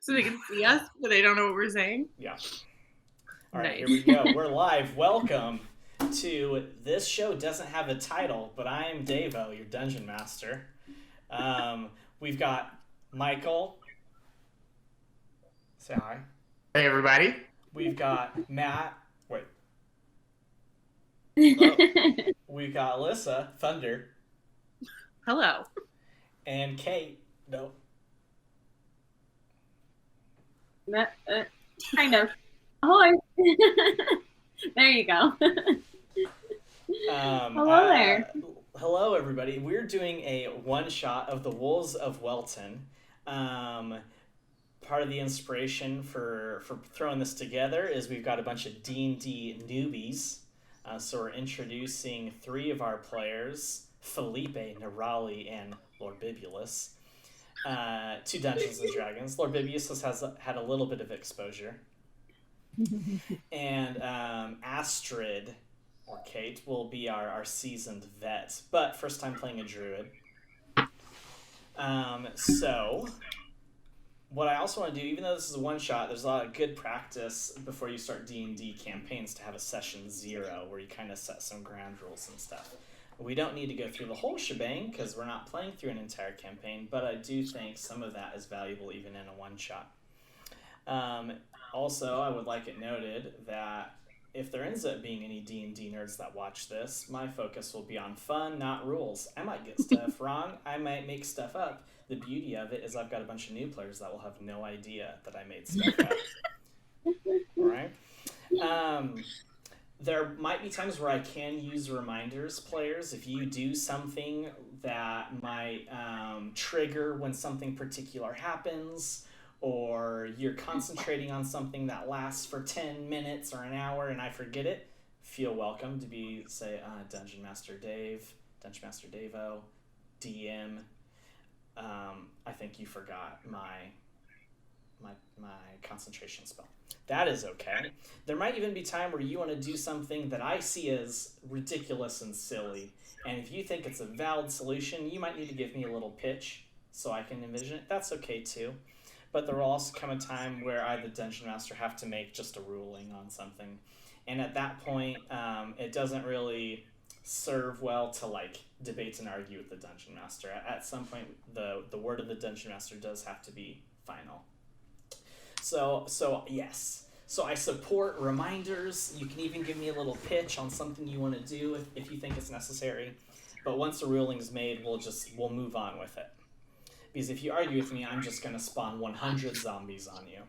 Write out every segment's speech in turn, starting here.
So they can see us, but they don't know what we're saying? Yeah. All right, Nice. here we go. We're live. Welcome to This Show Doesn't Have a Title, but I am Davo, your Dungeon Master. We've got Michael. Say hi. Hey, everybody. We've got Matt. Wait. Oh. We've got Alyssa, Thunder. Hello. And Kate. No. Kind of. Ahoy. There you go. Hello there. Hello, everybody. We're doing a one-shot of the Wolves of Welton. Part of the inspiration for throwing this together is we've got a bunch of D&D newbies. So we're introducing three of our players, Felipe, Nerali, and Lord Bibulus, to Dungeons & Dragons. Lord Bibulus has had a little bit of exposure. And Astrid, or Kate, will be our seasoned vet, but first time playing a druid. So what I also want to do, even though this is a one-shot, there's a lot of good practice before you start D&D campaigns to have a session 0 where you kind of set some ground rules and stuff. We don't need to go through the whole shebang because we're not playing through an entire campaign, but I do think some of that is valuable even in a one-shot. Also, I would like it noted that if there ends up being any D&D nerds that watch this, my focus will be on fun, not rules. I might get stuff wrong. I might make stuff up. The beauty of it is I've got a bunch of new players that will have no idea that I made stuff up. All right? There might be times where I can use reminders, players. If you do something that might trigger when something particular happens, or you're concentrating on something that lasts for 10 minutes or an hour and I forget it, feel welcome to say, Dungeon Master Dave, Dungeon Master Davo, DM. I think you forgot my concentration spell. That is okay. There might even be time where you want to do something that I see as ridiculous and silly, and if you think it's a valid solution, you might need to give me a little pitch so I can envision it. That's okay too. But there will also come a time where I, the Dungeon Master, have to make just a ruling on something. And at that point, it doesn't really serve well to debate and argue with the Dungeon Master. At some point, the word of the Dungeon Master does have to be final. So yes. So I support reminders. You can even give me a little pitch on something you want to do if you think it's necessary. But once the ruling's made, we'll move on with it. Because if you argue with me, I'm just going to spawn 100 zombies on you.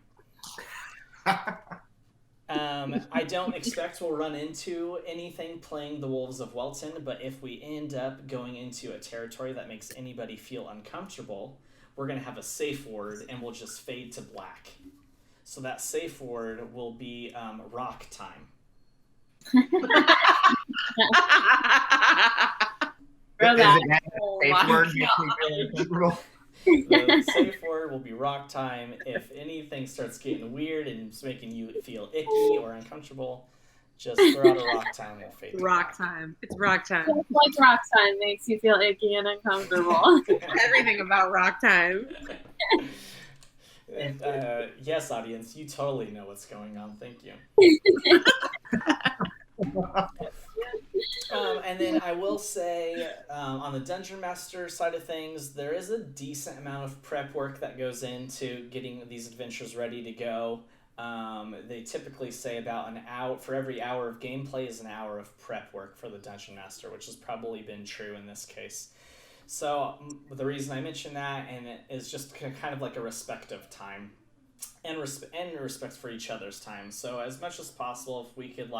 I don't expect we'll run into anything playing the Wolves of Welton, but if we end up going into a territory that makes anybody feel uncomfortable, we're going to have a safe word and we'll just fade to black. So that safe word will be rock time. The safe word will be rock time. If anything starts getting weird and it's making you feel icky or uncomfortable, just throw out a rock time and we'll fade to rock time. It's rock time. Just like rock time makes you feel icky and uncomfortable. Everything about rock time. And, yes, audience, you totally know what's going on. Thank you. And then I will say, on the Dungeon Master side of things, there is a decent amount of prep work that goes into getting these adventures ready to go. They typically say about an hour, for every hour of gameplay is an hour of prep work for the Dungeon Master, which has probably been true in this case. So the reason I mention that, and it is just kind of like a respect of time and respect for each other's time. So as much as possible, if we could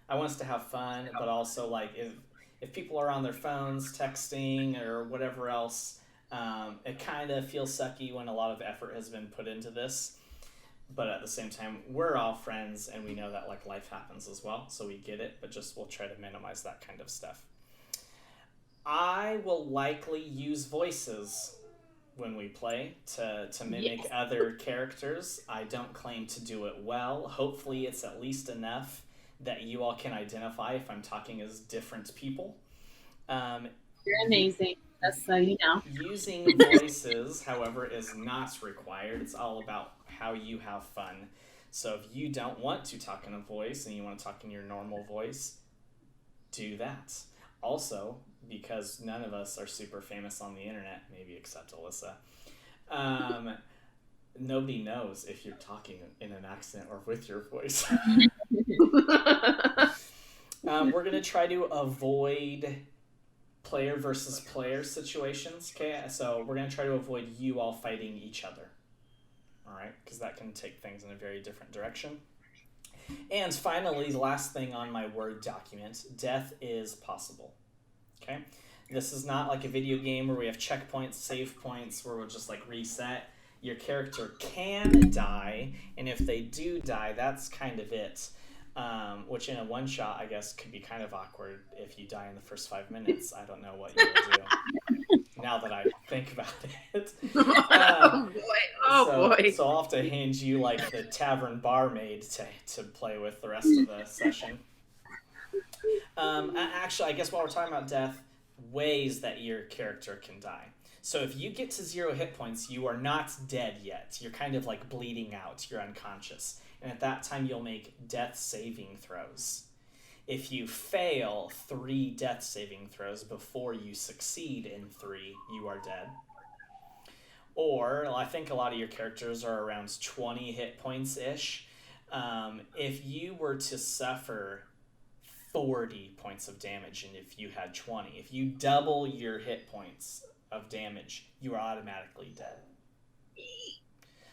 I want us to have fun, but also if people are on their phones texting or whatever else, it kind of feels sucky when a lot of effort has been put into this. But at the same time, we're all friends and we know that life happens as well, so we get it, but we'll try to minimize that kind of stuff. I will likely use voices when we play to mimic other characters. I don't claim to do it well. Hopefully it's at least enough that you all can identify if I'm talking as different people. You're amazing. just so you know. Using voices, however, is not required. It's all about how you have fun. So if you don't want to talk in a voice and you want to talk in your normal voice, do that. Also, because none of us are super famous on the internet, maybe except Alyssa, nobody knows if you're talking in an accent or with your voice. We're going to try to avoid player versus player situations, okay? So we're going to try to avoid you all fighting each other, all right? Because that can take things in a very different direction. And finally, the last thing on my Word document, death is possible, okay? This is not like a video game where we have checkpoints, save points, where we'll just like reset. Your character can die, and if they do die, that's kind of it. Which in a one-shot, I guess, could be kind of awkward if you die in the first 5 minutes. I don't know what you will do, now that I think about it. Boy. So I'll have to hand you, like, the tavern barmaid to play with the rest of the session. Actually, I guess while we're talking about death, ways that your character can die. So if you get to 0 hit points, you are not dead yet. You're kind of, like, bleeding out. You're unconscious. And at that time, you'll make death saving throws. If you fail 3 death saving throws before you succeed in 3, you are dead. Or, I think a lot of your characters are around 20 hit points-ish. If you were to suffer 40 points of damage, and if you had 20, if you double your hit points of damage, you are automatically dead.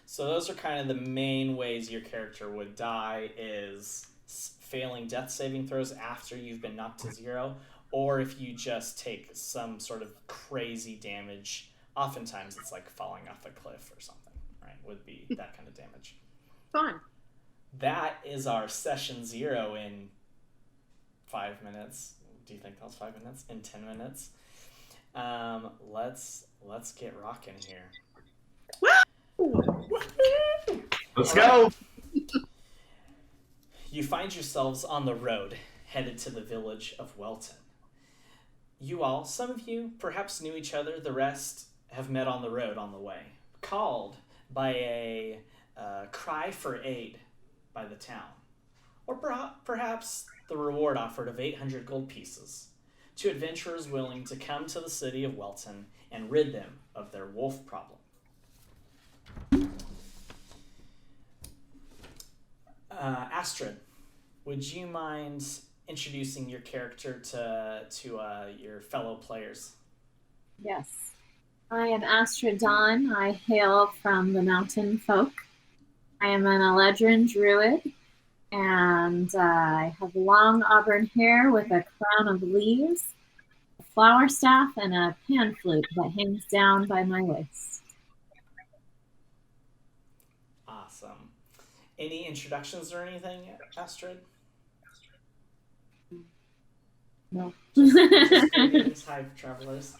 So those are kind of the main ways your character would die, is failing death saving throws after you've been knocked to 0, or if you just take some sort of crazy damage. Oftentimes it's like falling off a cliff or something, right? Would be that kind of damage. Fun. That is our session 0 in 5 minutes. Do you think that was 5 minutes? In 10 minutes? Let's get rocking here. Let's go. You find yourselves on the road, headed to the village of Welton. You all, some of you, perhaps knew each other. The rest have met on the road on the way, called by a cry for aid by the town, or perhaps the reward offered of 800 gold pieces to adventurers willing to come to the city of Welton and rid them of their wolf problem. Astrid, would you mind introducing your character to your fellow players? Yes. I am Astrid Dawn. I hail from the mountain folk. I am an Eledrin druid, and I have long auburn hair with a crown of leaves, a flower staff, and a pan flute that hangs down by my waist. Awesome. Any introductions or anything, Astrid? No. Just greetings, hi, travelers.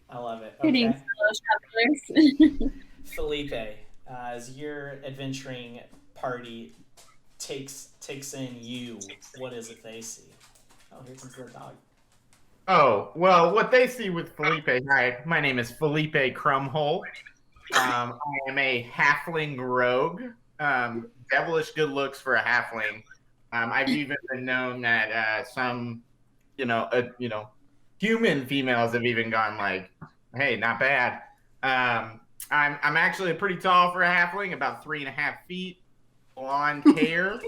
I love it. Okay. Greetings, fellow travelers. Felipe, as your adventuring party takes in you, what is it they see? Oh, here comes the dog. Oh, well, what they see with Felipe, hi, my name is Felipe Crumhole. I am a halfling rogue. Devilish good looks for a halfling. I've even been known that some, human females have even gone like, hey, not bad. I'm actually pretty tall for a halfling, about 3.5 feet, blonde hair,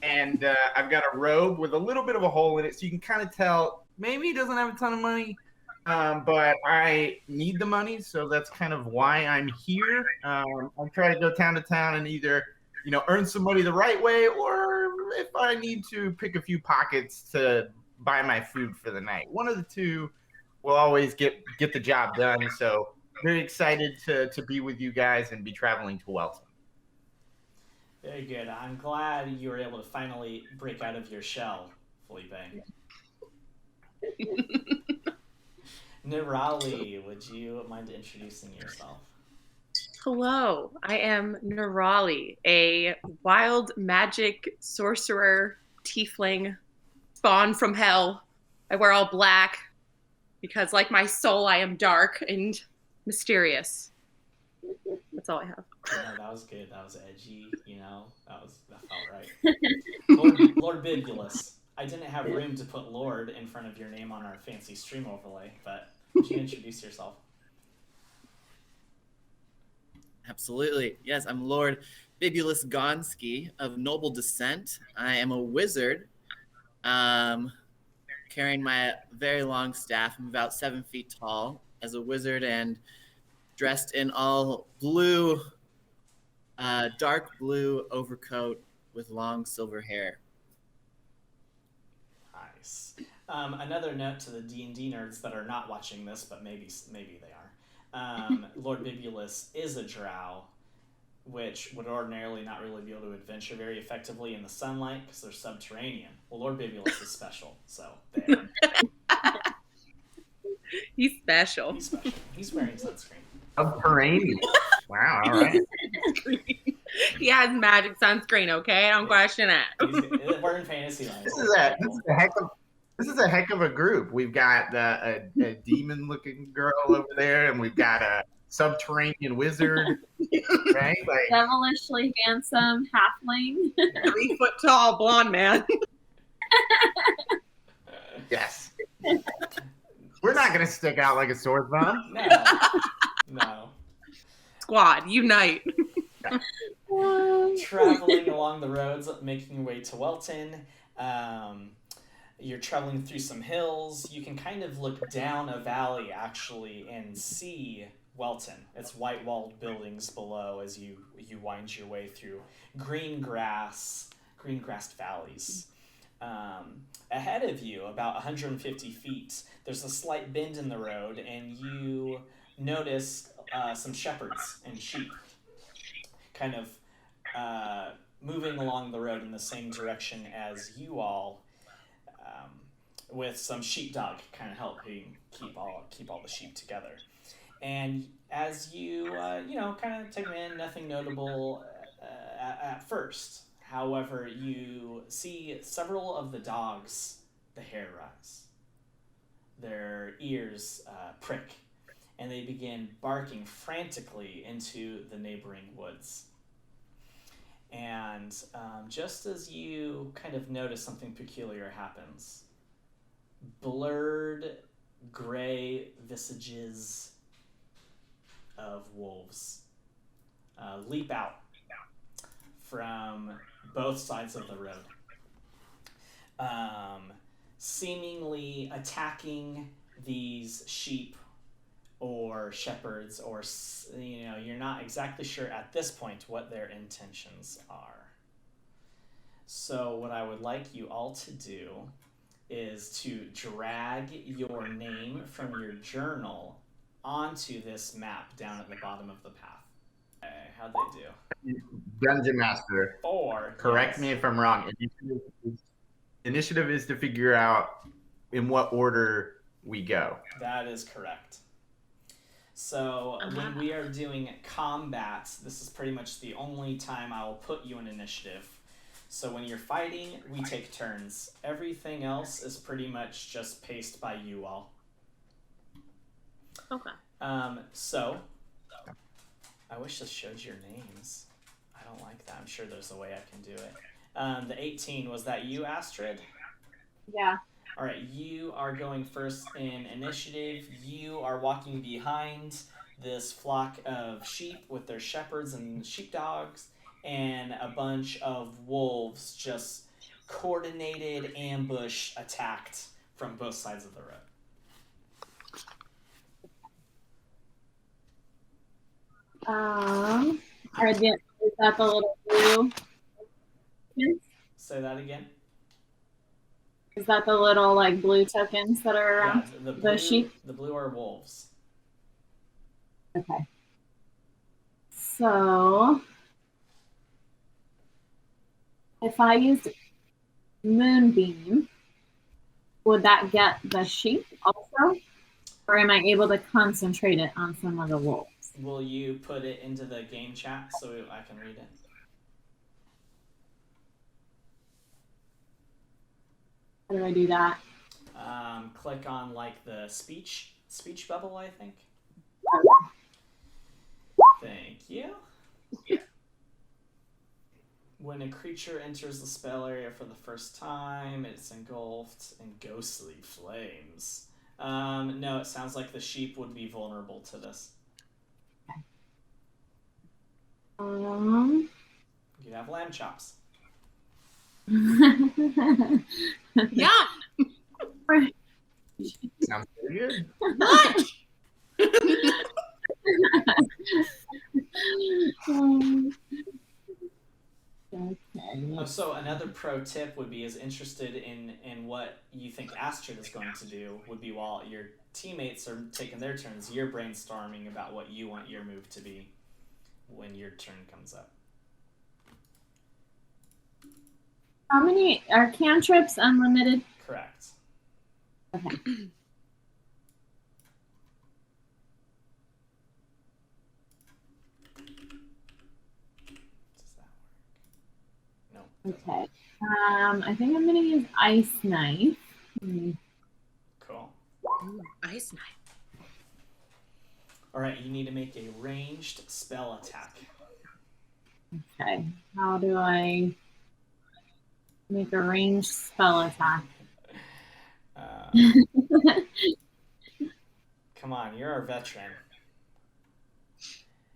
and I've got a robe with a little bit of a hole in it, so you can kind of tell maybe he doesn't have a ton of money, but I need the money, so that's kind of why I'm here. I try to go town to town and either, earn some money the right way, or if I need to pick a few pockets to buy my food for the night. One of the two will always get the job done. So very excited to be with you guys and be traveling to Welton. Very good. I'm glad you were able to finally break out of your shell, Felipe. Nirali, would you mind introducing yourself? Hello, I am Nirali, a wild magic sorcerer tiefling spawned from hell. I wear all black because like my soul, I am dark and mysterious. That's all I have. No, that was good. That was edgy. That felt right. Lord Bibulus. I didn't have room to put Lord in front of your name on our fancy stream overlay, but would you introduce yourself? Absolutely. Yes, I'm Lord Bibulus Gonski of noble descent. I am a wizard, carrying my very long staff. I'm about 7 feet tall as a wizard and dressed in all blue, dark blue overcoat with long silver hair. Nice. Another note to the D&D nerds that are not watching this, but maybe they are. Lord Bibulus is a drow, which would ordinarily not really be able to adventure very effectively in the sunlight because they're subterranean. Well, Lord Bibulus is special, so there. He's special. He's special. He's wearing sunscreen. Subterranean. Wow, all right. He has magic sunscreen, okay? Don't question it. We're in fantasy land. This is a heck of a group. We've got a demon-looking girl over there, and we've got a subterranean wizard, right? Like, Devilishly handsome halfling. 3 foot tall blonde man. yes. We're not going to stick out like a sore thumb. No. Squad, unite. Traveling along the roads, making your way to Welton. You're traveling through some hills. You can kind of look down a valley, actually, and see Welton. It's white-walled buildings below as you wind your way through green-grassed valleys. Ahead of you, about 150 feet, there's a slight bend in the road, and you notice some shepherds and sheep kind of moving along the road in the same direction as you all, with some sheepdog kind of helping keep all the sheep together. And as you kind of take them in, nothing notable at first. However, you see several of the dogs, the hair rise. Their ears prick, and they begin barking frantically into the neighboring woods. And just as you kind of notice something peculiar happens, blurred gray visages of wolves leap out from both sides of the road, seemingly attacking these sheep or shepherds, or you're not exactly sure at this point what their intentions are. So what I would like you all to do is to drag your name from your journal onto this map down at the bottom of the path. Okay, how'd they do? Dungeon Master. 4. Correct me if I'm wrong. Initiative is to figure out in what order we go. That is correct. So when we are doing combat, this is pretty much the only time I will put you in initiative. So when you're fighting, we take turns. Everything else is pretty much just paced by you all. Okay. So I wish this showed your names. I don't like that. I'm sure there's a way I can do it. The 18, was that you, Astrid? Yeah. All right, you are going first in initiative. You are walking behind this flock of sheep with their shepherds and sheepdogs, and a bunch of wolves just coordinated ambush attacked from both sides of the road. Is that the little blue? Say that again. Is that the little like blue tokens that are around the sheep? The blue are wolves. Okay. So if I used Moonbeam, would that get the sheep also? Or am I able to concentrate it on some of the wolves? Will you put it into the game chat so I can read it? How do I do that? Click on like the speech bubble, I think. Thank you. When a creature enters the spell area for the first time, it's engulfed in ghostly flames. No, it sounds like the sheep would be vulnerable to this. You could have lamb chops. Yeah. Sounds pretty good. Much. Oh, so another pro tip would be, is interested in what you think Astrid is going to do, would be while your teammates are taking their turns, you're brainstorming about what you want your move to be when your turn comes up. How many are cantrips unlimited? Correct. Okay. Does that work? No. Okay. I think I'm gonna use ice knife. Cool. Ooh, ice knife. All right, you need to make a ranged spell attack. Okay. How do I make a ranged spell attack? Come on, you're our veteran.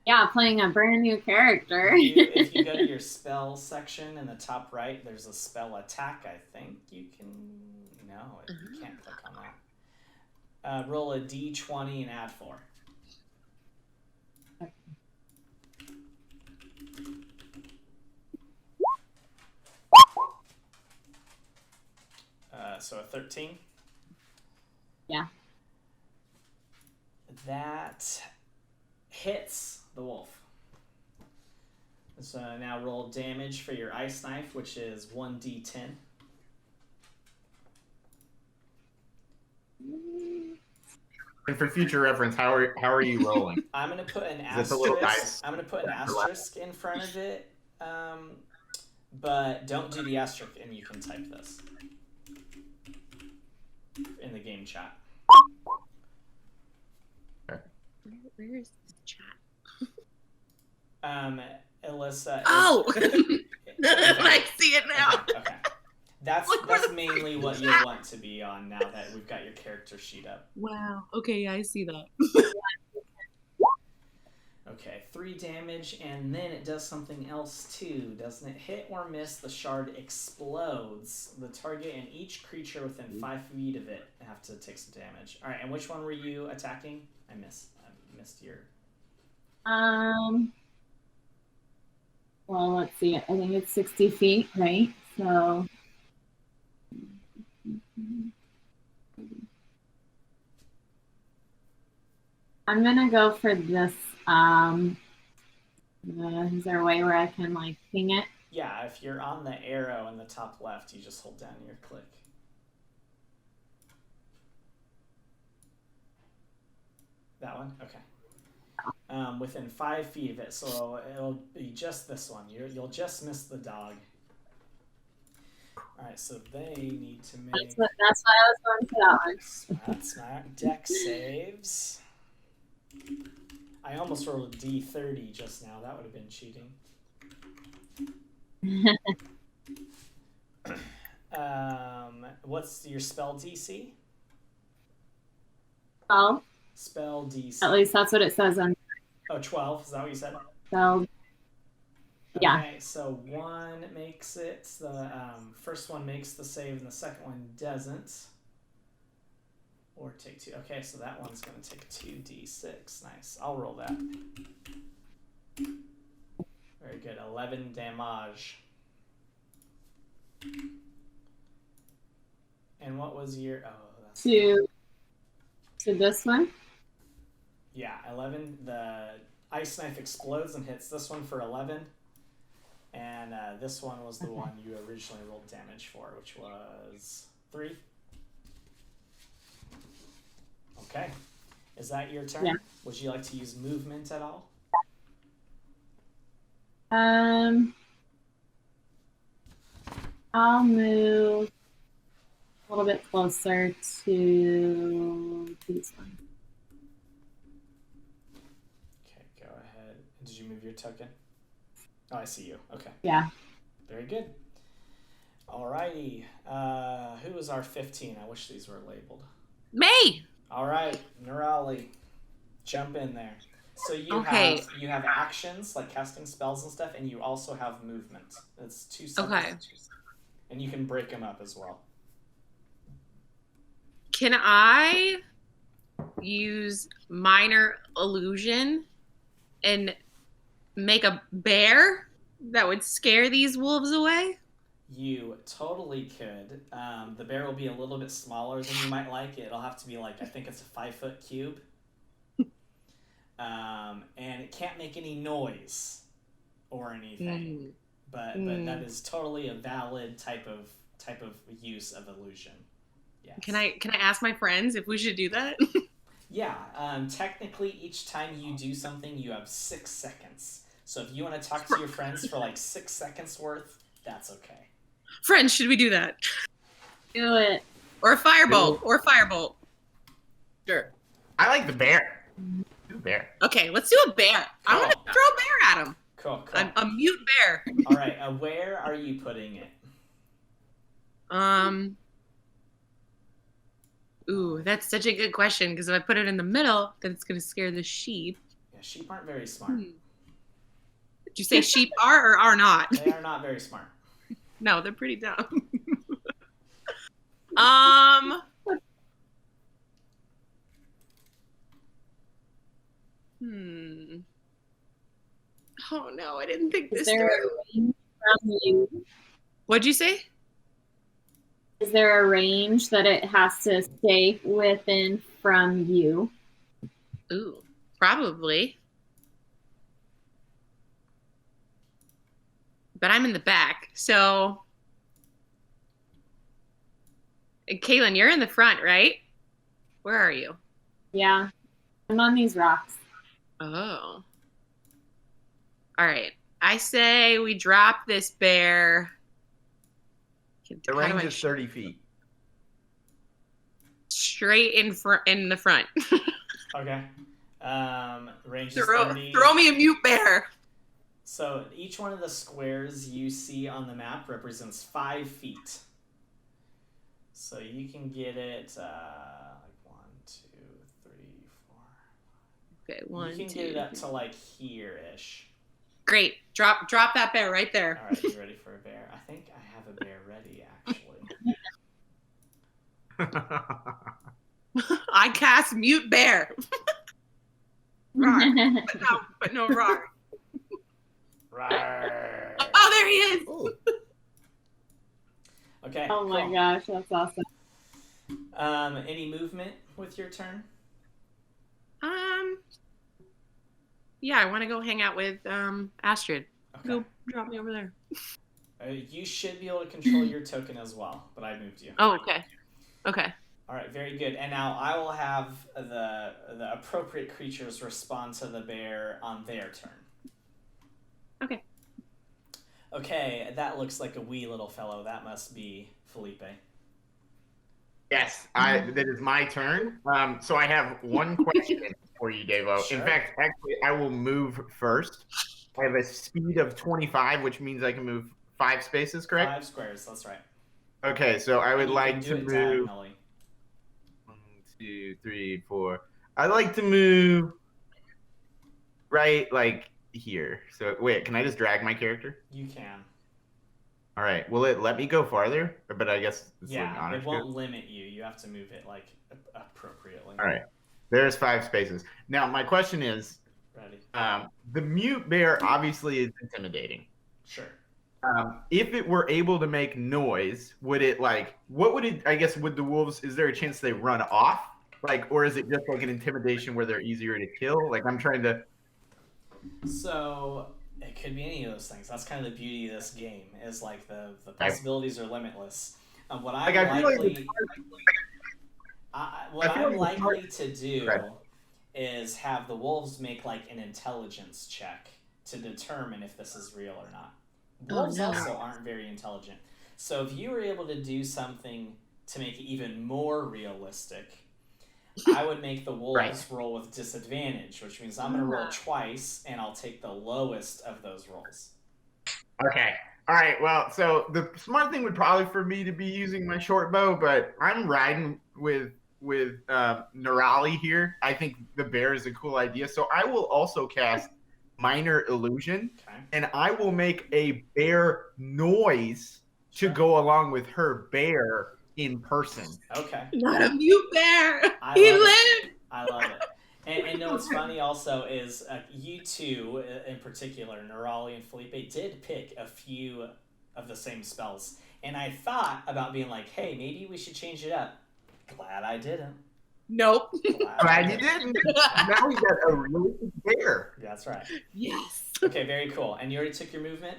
Yeah, playing a brand new character. If you go to your spell section in the top right, there's a spell attack, I think. You can... No, you can't click on that. Roll a d20 and add 4. So a 13? Yeah. That hits the wolf. So now roll damage for your ice knife, which is 1d10. And for future reference, how are you rolling? I'm gonna put an Is it the little asterisk. dice? I'm gonna put an asterisk in front of it, but don't do the asterisk, and you can type this in the game chat. Where is the chat? Alyssa. Oh, I see it now. Okay. That's mainly what you'll want to be on now that we've got your character sheet up. Wow. Okay, I see that. Okay, 3 damage, and then it does something else too, doesn't it? Hit or miss, the shard explodes. The target and each creature within 5 feet of it have to take some damage. All right, and which one were you attacking? I missed your... Well, let's see. I think it's 60 feet, right? So... I'm gonna go for this. Is there a way where I can like ping it? Yeah, if you're on the arrow in the top left, you just hold down your click. That one? Okay. Within 5 feet of it, so it'll be just this one. You'll just miss the dog. All right, so they need to make... That's why I was going for that one. Smart. Deck saves. I almost rolled a D30 just now. That would have been cheating. What's your spell DC? 12. Spell DC. At least that's what it says on. Oh, 12. Is that what you said? So. Yeah. Okay, so 1 makes it. The first one makes the save, and the second one doesn't. Or take 2. Okay, so that one's going to take 2d6. Nice. I'll roll that. Very good. 11 damage. And what was your... Oh, that's... To this one? Yeah, 11. The ice knife explodes and hits this one for 11. And this one was the one you originally rolled damage for, which was 3. Okay. Is that your turn? Yeah. Would you like to use movement at all? I'll move little bit closer to these ones. Okay, go ahead. Did you move your token? Oh, I see you. Okay. Yeah. Very good. Alrighty. Who is our 15? I wish these were labeled. Me. All right, Nerali, jump in there. So you Okay. have actions like casting spells and stuff, and you also have movement. It's 2 seconds. Okay. And you can break them up as well. Can I use minor illusion and make a bear that would scare these wolves away? You totally could. The bear will be a little bit smaller than you might like. It'll have to be like, I think it's a 5-foot cube. And it can't make any noise or anything. But that is totally a valid type of use of illusion. Yes. Can I ask my friends if we should do that? Yeah. Technically, each time you do something, you have 6 seconds. So if you want to talk to your friends for like 6 seconds worth, that's okay. Friends, should we do that? Do it. Or a firebolt. Sure. I like the bear. Do bear. Okay, let's do a bear. I want to throw a bear at him. Cool. A mute bear. All right. Where are you putting it? Ooh, that's such a good question, because if I put it in the middle, then it's going to scare the sheep. Yeah, sheep aren't very smart. Did you say sheep are or are not? They are not very smart. No, they're pretty dumb. Oh no, I didn't think Is this there through. a range from you? What'd you say? Is there a range that it has to stay within from you? Ooh, probably. But I'm in the back, so. Kaylin, you're in the front, right? Where are you? Yeah. I'm on these rocks. Oh. All right. I say we drop this bear. The range is 30 feet. Straight in the front. Okay. Range is throw 30. me a mute bear. So each one of the squares you see on the map represents 5 feet. So you can get it like 1, 2, 3, 4. Okay, 1, 2. You can get it up to like here-ish. Great. Drop that bear right there. All right, you ready for a bear? I think I have a bear ready, actually. I cast mute bear. Roar. but no roar. Rawr. Oh, there he is. Ooh. Okay. Oh my cool. gosh, that's awesome. Any movement with your turn? Yeah, I want to go hang out with Astrid. Okay. Go drop me over there. You should be able to control your token as well, but I moved you. Oh, okay. Okay. All right, very good. And now I will have the appropriate creatures respond to the bear on their turn. Okay. Okay, that looks like a wee little fellow. That must be Felipe. Yes, that is my turn. So I have one question for you, Devo. Sure. In fact, actually, I will move first. I have a speed of 25, which means I can move 5 spaces, correct? 5 squares, that's right. Okay, so I would You like can to do it move diagonally. 1, 2, 3, 4. I'd like to move right, like here. So wait, can I just drag my character? You can. All right. Will it let me go farther? But I guess it's like Yeah, honest. it won't limit you. You have to move it like appropriately. All right. There's 5 spaces. Now my question is, Ready? the mute bear obviously is intimidating. Sure. If it were able to make noise, would it like? What would it? I guess would the wolves? Is there a chance they run off? Like, or is it just like an intimidation where they're easier to kill? Like, I'm trying to. So it could be any of those things. That's kind of the beauty of this game. Is like the possibilities are limitless. What I'm Like, I feel like likely, what I'm likely to do Right. is have the wolves make like an intelligence check to determine if this is real or not. Wolves no. also aren't very intelligent. So if you were able to do something to make it even more realistic, I would make the wolves roll with disadvantage, which means I'm going to roll twice, and I'll take the lowest of those rolls. Okay. All right. Well, so the smart thing would probably for me to be using my short bow, but I'm riding with Nerali here. I think the bear is a cool idea, so I will also cast Minor Illusion, and I will make a bear noise to go along with her bear in person. Okay. Not a mute bear. I He love lived. it. I love it. And know what's funny also is you two in particular, Nerali and Felipe, did pick a few of the same spells. And I thought about being like, hey, maybe we should change it up. Glad I didn't. Nope. Glad you didn't. Now we got a really good bear. That's right. Yes. Okay, very cool. And you already took your movement?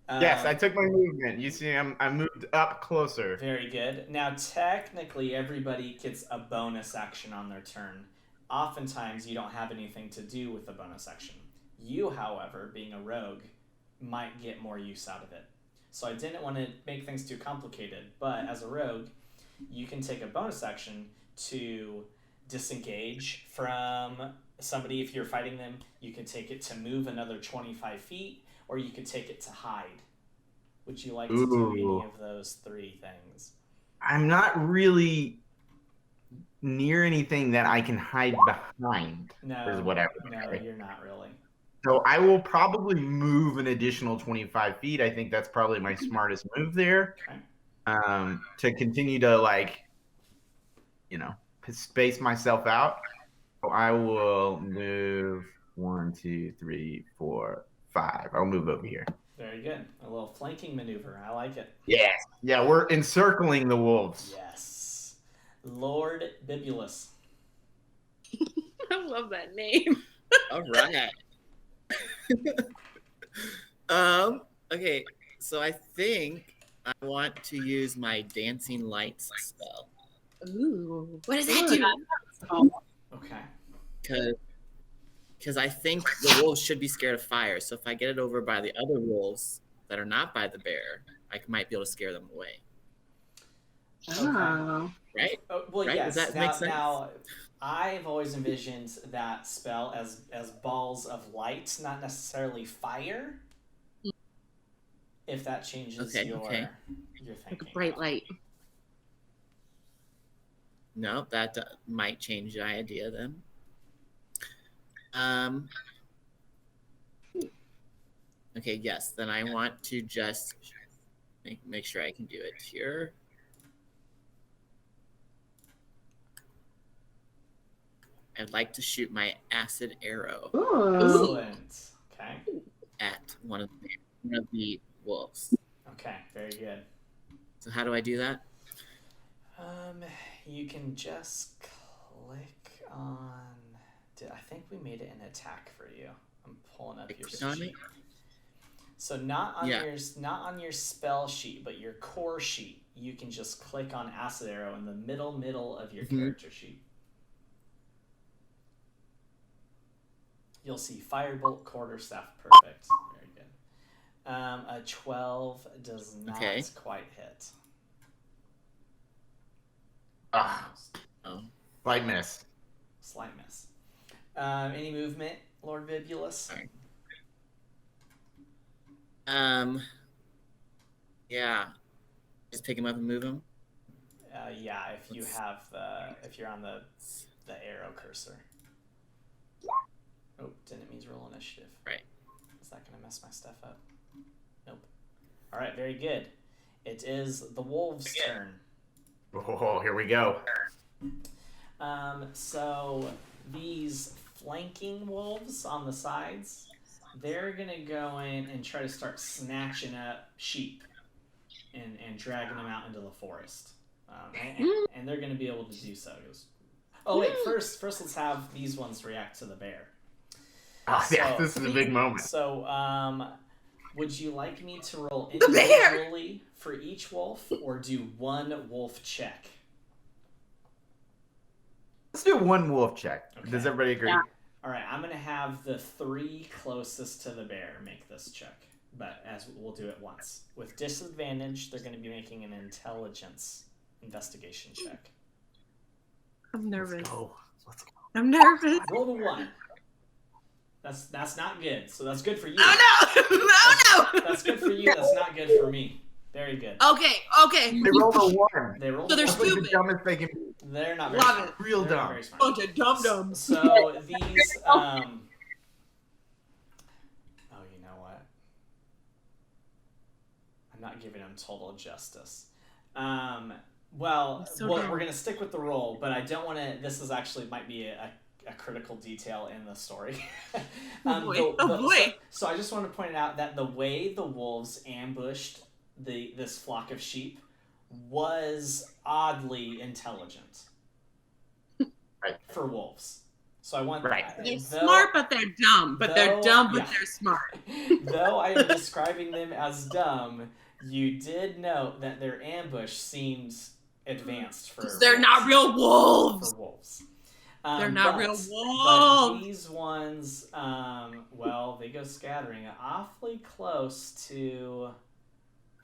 Yes, I took my movement. You see, I moved up closer. Very good. Now, technically, everybody gets a bonus action on their turn. Oftentimes, you don't have anything to do with the bonus action. You, however, being a rogue, might get more use out of it. So I didn't want to make things too complicated, but as a rogue, you can take a bonus action to disengage from somebody if you're fighting them. You can take it to move another 25 feet, or you could take it to hide. Would you like to do any of those three things? I'm not really near anything that I can hide behind. No, is what I would say. You're not really. So I will probably move an additional 25 feet. I think that's probably my smartest move there. Okay. To continue to space myself out. So I will move 1, 2, 3, 4, 5. I'll move over here. Very good. A little flanking maneuver. I like it. Yes. Yeah, we're encircling the wolves. Yes. Lord Bibulus. I love that name. All right. Okay, so I think I want to use my Dancing Lights spell. Ooh. What does that do? Okay. Because I think the wolves should be scared of fire. So if I get it over by the other wolves that are not by the bear, I might be able to scare them away. Oh. Right? Well, right? yes. Does that make sense? Now, I've always envisioned that spell as balls of light, not necessarily fire. If that changes your thinking. Like a bright light. No, that might change the idea then. Okay, yes. Then I want to just make sure I can do it here. I'd like to shoot my acid arrow. Excellent. Okay. At one of the wolves. Okay, very good. So how do I do that? You can just click on. I think we made it an attack for you. I'm pulling up your sheet. So not on your spell sheet, but your core sheet. You can just click on acid arrow in the middle of your character sheet. You'll see firebolt, quarterstaff, perfect. Very good. A 12 does not quite hit. Slight miss. Slight miss. Any movement, Lord Bibulus? Yeah. Just pick him up and move him? Yeah, if you're on the arrow cursor. Oh, didn't mean to roll initiative. Right. Is that going to mess my stuff up? Nope. All right, very good. It is the wolves' turn. Oh, here we go. So these flanking wolves on the sides, they're going to go in and try to start snatching up sheep and dragging them out into the forest. And they're going to be able to do so. Oh, wait, first let's have these ones react to the bear. Yeah, this is a big moment. So, would you like me to roll individually for each wolf, or do one wolf check? Let's do one wolf check. Okay. Does everybody agree? Yeah. All right, I'm going to have the 3 closest to the bear make this check, but we'll do it once. With disadvantage, they're going to be making an intelligence investigation check. I'm nervous. Let's go. Let's go. I'm nervous. Roll a 1. That's not good. So that's good for you. Oh no! Oh no! That's good for you. That's not good for me. Very good. Okay. They rolled a 1. They rolled. So they're a That's one. like the stupid. dumbest they can be. They're not very Love smart. it. Real They're not dumb. very smart. Bunch of dum-dums. So these, oh, you know what? I'm not giving them total justice. Well, So we're dumb. going to stick with the roll, but I don't want to. This is actually might be a critical detail in the story. Oh boy. So I just want to point out that the way the wolves ambushed this flock of sheep was oddly intelligent. Right. For wolves. So I want Right. They're smart, but they're dumb. But they're dumb, but yeah. they're smart. Though I am describing them as dumb, you did note that their ambush seems advanced for They're not real wolves. for wolves. They're not but- real But wolves. these ones, well, they go scattering awfully close to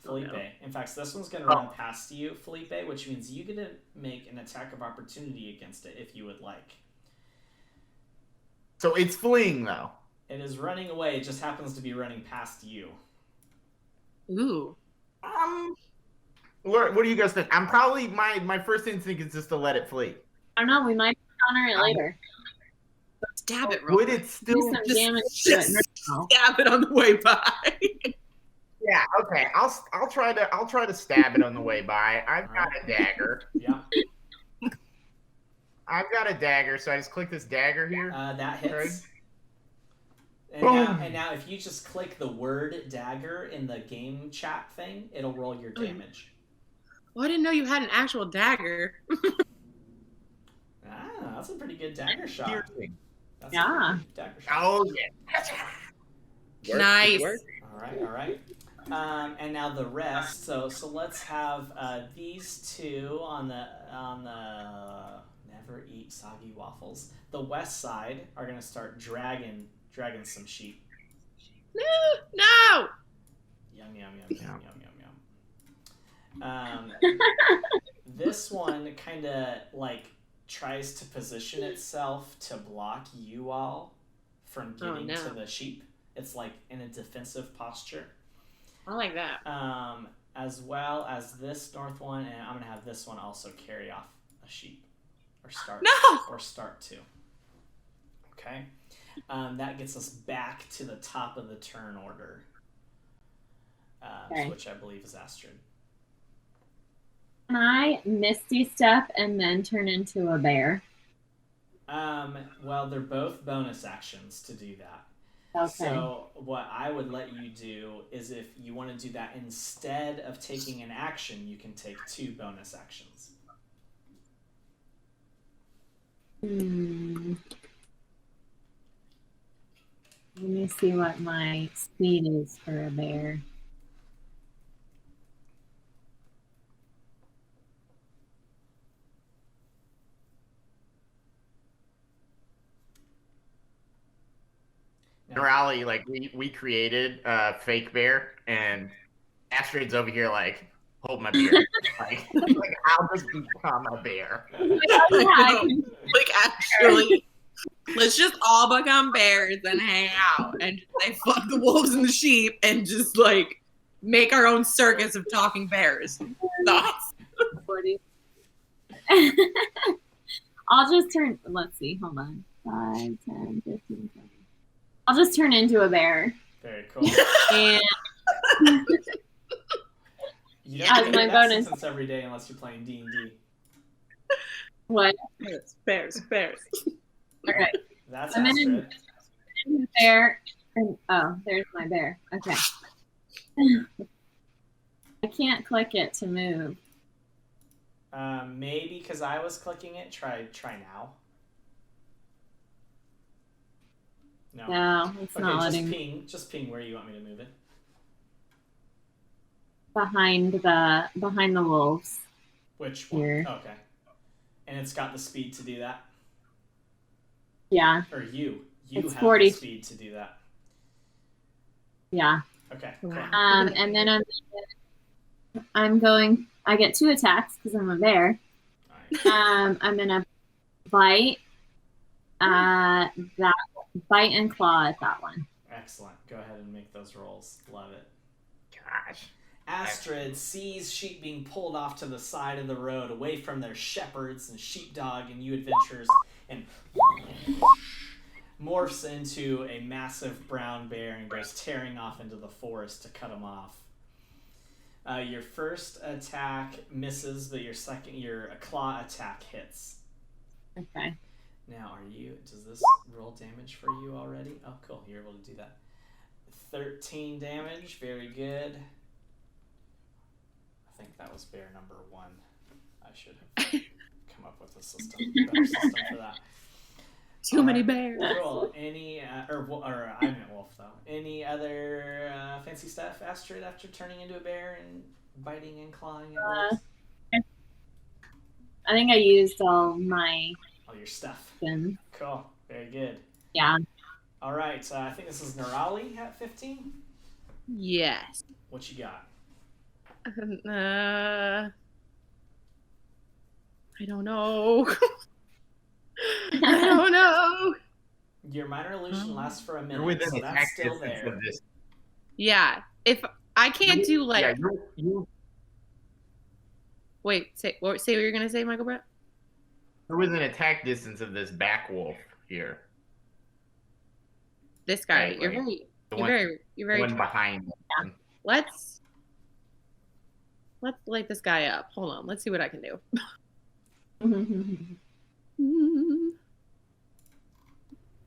Felipe. In fact, this one's going to run past you, Felipe, which means you get to make an attack of opportunity against it if you would like. So it's fleeing though. It is running away. It just happens to be running past you. Ooh. What do you guys think? I'm probably my first instinct is just to let it flee. I don't know. We might counter it later. Stab it real Would quick. it still? Do some damage to it now. Stab it on the way by. Yeah. Okay. I'll try to stab it on the way by. I've got a dagger. Yeah. I've got a dagger, so I just click this dagger here. That hits. Right. And Boom. now if you just click the word dagger in the game chat thing, it'll roll your damage. Well, I didn't know you had an actual dagger. Ah, that's a pretty good dagger shot. Piercing. That's Yeah. a pretty good dagger shot. Oh yeah. Nice. All right. And now the rest. So let's have these two on the never eat soggy waffles. The west side are gonna start dragging some sheep. No. Yum yum yum yum yum yum yum. This one kind of like tries to position itself to block you all from getting no. to the sheep. It's like in a defensive posture. I like that. As well as this north one, and I'm gonna have this one also carry off a sheep, or start to. Okay, that gets us back to the top of the turn order, Okay. which I believe is Astrid. Can I misty step and then turn into a bear? Well, they're both bonus actions to do that. Okay. So what I would let you do is if you want to do that instead of taking an action, you can take 2 bonus actions. Let me see what my speed is for a bear. In Raleigh, like we created a fake bear, and Astrid's over here like, hold my beer. like I'll just become a bear. Like actually, let's just all become bears and hang out and they fuck the wolves and the sheep and just like make our own circus of talking bears. Thoughts? I'll just turn, let's see, hold on. 5, 10, 15, 20. I'll just turn into a bear. Very cool. And You don't As get my that bonus. sentence every day unless you're playing D&D. what? Bears. Okay. That's I'm in Astrid. a bear. And, oh, there's my bear. Okay. I can't click it to move. Maybe because I was clicking it. Try now. No. No, it's Okay, not just letting just ping where you want me to move it. behind the wolves. Which one? Here. Okay. And it's got the speed to do that? Yeah, Or you It's have 40. the speed to do that. yeah. Okay, cool. Wow. And then I'm going I get 2 attacks because I'm a bear. Nice. I'm gonna bite. That bite and claw at that one. Excellent. Go ahead and make those rolls. Love it. Gosh. Astrid sees sheep being pulled off to the side of the road away from their shepherds and sheepdog and you adventurers and morphs into a massive brown bear and goes tearing off into the forest to cut him off. Your first attack misses, but your claw attack hits. Okay. Now, does this roll damage for you already? Oh, cool. You're able to do that. 13 damage. Very good. I think that was bear number 1. I should have come up with better system for that. Too many bears. Cool. Any, or I meant wolf, though. Any other fancy stuff, Astrid, after turning into a bear and biting and clawing at wolves? I think I used all your stuff. Then. Cool. Very good. Yeah. All right. I think this is Nerali at 15. Yes. What you got? I don't know. I don't know. Your minor illusion lasts for a minute, You're within so attack that's still distance there. of this. Yeah. If I can't do like. Yeah, you Wait. Say what you're gonna say, Michael Brett. You're within attack distance of this back wolf here. This guy. Right, You're right. very. You're very. One behind them. Let's light this guy up. Hold on. Let's see what I can do.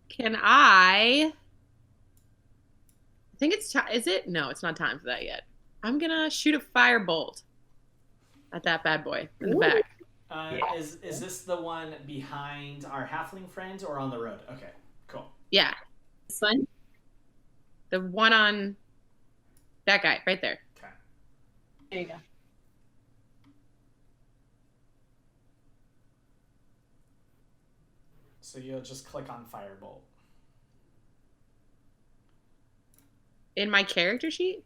Can I think it's time. Is it? No, it's not time for that yet. I'm gonna shoot a firebolt at that bad boy in the back. Is this the one behind our halfling friend or on the road? Okay, cool. Yeah. This one? The one on that guy right there. Okay. There you go. So you'll just click on firebolt. In my character sheet?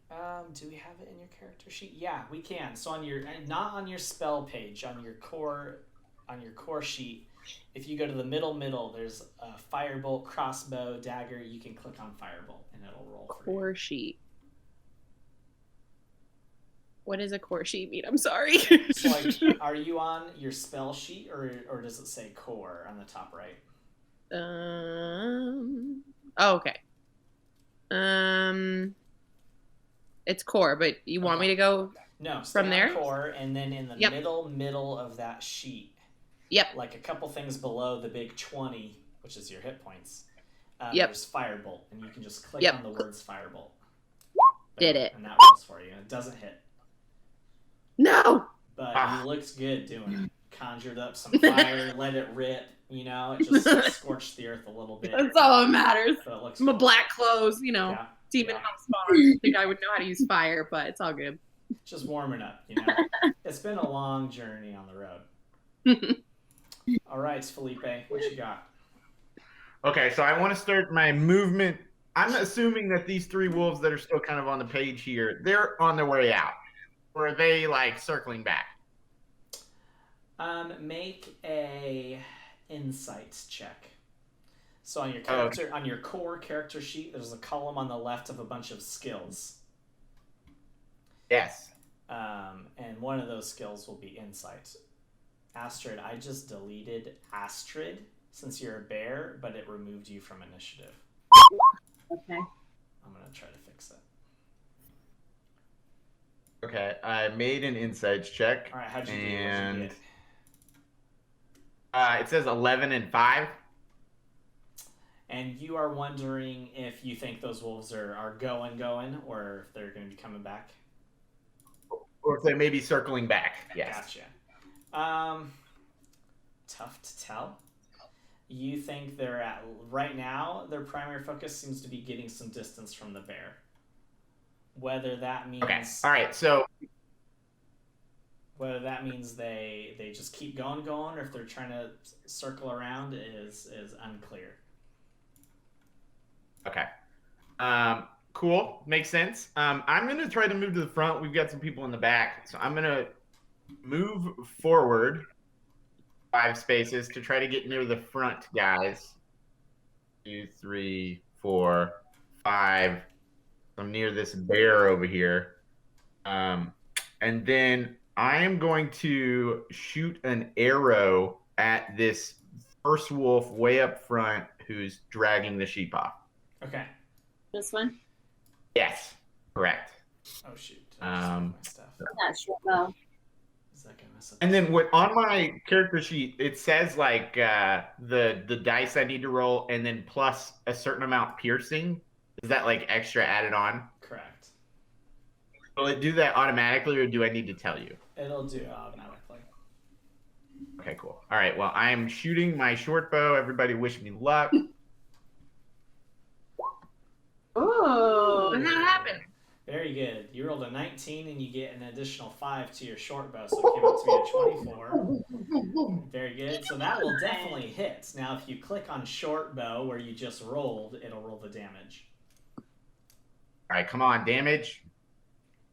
Do we have it in your character sheet? Yeah, we can. So on your not on your spell page, on your core sheet, if you go to the middle, there's a firebolt, crossbow, dagger. You can click on firebolt and it'll roll for you. Core sheet. What does a core sheet mean? I'm sorry. So like, are you on your spell sheet or does it say core on the top right? Oh, okay. It's core, but you want me to go? No, from there? Core, and then in the middle of that sheet. Yep. Like a couple things below the big 20, which is your hit points. There's firebolt, and you can just click on the words firebolt. Did it? And that rolls for you. And it doesn't hit, No. but you looked good doing it. Conjured up some fire, let it rip. You know, it just scorched the earth a little bit. That's all that matters. But it looks I'm a cool. black clothes, Yeah. demon house bar. I think I would know how to use fire, but it's all good. Just warming up, you know. It's been a long journey on the road. All right, Felipe, what you got? Okay, so I want to start my movement. I'm assuming that these 3 wolves that are still kind of on the page here, they're on their way out. Or are they like circling back? Make a insights check. So on your character, on your core character sheet, there's a column on the left of a bunch of skills. Yes. And one of those skills will be insight. Astrid, I just deleted Astrid since you're a bear, but it removed you from initiative. Okay. I'm gonna try to fix it. Okay, I made an insights check. All right, how'd you do? What'd you And get? it says 11 and 5. And you are wondering if you think those wolves are going, or if they're going to be coming back? Or if they may be circling back. Yes. Gotcha. Tough to tell. You think they're at, right now, their primary focus seems to be getting some distance from the bear. Whether that means... Okay, all right, so... Whether that means they just keep going, or if they're trying to circle around is unclear. Okay. Cool. Makes sense. I'm going to try to move to the front. We've got some people in the back. So I'm going to move forward 5 spaces to try to get near the front guys. 2, 3, 4, 5. I'm near this bear over here. And then I am going to shoot an arrow at this first wolf way up front who's dragging the sheep off. Okay. This one? Yes, correct. Oh shoot. Um, My stuff. Not sure though. Is that gonna mess up? And then what on my character sheet it says like the dice I need to roll and then plus a certain amount piercing. Is that like extra added on? Correct. Will it do that automatically or do I need to tell you? It'll do it automatically. Okay, cool. All right, well, I am shooting my short bow. Everybody wish me luck. Ooh. When that happened. Very good. You rolled a 19 and you get an additional 5 to your short bow, so it came up to be a 24. Very good. So that will definitely hit. Now, if you click on short bow where you just rolled, it'll roll the damage. All right, come on, damage.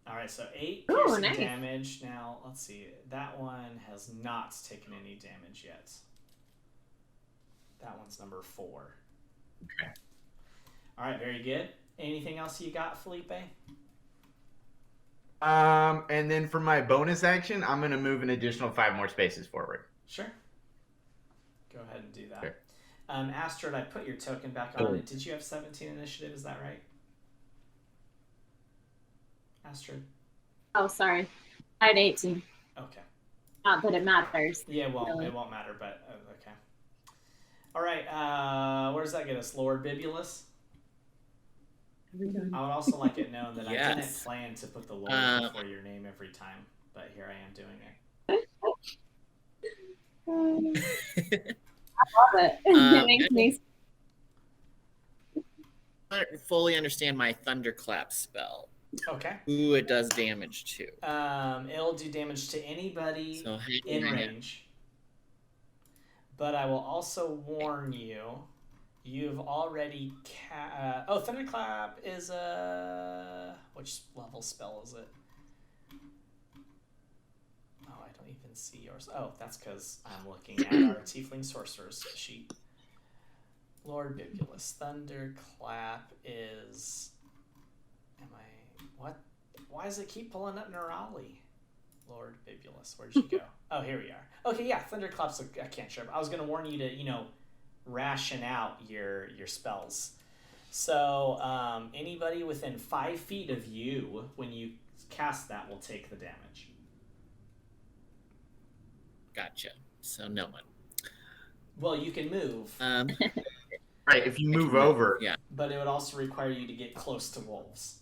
All right, so 8 Ooh, piercing nice. damage. Now, let's see. That one has not taken any damage yet. That one's number 4. Okay. All right, very good. Anything else you got, Felipe? And then for my bonus action, I'm gonna move an additional 5 more spaces forward. Sure. Go ahead and do that. Sure. Astrid, I put your token back on it. Did you have 17 initiative? Is that right? Astrid? Oh, sorry. I had 18. Okay. Not that it matters. Yeah, well, Really? it won't matter, but okay. All right, where does that get us? Lord Bibulus? I would also like it known that I didn't Yes. plan to put the Lord before your name every time, but here I am doing it. I love it. It makes me. I don't fully understand my thunderclap spell. Okay. Who it does damage to. It'll do damage to anybody So how in do I- range. But I will also warn you, you've already Thunderclap is a... Which level spell is it? Oh, I don't even see yours. Oh, that's because I'm looking at our Tiefling Sorcerer's sheet. Lord Bibulus. Thunderclap is... What? Why does it keep pulling up Neurali? Lord Bibulus. Where'd you go? Oh, here we are. Okay, yeah, Thunderclap's a cantrip. I was going to warn you to, ration out your spells. So, anybody within 5 feet of you, when you cast that, will take the damage. Gotcha. So no one. Well, you can move, Right, if you move move, over. yeah. but it would also require you to get close to wolves.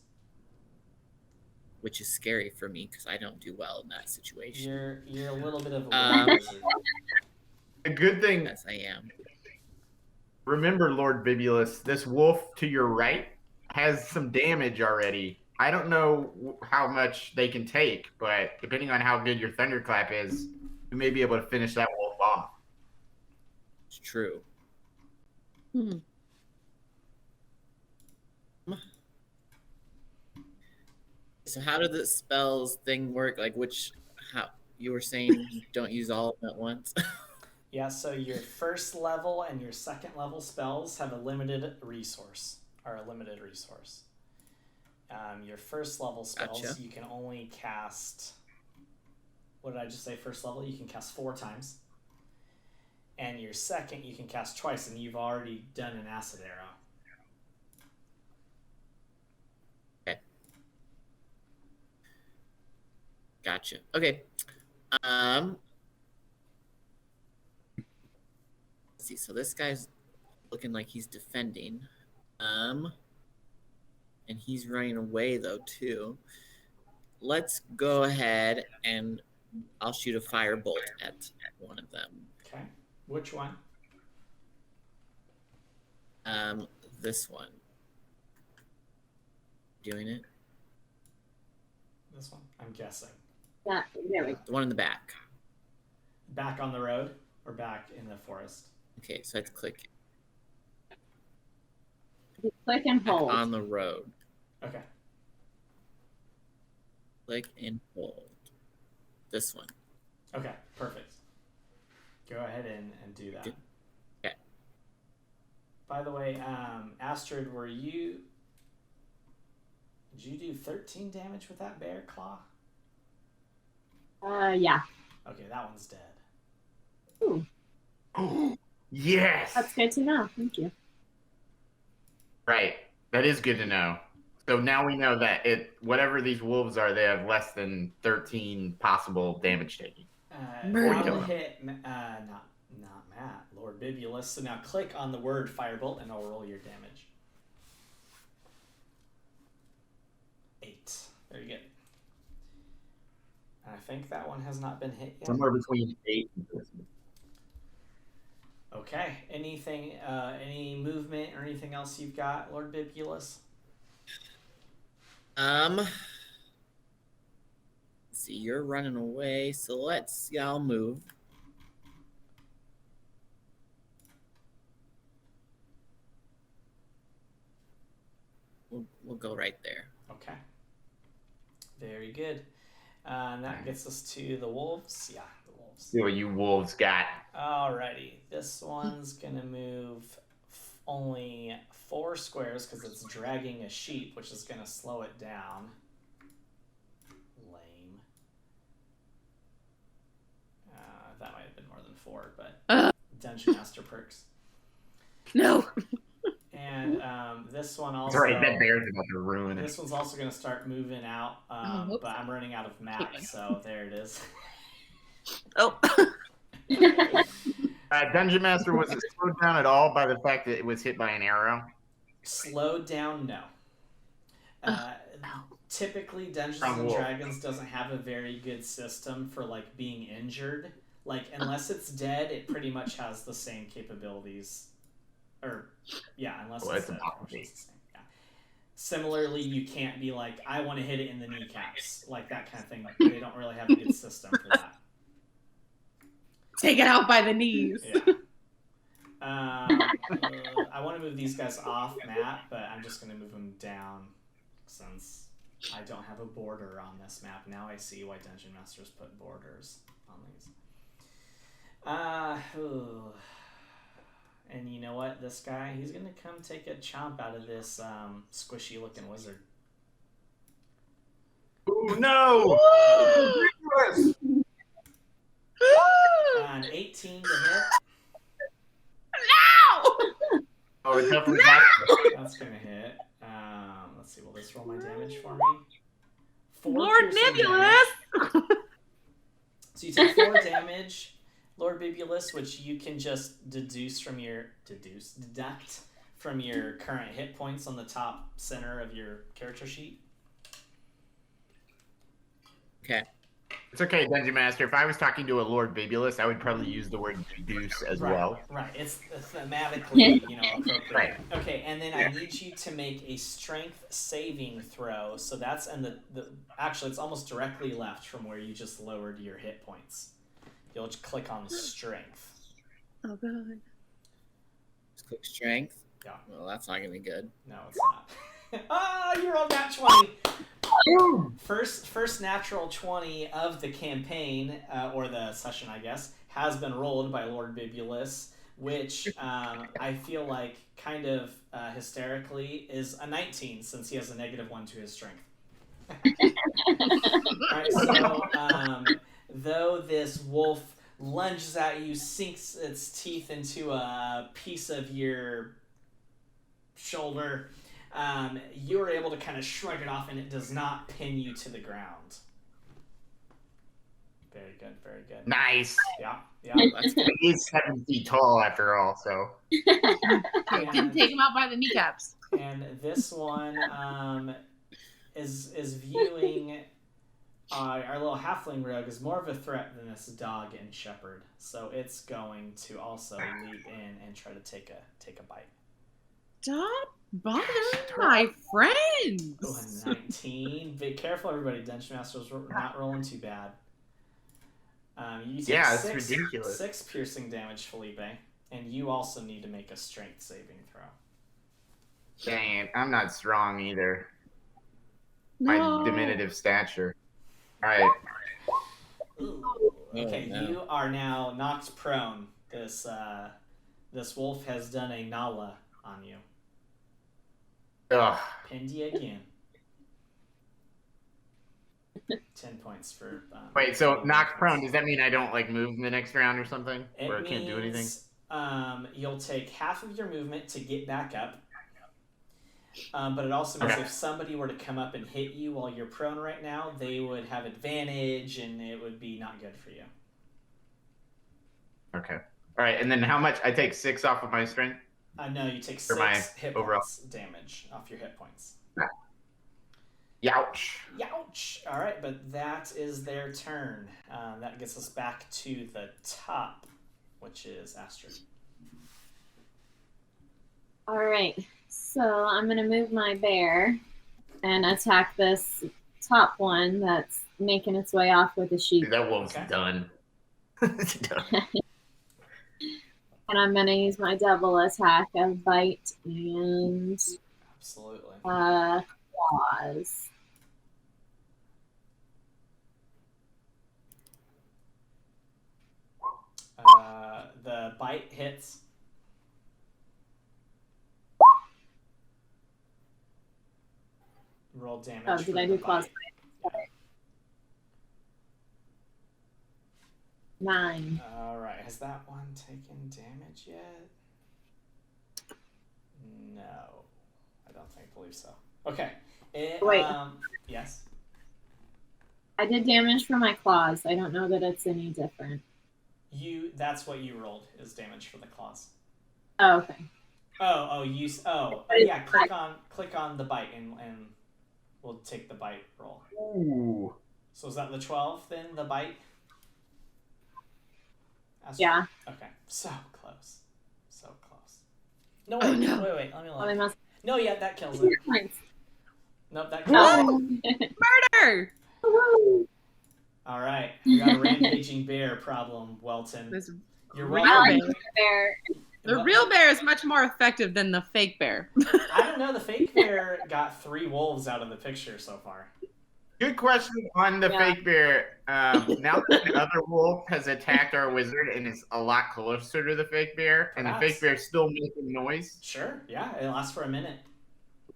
Which is scary for me because I don't do well in that situation. You're a little bit of a Um, wizard. The good thing, Yes, I am. remember, Lord Bibulus, this wolf to your right has some damage already. I don't know how much they can take, but depending on how good your thunderclap is, you may be able to finish that wolf off. It's true. Hmm. So how did the spells thing work? Like how you were saying don't use all of them at once? Yeah, so your first level and your second level spells have a limited resource. Your first level spells, Gotcha. you can only cast... What did I just say? First level, you can cast 4 times. And your second, you can cast twice, and you've already done an acid arrow. Gotcha. Okay. Let's see. So this guy's looking like he's defending. And he's running away though too. Let's go ahead and I'll shoot a firebolt at one of them. Okay. Which one? This one. Doing it. This one? I'm guessing. Yeah, there we go. The one in the back. Back on the road or back in the forest? Okay, so I have to click You click and back hold. on the road. Okay. Click and hold. This one. Okay, perfect. Go ahead and do that. Okay. By the way, Astrid, did you do 13 damage with that bear claw? Yeah. Okay, that one's dead. Ooh, Yes. that's good to know. Thank you. Right. That is good to know. So now we know that whatever these wolves are, they have less than 13 possible damage taking. That will hit, not Matt, Lord Bibulus. So now click on the word firebolt and I'll roll your damage. 8. Very good. I think that one has not been hit yet. Somewhere between 8 and 13. Okay. Anything, any movement or anything else you've got, Lord Bibulus? Let's see, you're running away, so let's see, I'll move. We'll go right there. Okay. Very good. And that gets us to the wolves. Yeah, the wolves. See what you wolves got. Alrighty. This one's going to move only 4 squares because it's dragging a sheep, which is going to slow it down. Lame. That might have been more than 4, but Dungeon Master perks. No. And this one also. That's right, that bear's about to ruin it. This one's also going to start moving out, but I'm running out of map, so there it is. Oh. Dungeon Master, was it slowed down at all by the fact that it was hit by an arrow? Slowed down, no. Typically, Dungeons and Dragons doesn't have a very good system for like being injured. Like, unless it's dead, it pretty much has the same capabilities. Or, yeah, unless it's dead. Yeah. Similarly, you can't be like, I want to hit it in the kneecaps. Like, that kind of thing. They don't really have a good system for that. Take it out by the knees. Yeah. I want to move these guys off map, but I'm just going to move them down since I don't have a border on this map. Now I see why Dungeon Masters put borders on these. And you know what? This guy, he's going to come take a chomp out of this squishy-looking wizard. Oh, no! An 18 to hit. No! Oh, it's definitely That's going to hit. Let's see, will this roll my damage for me? 4 Lord Nebulous! So you take 4 damage, Lord Bibulus, which you can just deduct from your current hit points on the top center of your character sheet. Okay. It's okay, Dungeon Master. If I was talking to a Lord Bibulus, I would probably use the word deduce as well. Right, it's thematically, appropriate. Right. Okay, and then I need you to make a strength saving throw. So that's actually it's almost directly left from where you just lowered your hit points. You'll just click on strength. Oh god. Just click strength. Yeah. Well, that's not gonna be good. No, it's not. You're on that 20. First natural 20 of the campaign, or the session, I guess, has been rolled by Lord Bibulus, which I feel like kind of hysterically is a 19 since he has a -1 to his strength. Right, so though this wolf lunges at you, sinks its teeth into a piece of your shoulder, you are able to kind of shrug it off and it does not pin you to the ground. Very good, very good. Nice. Yeah. He's 7 feet tall after all, so. Didn't take him out by the kneecaps. And this one is viewing our little halfling rogue as more of a threat than this dog and shepherd. So it's going to also leap in and try to take a bite. Stop bothering my friends. Oh, 19. Be careful, everybody. Dungeon Master's not rolling too bad. You take It's ridiculous. 6 piercing damage, Felipe, and you also need to make a strength saving throw. Dang it, I'm not strong either. No. My diminutive stature. Alright. Okay, no. you are now knocked prone. This wolf has done a Nala on you. Ugh. Pinned you again. 10 points for. Wait, so hitting knocked prone, weapons. does that mean I don't like move in the next round or something? Or I It can't do anything? means you'll take half of your movement to get back up. But it also means Okay. if somebody were to come up and hit you while you're prone right now, they would have advantage and it would be not good for you. Okay. All right, and then how much? I take 6 off of my strength? No, you take For my 6 hit overall. points damage off your hit points. Youch. Youch! Alright, but that is their turn. That gets us back to the top, which is Astrid. All right. So I'm going to move my bear and attack this top one that's making its way off with the sheep. That wolf's Okay. done. It's done. And I'm going to use my double attack of bite and Absolutely. claws. The bite hits. Roll damage. Oh, for did I the do claws? bite. 9. Alright, has that one taken damage yet? No. I don't believe so. Okay. Wait. Yes. I did damage for my claws. I don't know that it's any different. That's what you rolled, is damage for the claws. Oh, okay. Yeah, click on the bite and we'll take the bite roll. Ooh. So is that the 12 then, the bite? Yeah. Okay. So close. So close. No, wait, no. wait, let me Well, they look. must No, yeah, that kills it. points. Nope, that kills it. Oh. Murder! Woo. Alright, we got a rampaging bear problem, Welton. This You're real welcome. bear. Bear. The real bear is much more effective than the fake bear. I don't know, the fake bear got 3 wolves out of the picture so far. Good question on the fake bear. Now that the other wolf has attacked our wizard and is a lot closer to the fake bear, and the Perhaps. fake bear is still making noise, Sure, yeah, it lasts for a minute.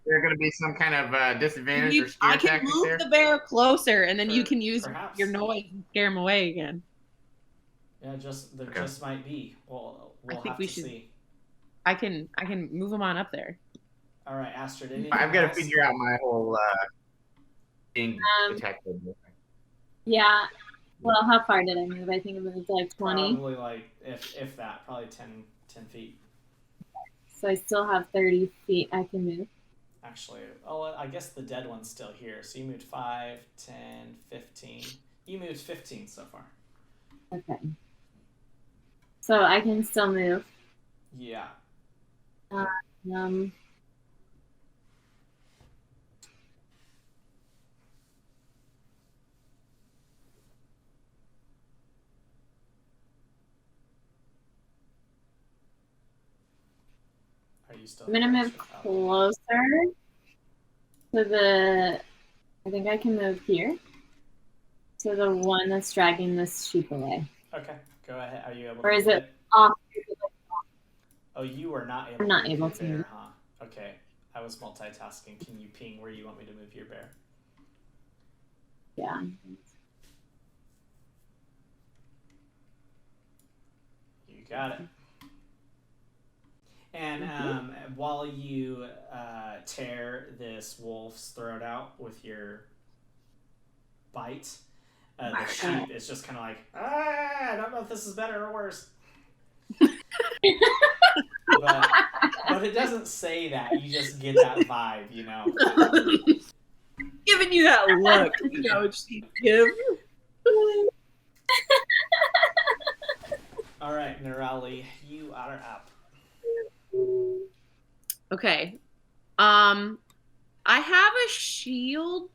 there's going to be some kind of disadvantage or scare I can tactic move there. the bear closer, and then you Per- can use perhaps. your noise and scare him away again. Yeah, there Okay. just might be. We'll think have we to should- see. I can move him on up there. All right, Astrid. Anything I've got to else? figure out my whole being attacked. Yeah. Well, how far did I move? I think I moved like 20. Probably like if that, probably 10 feet. So I still have 30 feet I can move. Actually, I guess the dead one's still here. So you moved 5, 10, 15. You moved 15 so far. Okay. So I can still move. Yeah. Um, Are you still? I'm gonna move closer to the. I think I can move here to the one that's dragging this sheep away. Okay, go ahead. Are you able? Or to is move it off? Oh, you are not able. I'm not to move able your to bear, move. huh? Okay, I was multitasking. Can you ping where you want me to move your bear? Yeah. You got it. And while you tear this wolf's throat out with your bite, the sheep is just kind of like, I don't know if this is better or worse. but it doesn't say that. You just get that vibe, you know. Giving you that look, you know what she gives. All right, Nerali, you are up. Okay. I have a shield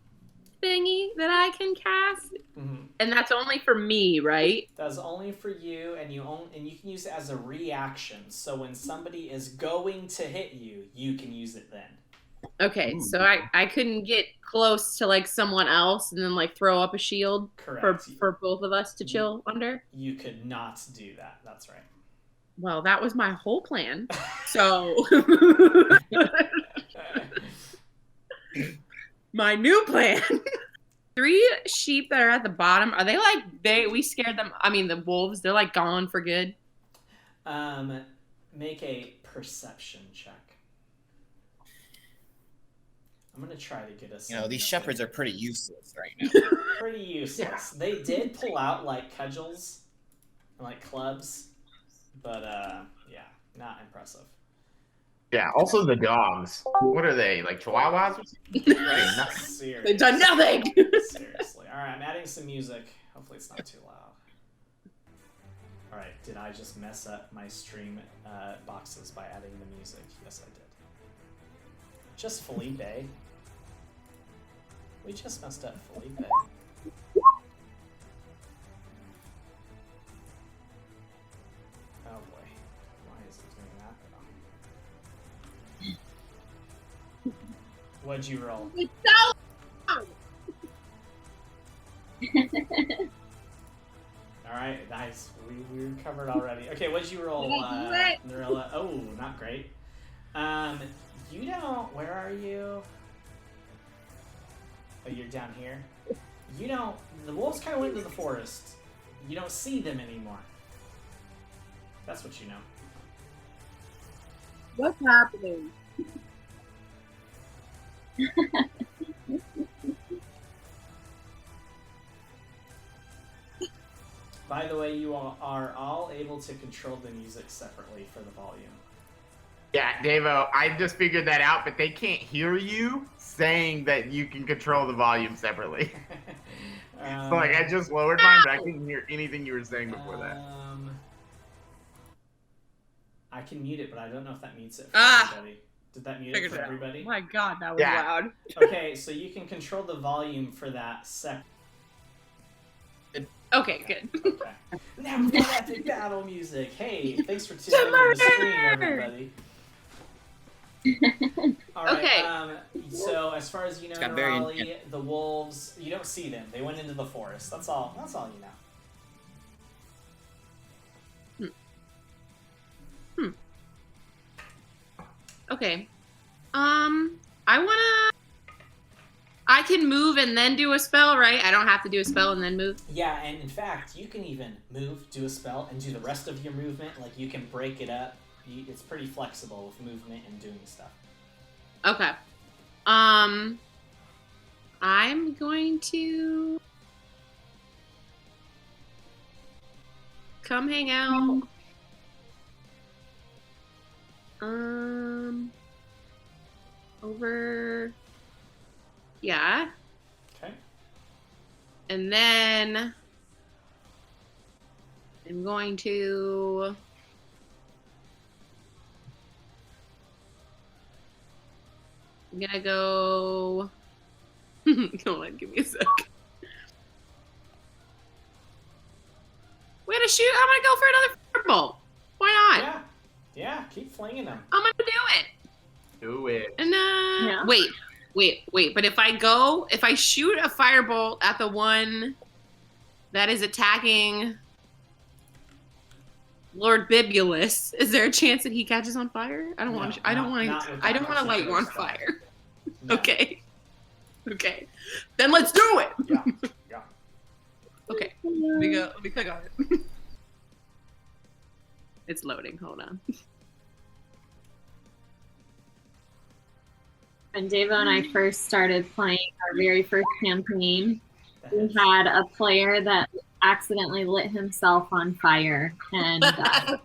thingy that I can cast, Mm-hmm. and that's only for me, right? That's only for you, and you can use it as a reaction. So when somebody is going to hit you, you can use it then. Okay, Ooh. so I couldn't get close to like someone else and then like throw up a shield Correct. for both of us to chill under. You could not do that. That's right. Well, that was my whole plan. So my new plan. 3 sheep that are at the bottom, are they like we scared them? I mean, the wolves, they're like gone for good. Make a perception check. I'm gonna try to get us. These shepherds are pretty useless right now. Pretty useless. They did pull out like cudgels and like clubs, but yeah, not impressive. Yeah. Also the dogs. What are they? Like chihuahuas? Or something? Nothing. Seriously. They've done nothing. Seriously. All right, I'm adding some music. Hopefully it's not too loud. All right, did I just mess up my stream boxes by adding the music? Yes, I did. Just Felipe. We just messed up Felipe. Oh boy. Why is it doing that? What'd you roll? Alright, nice. We recovered already. Okay, what'd you roll, Narilla? Oh, not great. You don't... Where are you? Oh, you're down here. You don't... The wolves kind of went into the forest. You don't see them anymore. That's what you know. What's happening? By the way, you all are all able to control the music separately for the volume. Yeah, Davo, I just figured that out, but they can't hear you saying that you can control the volume separately. So, like, I just lowered mine, but I couldn't hear anything you were saying before that. I can mute it, but I don't know if that mutes it for Ah! everybody. Did that mute it Figured for it out. everybody? Oh my god, that was Yeah. loud. Okay, so you can control the volume for that separate. Okay, good. Okay. Now we got epic battle music. Hey, thanks for tuning in to the stream, everybody. All right. Okay. So as far as you know, got very Raleigh, the wolves, you don't see them. They went into the forest. That's all. That's all you know. Okay. I can move and then do a spell, right? I don't have to do a spell and then move. Yeah, and in fact, you can even move, do a spell, and do the rest of your movement. Like you can break it up. It's pretty flexible with movement and doing stuff. Okay. I'm going to come hang out. Over. Yeah. Okay. And then I'm going to I'm gonna go hold on, give me a sec. We're gonna shoot. I'm gonna go for another firebolt. Why not? Yeah. Yeah. Keep flinging them. I'm gonna do it. Do it. And Yeah. wait. But if I shoot a firebolt at the one that is attacking Lord Bibulus, is there a chance that he catches on fire? I don't want to light you on fire. No. Okay. Then let's do it. Yeah. Okay. Let me click on it. It's loading. Hold on. When Davo and I first started playing our very first campaign, That we is- had a player that accidentally lit himself on fire and one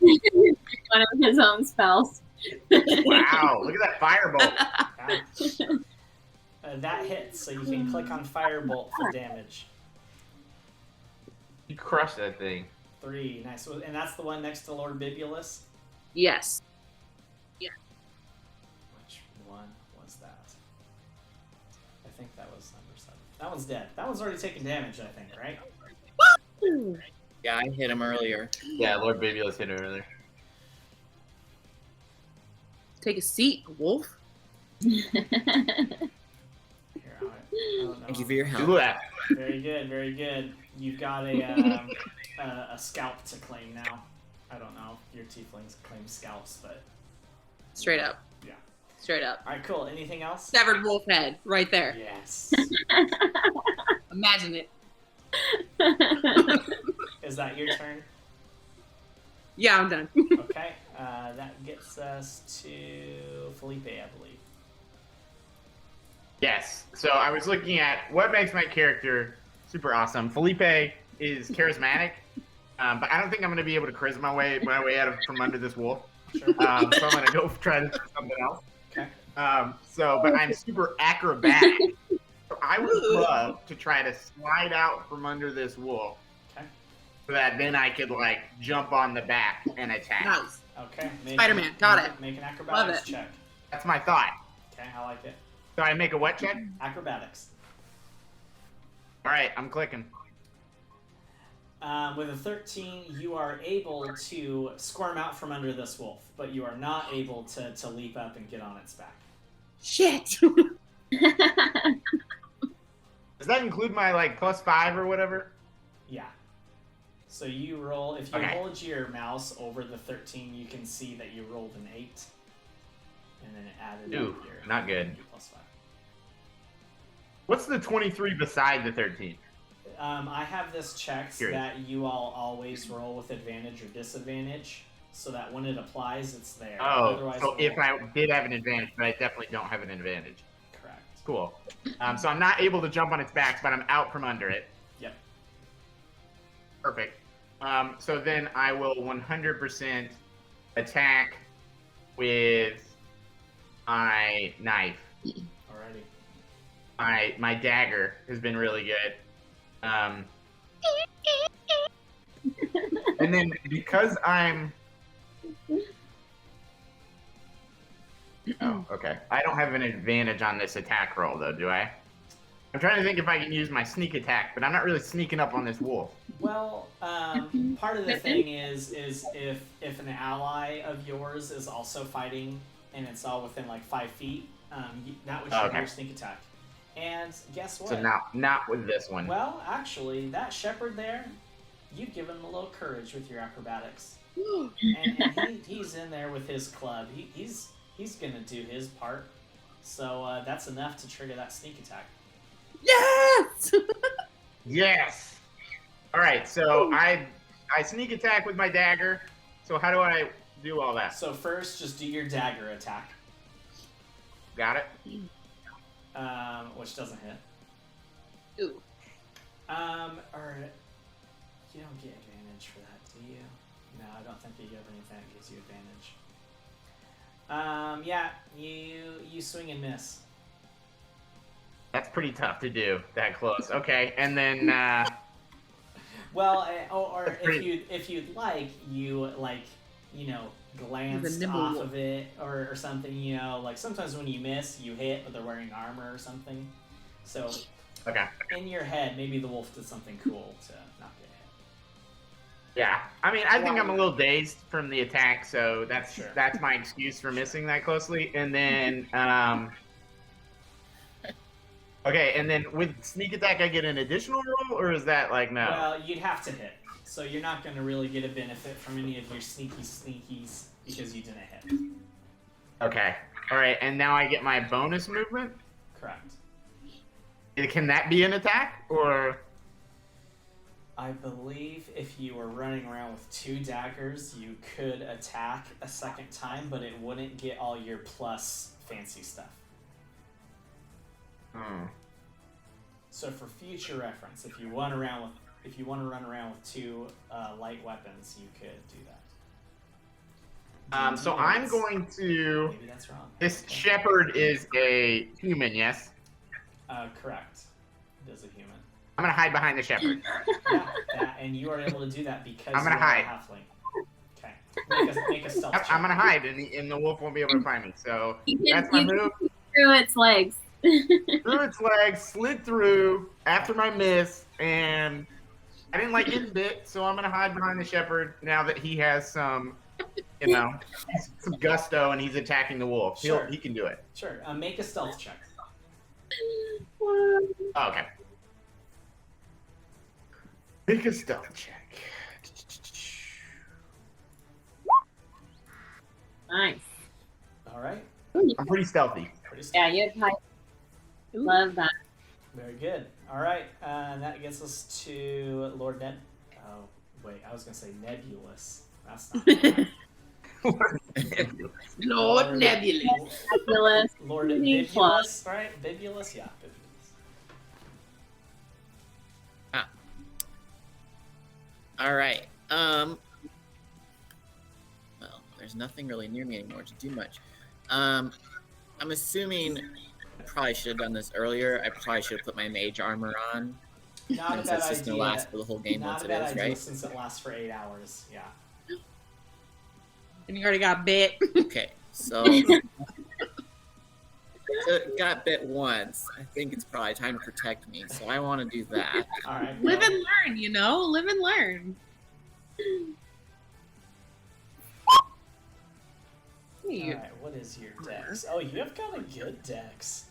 of his own spells. Wow, look at that firebolt. that hits, so you can click on Firebolt for damage. You crushed that thing. 3, nice. And that's the one next to Lord Bibulus? Yes. Which one was that? I think that was number 7. That one's dead. That one's already taken damage, I think, right? Yeah, I hit him earlier. Yeah, Lord Babylus hit her earlier. Take a seat, wolf. Here, I don't know. Thank you for your Do help. that. Very good, very good. You've got a scalp to claim now. I don't know if your tieflings claim scalps, but Straight up. yeah. Straight up. All right, cool. Anything else? Severed wolf head right there. Yes. Imagine it. Is that your turn? Yeah, I'm done. Okay. That gets us to Felipe, I believe. Yes. So I was looking at what makes my character super awesome. Felipe is charismatic, but I don't think I'm going to be able to charisma my way out of from under this wolf. Sure. So I'm going to go try to do something else. Okay. But I'm super acrobatic. So I would love to try to slide out from under this wolf. Okay. So that then I could like jump on the back and attack. Nice. Okay. Spider-Man, got it. Make an acrobatics it. check. That's my thought. Okay, I like it. So I make a what check? Acrobatics. All right, I'm clicking. With a 13, you are able to squirm out from under this wolf, but you are not able to leap up and get on its back. Shit. Does that include my like +5 or whatever? Yeah. So you roll, if you Okay. hold your mouse over the 13, you can see that you rolled an 8. And then it added Ooh, up your not good. +5. What's the 23 beside the 13? I have this checked Curious. that you all always roll with advantage or disadvantage, so that when it applies, it's there. Oh, Otherwise, so it if won't. I did have an advantage, but I definitely don't have an advantage. Correct. Cool. So I'm not able to jump on its back, but I'm out from under it. Yep. Perfect. So then I will 100% attack with my knife. Alrighty. My dagger has been really good. And then because I'm... Oh, okay. I don't have an advantage on this attack roll, though, do I? I'm trying to think if I can use my sneak attack, but I'm not really sneaking up on this wolf. Well, part of the thing is if an ally of yours is also fighting and it's all within like 5 feet, that would trigger Okay. your sneak attack. And guess what? So not with this one. Well, actually, that shepherd there, you give him a little courage with your acrobatics, and he's in there with his club. He's gonna do his part. So that's enough to trigger that sneak attack. Yes. Yes! Alright, so I sneak attack with my dagger. So how do I do all that? So first, just do your dagger attack, Got it? which doesn't hit. Ooh. Or you don't get advantage for that, do you? No, I don't think you have anything that gives you advantage. Yeah, you swing and miss. That's pretty tough to do, that close. Okay, and then, Well, or That's pretty- if you'd like, glance nimble off wolf. of it or something. Like sometimes when you miss, you hit, but they're wearing armor or something. So okay. in your head, maybe the wolf did something cool to not get hit. Yeah, I mean, I think I'm a little dazed from the attack, so that's Sure. that's my excuse for missing that closely. And then, okay, and then with sneak attack, I get an additional roll, or is that like no? Well, you'd have to hit, so you're not going to really get a benefit from any of your sneakies because you didn't hit. Okay, all right, and now I get my bonus movement. Correct. Can that be an attack, or? I believe if you were running around with 2 daggers, you could attack a second time, but it wouldn't get all your plus fancy stuff. Hmm. So for future reference, if you want to run around with 2 light weapons, you could do that. So I'm going to. Maybe that's wrong. This Okay. shepherd is a human, yes. Correct. It is a human. I'm gonna hide behind the shepherd. Yeah, and you are able to do that because I'm gonna you are hide. a halfling. Okay. Make a stealth check. I'm gonna hide, and the wolf won't be able to find me. So that's my move. Through its legs. Through its legs, slid through after my miss, and I didn't like getting bit, so I'm gonna hide behind the shepherd now that he has some you know, some gusto, and he's attacking the wolf. Sure. He can do it. Sure. Make a stealth check. Oh, okay. Make a stealth check. Nice. All right. I'm pretty stealthy. Pretty Yeah, stealthy. you'd probably love that. Very good. All right. And that gets us to Lord Ned. Oh, wait. I was going to say Nebulous. That's not right. Lord Nebulous. Nebulous. Lord Pretty Bibulous, right? Bibulous? Yeah, Bibulous. All right. Well, there's nothing really near me anymore to do much. I'm assuming I probably should have done this earlier. I probably should have put my mage armor on. Not a Since bad that's just idea. gonna last for the whole game Not once a it bad is, idea right? since it lasts for 8 hours. Yeah. And you already got bit. Okay, so got bit once. I think it's probably time to protect me, so I want to do that. All right. Live go. and learn, you know? Live and learn. All right, what is your dex? Oh, you have got a good dex.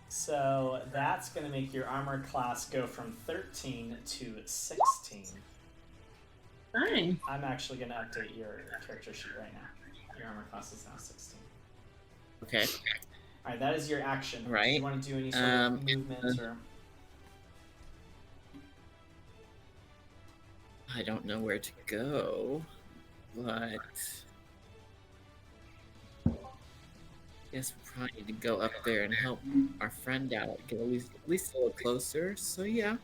So that's going to make your armor class go from 13 to 16. Nice. I'm actually going to update your character sheet right now. Your armor class is now 16. Okay. All right, that is your action. Do Right. you want to do any sort of movement or? I don't know where to go, but guess we probably need to go up there and help our friend out, get at least a little closer. So yeah.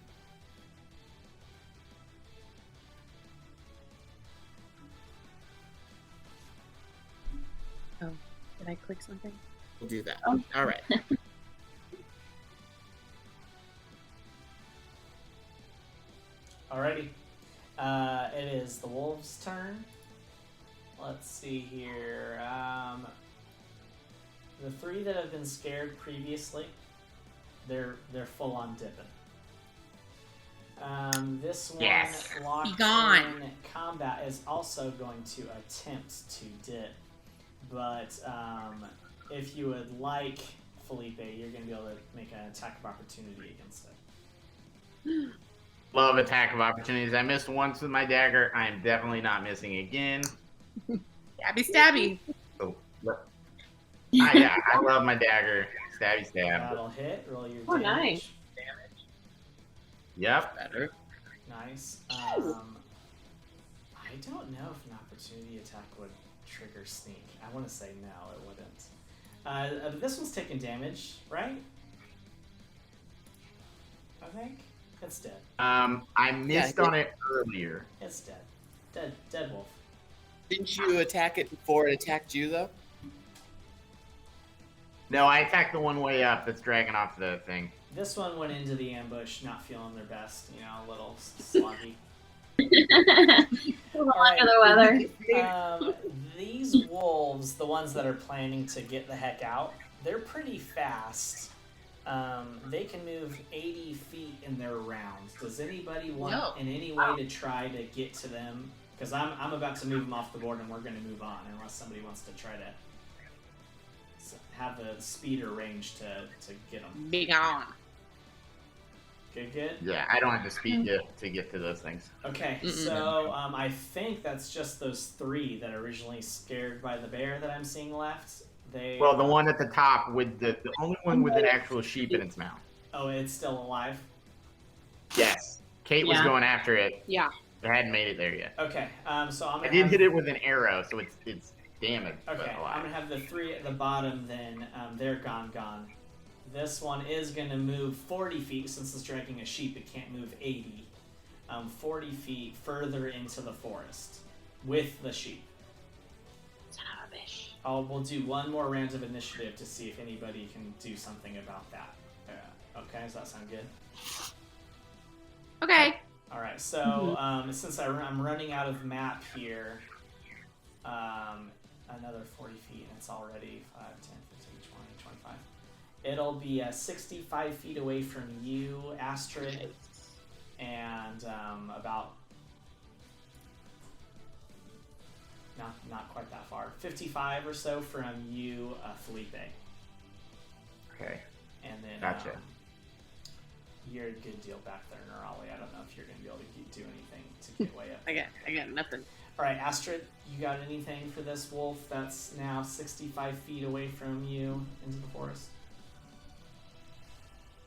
Oh, did I click something? We'll do that. Oh. All right. Alrighty. It is the wolves' turn. Let's see here. The three that have been scared previously, they're full on dipping. This one Yes. locked Be gone. in combat is also going to attempt to dip, but if you would like, Felipe, you're going to be able to make an attack of opportunity against it. Love attack of opportunities. I missed once with my dagger. I am definitely not missing again. Stabby, stabby. So, yeah, I love my dagger. Stabby stab. That'll hit. Roll your Oh, damage. nice. Yep. Better. Nice. I don't know if an opportunity attack would trigger sneak. I want to say no, it wouldn't. This one's taking damage, right? I think it's dead. I missed Yeah, on it earlier. It's dead. Dead wolf. Didn't you attack it before it attacked you, though? No, I attacked the one way up that's dragging off the thing. This one went into the ambush, not feeling their best. You know, a little sluggy. A little under the weather. These wolves, the ones that are planning to get the heck out, they're pretty fast. They can move 80 feet in their rounds. Does anybody want in any way to try to get to them? Because I'm about to move them off the board and we're going to move on unless somebody wants to try to have the speed or range to get them. Be gone. Good? Yeah, I don't have the speed to get to those things. Okay, so I think that's just those three that are originally scared by the bear that I'm seeing left. Well, the one at the top with the only one with an actual sheep in its mouth. Oh, it's still alive? Yes. Kate was Yeah. going after it. Yeah. It hadn't made it there yet. Okay, so I'm I gonna did have, hit it with an arrow, so it's damaged. Okay, But I'm alive. gonna have the three at the bottom then. They're gone. This one is gonna move 40 feet since it's dragging a sheep. It can't move 80. 40 feet further into the forest with the sheep. Son of a bitch. We'll do one more round of initiative to see if anybody can do something about that. Okay, does that sound good? Okay. All right, so since I'm running out of map here, another 40 feet, and it's already 5, 10, 15, 20, 25. It'll be 65 feet away from you, Astrid, and about Not quite that far. 55 or so from you, Felipe. Okay. And then Gotcha. you're a good deal back there, Nerali. I don't know if you're going to be able to do anything to get way up. I got nothing. All right, Astrid, you got anything for this wolf that's now 65 feet away from you into the forest?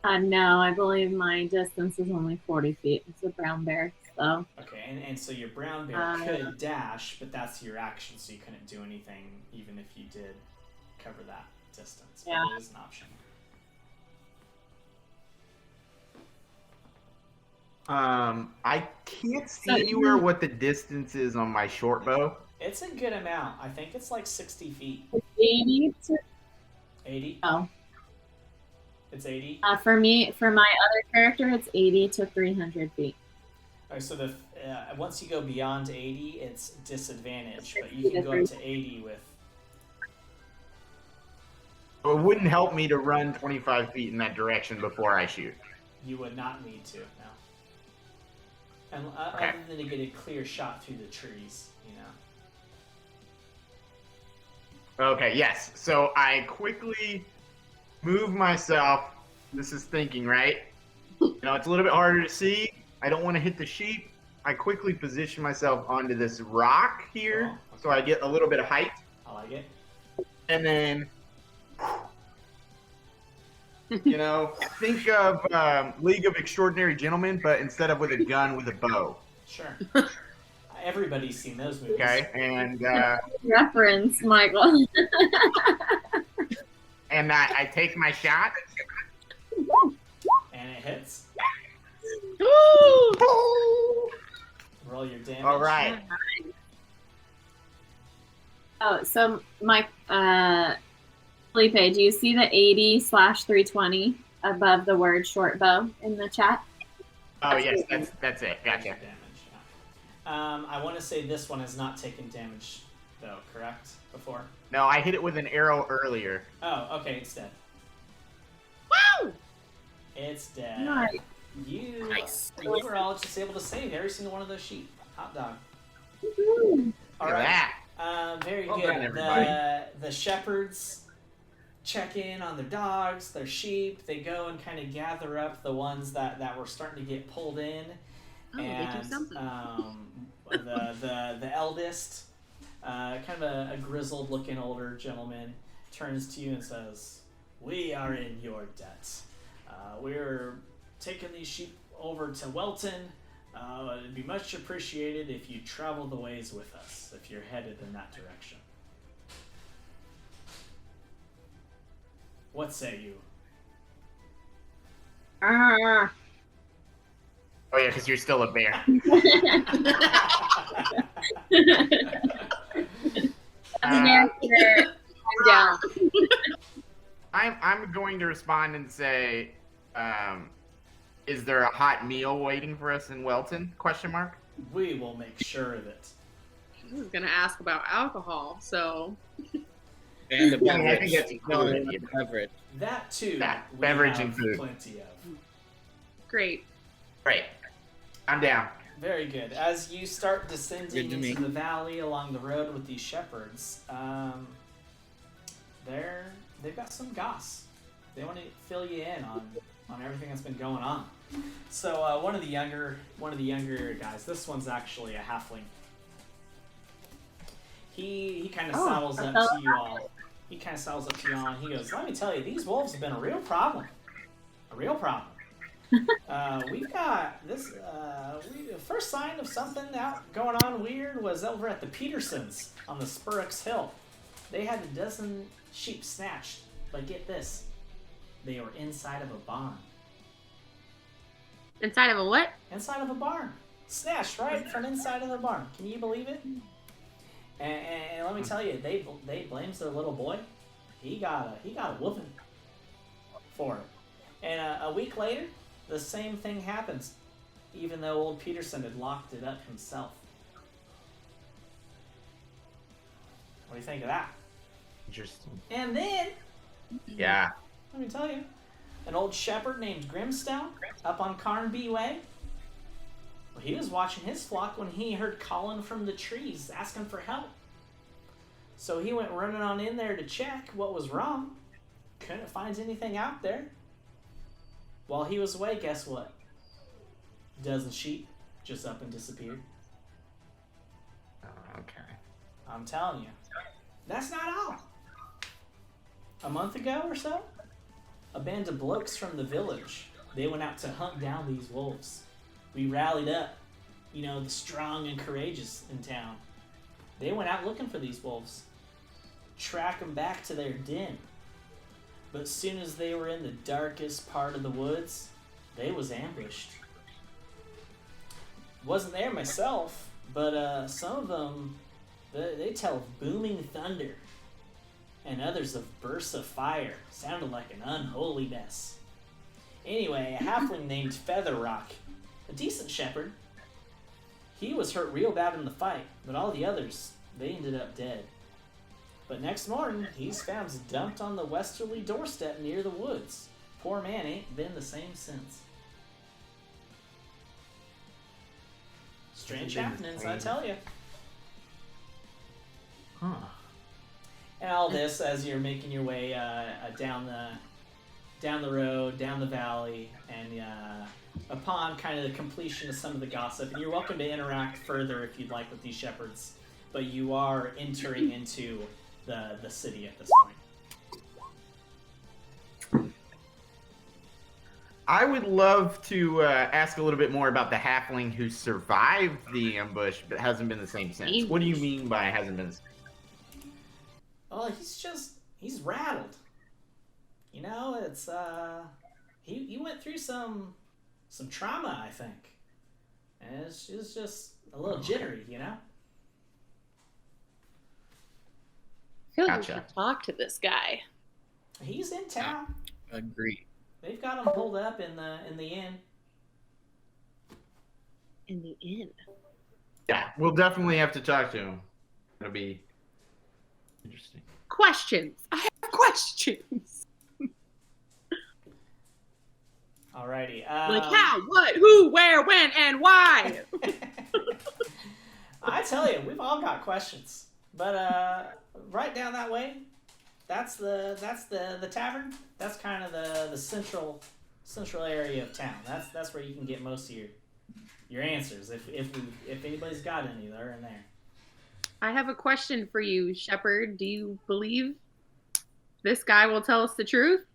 No, I believe my distance is only 40 feet. It's a brown bear, so. Okay, and so your brown bear could dash, but that's your action, so you couldn't do anything even if you did cover that distance. But Yeah. it is an option. I can't see anywhere what the distance is on my short bow. It's a good amount. I think it's like 60 feet. 80 to. 80? Oh. It's 80? For me, for my other character, it's 80 to 300 feet. All right, so once you go beyond 80, it's disadvantage, but you can go up to 80 with... It wouldn't help me to run 25 feet in that direction before I shoot. You would not need to, no. And Okay. other than to get a clear shot through the trees, you know. Okay, yes. So I quickly move myself. This is thinking, right? You know, it's a little bit harder to see. I don't want to hit the sheep. I quickly position myself onto this rock here, Oh, okay. so I get a little bit of height. I like it. And then, you know, think of League of Extraordinary Gentlemen, but instead of with a gun, with a bow. Sure. Everybody's seen those movies. Okay, and Reference, Michael. and I take my shot. And it hits. Ooh! Roll your damage. All right. Oh, so Mike, Felipe, do you see the 80/320 above the word short bow in the chat? Oh yes, that's it. Gotcha. Damage, yeah. I want to say this one has not taken damage, though, correct? Before? No, I hit it with an arrow earlier. Oh, okay, it's dead. Woo! It's dead. Nice. You Nice. were all just able to save every single one of those sheep. Hot dog. Woohoo. All Look at right. that. Very Well good. done, everybody. The shepherds check in on their dogs, their sheep. They go and kind of gather up the ones that were starting to get pulled in. Oh, they do something. The eldest, kind of a grizzled looking older gentleman, turns to you and says, "We are in your debt. We're taking these sheep over to Welton. It'd be much appreciated if you travel the ways with us, if you're headed in that direction. What say you?" Ah. Oh yeah, because you're still a bear. Character, I'm down. I'm going to respond and say, is there a hot meal waiting for us in Welton? Question mark. We will make sure of it. I was gonna ask about alcohol, so And a Yeah, I beverage. think that's included. No, a beverage. That too, Yeah, we beverage have and food. plenty of. great. Great. I'm down. Very good. As you start descending Good to into me. the valley along the road with these shepherds, they've got some goss. They want to fill you in on everything that's been going on. So one of the younger guys, this one's actually a halfling. He kind of saddles up to you all. He kind of saddles up to you all, and he goes, "Let me tell you, these wolves have been a real problem. A real problem. We've got this. The first sign of something out going on weird was over at the Petersons on the Spurrix Hill. They had a dozen sheep snatched, but get this, they were inside of a barn. Inside of a what? Inside of a barn, snatched right from inside of the barn. Can you believe it? And let me tell you, they blames their little boy. He got a whooping for it. And a week later, the same thing happens, even though old Peterson had locked it up himself. What do you think of that? Interesting. And then, Yeah. let me tell you, an old shepherd named Grimstone up on Carnby Way. Well, he was watching his flock when he heard calling from the trees asking for help. So he went running on in there to check what was wrong. Couldn't find anything out there. While he was away, guess what? A dozen sheep just up and disappeared. Okay. I'm telling you. That's not all. A month ago or so, a band of blokes from the village, they went out to hunt down these wolves. We rallied up, the strong and courageous in town. They went out looking for these wolves. Track them back to their den. But as soon as they were in the darkest part of the woods, they was ambushed. Wasn't there myself, but some of them, they tell of booming thunder, and others of bursts of fire. Sounded like an unholy mess. Anyway, a halfling named Featherrock, a decent shepherd, he was hurt real bad in the fight, but all the others, they ended up dead. But next morning, he's found dumped on the westerly doorstep near the woods. Poor man ain't been the same since. Strange happenings, I tell you. Huh. And all this as you're making your way down the road, down the valley, and upon kind of the completion of some of the gossip. And you're welcome to interact further if you'd like with these shepherds, but you are entering into the city at this point. I would love to ask a little bit more about the halfling who survived the ambush but hasn't been the same since. What do you mean by hasn't been the same? Oh, he's rattled. It's he went through some trauma, I think. And it's just a little jittery, I feel like Gotcha. we should talk to this guy. He's in town. Agreed. They've got him pulled up in the inn. In the inn. Yeah, we'll definitely have to talk to him. It'll be interesting. Questions. I have questions. Alrighty. Like how, what, who, where, when, and why. I tell you, we've all got questions. But right down that way, that's the tavern. That's kind of the central area of town. That's where you can get most of your answers. If anybody's got any, they're in there. I have a question for you, Shepard. Do you believe this guy will tell us the truth?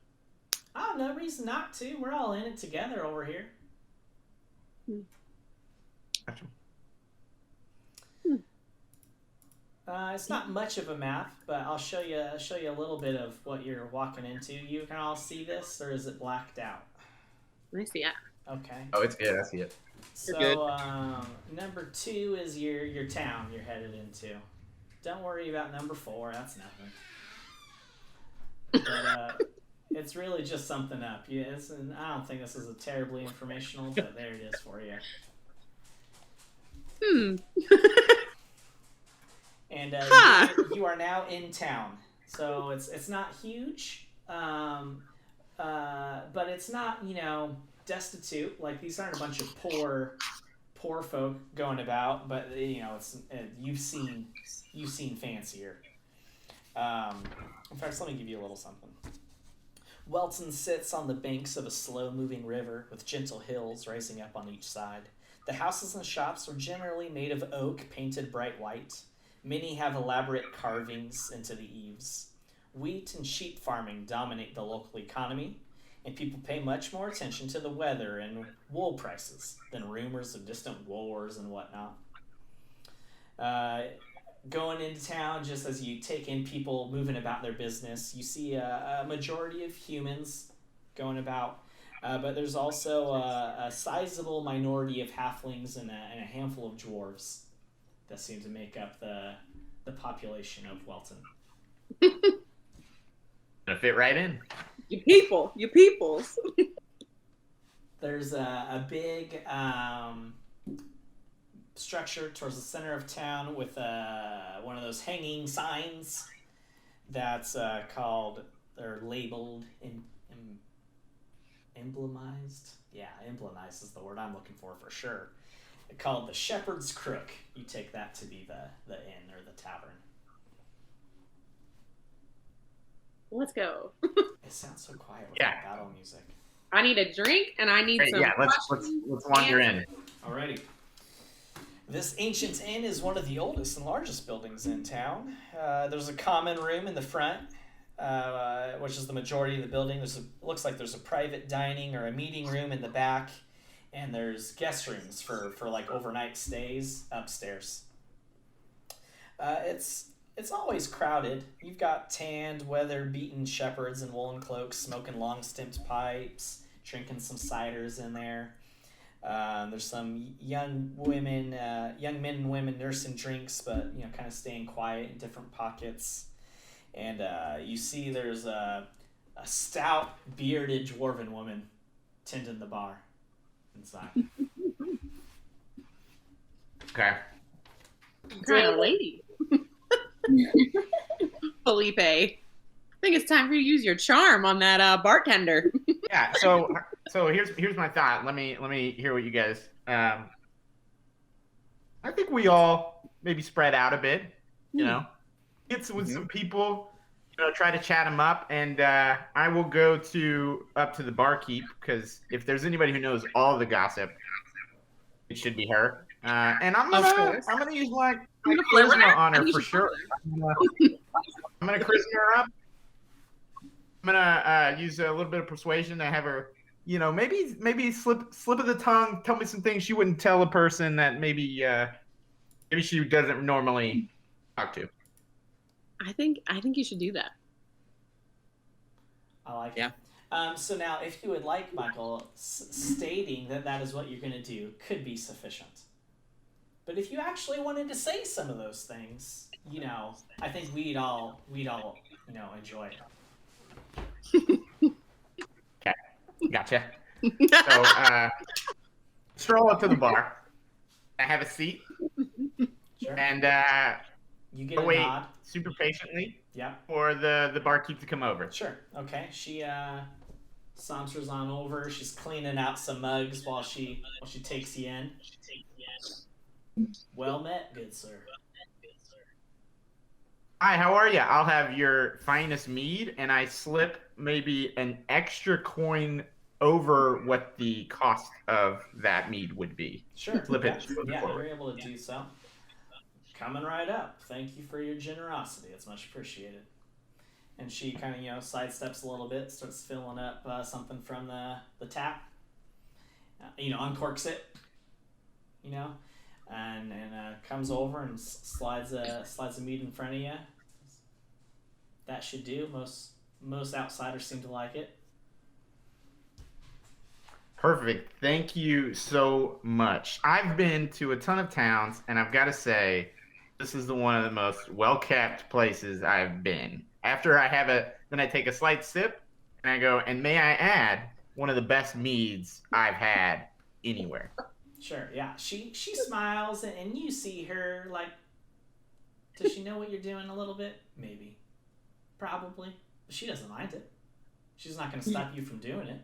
Oh, no reason not to. We're all in it together over here. Gotcha. It's not much of a map, but I'll show you a little bit of what you're walking into. You can all see this, or is it blacked out? I see it. Okay. Oh, it's good. I see it. So number 2 is your town you're headed into. Don't worry about number 4. That's nothing. But it's really just something up. I don't think this is a terribly informational, but there it is for you. And you are now in town, so it's not huge, but it's not destitute. Like, these aren't a bunch of poor folk going about, but it's you've seen fancier. In fact, let me give you a little something. Welton sits on the banks of a slow-moving river with gentle hills rising up on each side. The houses and shops are generally made of oak painted bright white. Many have elaborate carvings into the eaves. Wheat and sheep farming dominate the local economy, and people pay much more attention to the weather and wool prices than rumors of distant wars and whatnot. Going into town, just as you take in people moving about their business, you see a majority of humans going about, but there's also a sizable minority of halflings and a handful of dwarves that seem to make up the population of Welton. Gonna fit right in. You peoples. There's a big structure towards the center of town with one of those hanging signs that's called, or labeled, emblemized. Yeah, emblemized is the word I'm looking for sure. Called the Shepherd's Crook. You take that to be the inn or the tavern. Let's go. It sounds so quiet with Yeah. that battle music. I need a drink and I need Great, some. yeah, let's wander in. Alrighty. This ancient inn is one of the oldest and largest buildings in town. There's a common room in the front, which is the majority of the building. Looks like there's a private dining or a meeting room in the back, and there's guest rooms for like overnight stays upstairs. It's always crowded. You've got tanned, weather-beaten shepherds in woolen cloaks smoking long-stimped pipes, drinking some ciders in there. There's some young men and women nursing drinks, but kind of staying quiet in different pockets. And you see there's a stout, bearded dwarven woman tending the bar inside. Okay. Kind of lady. Felipe, I think it's time for you to use your charm on that bartender. Yeah. So here's my thought. Let me hear what you guys. I think we all maybe spread out a bit. Get with some people. Try to chat them up, and I will go up to the barkeep, because if there's anybody who knows all the gossip, it should be her. And I'm gonna use my charisma on her for sure. I'm gonna charisma her up. I'm gonna use a little bit of persuasion to have her, maybe slip of the tongue, tell me some things she wouldn't tell a person that maybe she doesn't normally talk to. I think you should do that. I like it. So now, if you would like, Michael, stating that is what you're going to do could be sufficient. But if you actually wanted to say some of those things, I think we'd all enjoy it. Okay, gotcha. So, stroll up to the bar. I have a seat. Sure. And you get a wait nod. super patiently. Yeah. For the barkeep to come over. Sure. Okay. She saunters on over. She's cleaning out some mugs while she takes you in. Well met, good sir. Hi, how are you? I'll have your finest mead, and I slip maybe an extra coin over what the cost of that mead would be. Sure. Flip it. Yeah, you're able to do so. Coming right up. Thank you for your generosity. It's much appreciated. And she kind of, sidesteps a little bit, starts filling up something from the tap. Uncorks it. And comes over and slides a mead in front of you. That should do. Most outsiders seem to like it. Perfect. Thank you so much. I've been to a ton of towns, and I've got to say, this is one of the most well-kept places I've been. After then I take a slight sip, and I go, and may I add, one of the best meads I've had anywhere. Sure, yeah. She smiles, and you see her, like, does she know what you're doing a little bit? Maybe. Probably. But she doesn't mind it. She's not going to stop you from doing it.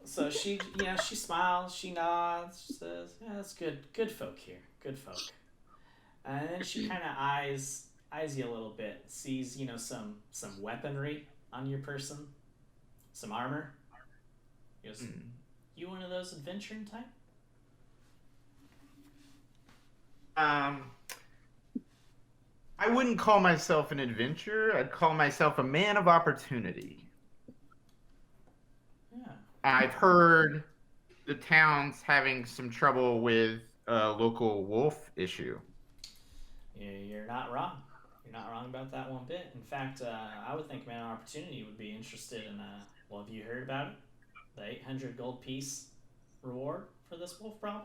So she smiles, she nods, she says, yeah, that's good folk here. Good folk. And then she kind of eyes you a little bit, sees, some weaponry on your person, some armor. He goes, you one of those adventuring type? I wouldn't call myself an adventurer. I'd call myself a man of opportunity. Yeah. I've heard the town's having some trouble with a local wolf issue. You're not wrong. You're not wrong about that one bit. In fact, I would think Man of Opportunity would be interested in, have you heard about it? The 800 gold piece reward for this wolf problem?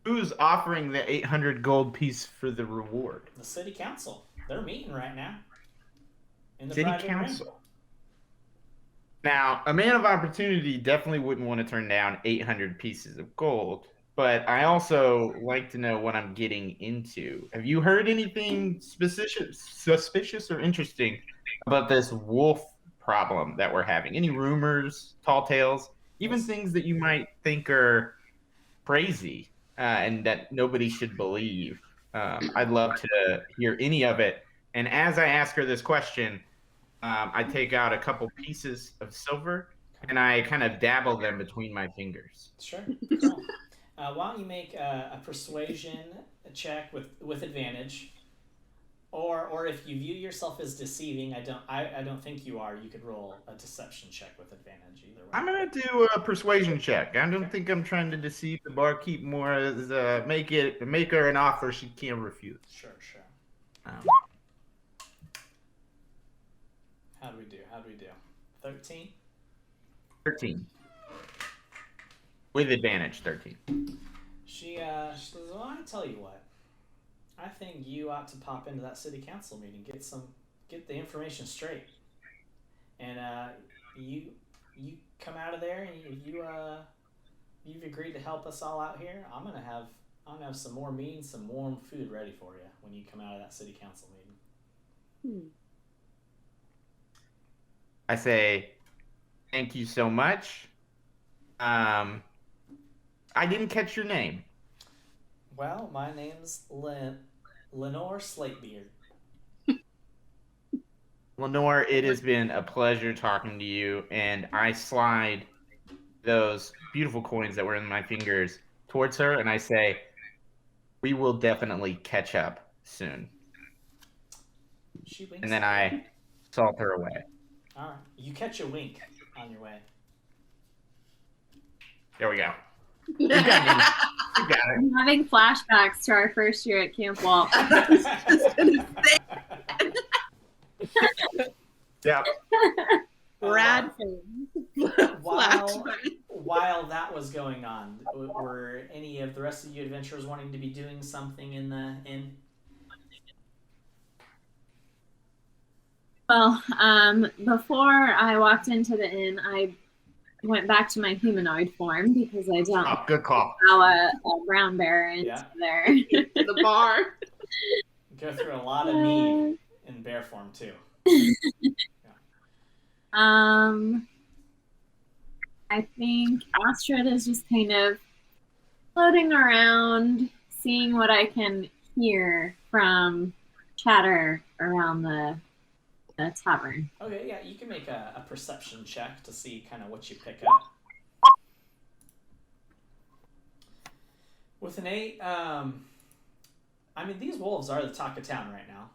Who's offering the 800 gold piece for the reward? The city council. They're meeting right now. In the City private council. room. Now, a man of opportunity definitely wouldn't want to turn down 800 pieces of gold, but I also like to know what I'm getting into. Have you heard anything suspicious or interesting about this wolf problem that we're having? Any rumors, tall tales, even things that you might think are crazy and that nobody should believe? I'd love to hear any of it, And as I ask her this question, I take out a couple pieces of silver and I kind of dabble them between my fingers. Sure. Cool. Why don't you make a persuasion check with advantage, or if you view yourself as deceiving, I don't think you are. You could roll a deception check with advantage either way. I'm gonna do a persuasion check. I don't think I'm trying to deceive the barkeep more as make her an offer she can't refuse. Sure. Um, How do we do? 13? 13. With advantage, 13. She says, well, I tell you what. I think you ought to pop into that city council meeting, get the information straight. And you come out of there, and you've agreed to help us all out here. I'm gonna have some more meat and some warm food ready for you when you come out of that city council meeting. I say, thank you so much. I didn't catch your name. Well, my name's Lenore Slatebeard. Lenore, it has been a pleasure talking to you, and I slide those beautiful coins that were in my fingers towards her, and I say, we will definitely catch up soon. She winks. And then I salt her away. All right, you catch a wink on your way. There we go. You got it. I'm having flashbacks to our first year at Camp Walt. Yeah. Brad. While that was going on, were any of the rest of you adventurers wanting to be doing something in the inn? Well, before I walked into the inn, I went back to my humanoid form because I don't Good call. allow a brown bear into there. The bar. Go through a lot of mead in bear form too. I think Astrid is just kind of floating around, seeing what I can hear from chatter around the tavern. Okay, yeah, you can make a perception check to see kind of what you pick up. With an 8, I mean, these wolves are the talk of town right now.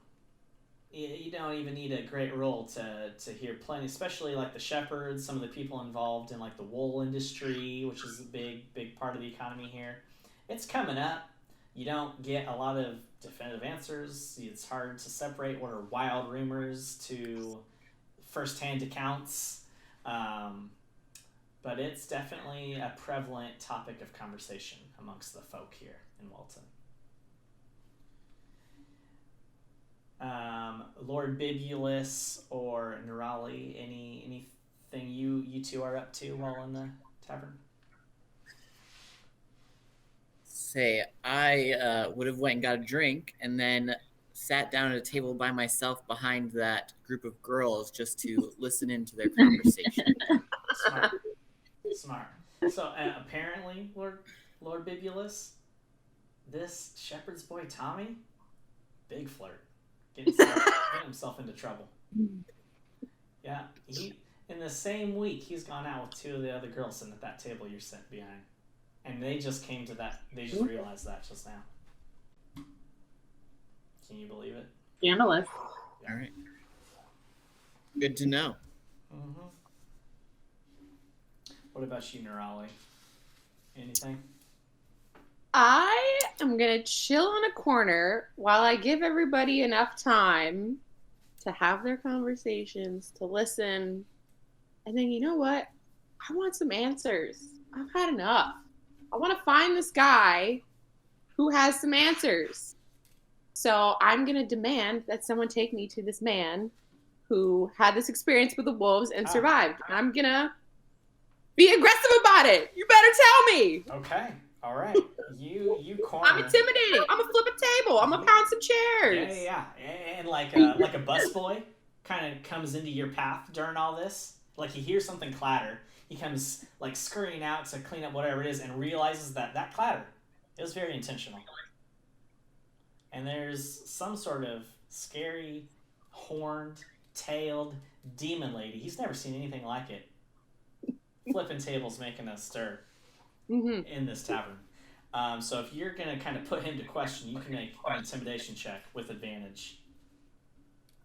You don't even need a great roll to hear plenty, especially like the shepherds, some of the people involved in like the wool industry, which is a big part of the economy here. It's coming up. You don't get a lot of definitive answers. It's hard to separate what are wild rumors to first-hand accounts. But it's definitely a prevalent topic of conversation amongst the folk here in Welton. Lord Bibulus or Nerali, anything you two are up to while in the tavern? Say, I would have went and got a drink and then sat down at a table by myself behind that group of girls just to listen into their conversation. Smart. So apparently, Lord Bibulus, this shepherd's boy Tommy, big flirt. Getting himself into trouble. Yeah, in the same week, he's gone out with 2 of the other girls sitting at that table you're sitting behind. And they just came to that, they just realized that just now. Can you believe it? Scandalous. All right. Good to know. Mm-hmm. What about you, Nerali? Anything? I am going to chill on a corner while I give everybody enough time to have their conversations, to listen. And then, you know what? I want some answers. I've had enough. I want to find this guy who has some answers. So I'm going to demand that someone take me to this man who had this experience with the wolves and survived. I'm going to be aggressive about it. You better tell me. Okay. All right. You corner. I'm intimidating. I'm gonna flip a table. I'm gonna pound some chairs. Yeah. And like a busboy kind of comes into your path during all this. Like he hears something clatter. He comes like scurrying out to clean up whatever it is and realizes that clatter, it was very intentional. And there's some sort of scary, horned, tailed demon lady. He's never seen anything like it. Flipping tables, making a stir in this tavern. So if you're going to kind of put him to question, you can make an intimidation check with advantage.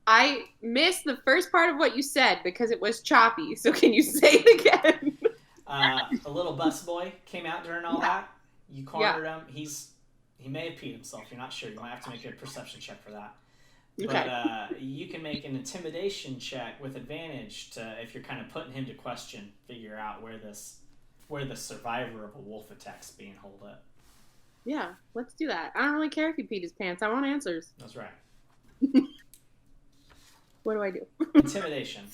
I missed the first part of what you said because it was choppy. So can you say it again? A little busboy came out during all that. You cornered him. He may have peed himself. You're not sure. You might have to make a perception check for that. Okay. But you can make an intimidation check with advantage to, if you're kind of putting him to question, figure out where the survivor of a wolf attack's being held up. Yeah, let's do that. I don't really care if he peed his pants. I want answers. That's right. What do I do? Intimidation.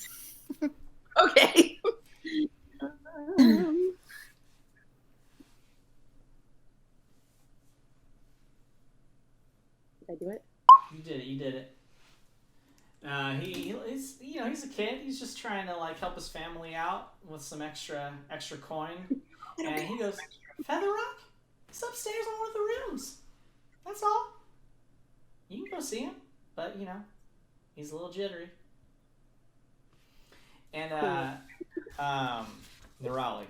Okay. Did I do it? You did it. He's a kid. He's just trying to like help his family out with some extra coin. And he goes, Feather Rock? He's upstairs in one of the rooms. That's all. You can go see him, but he's a little jittery. And Nerali,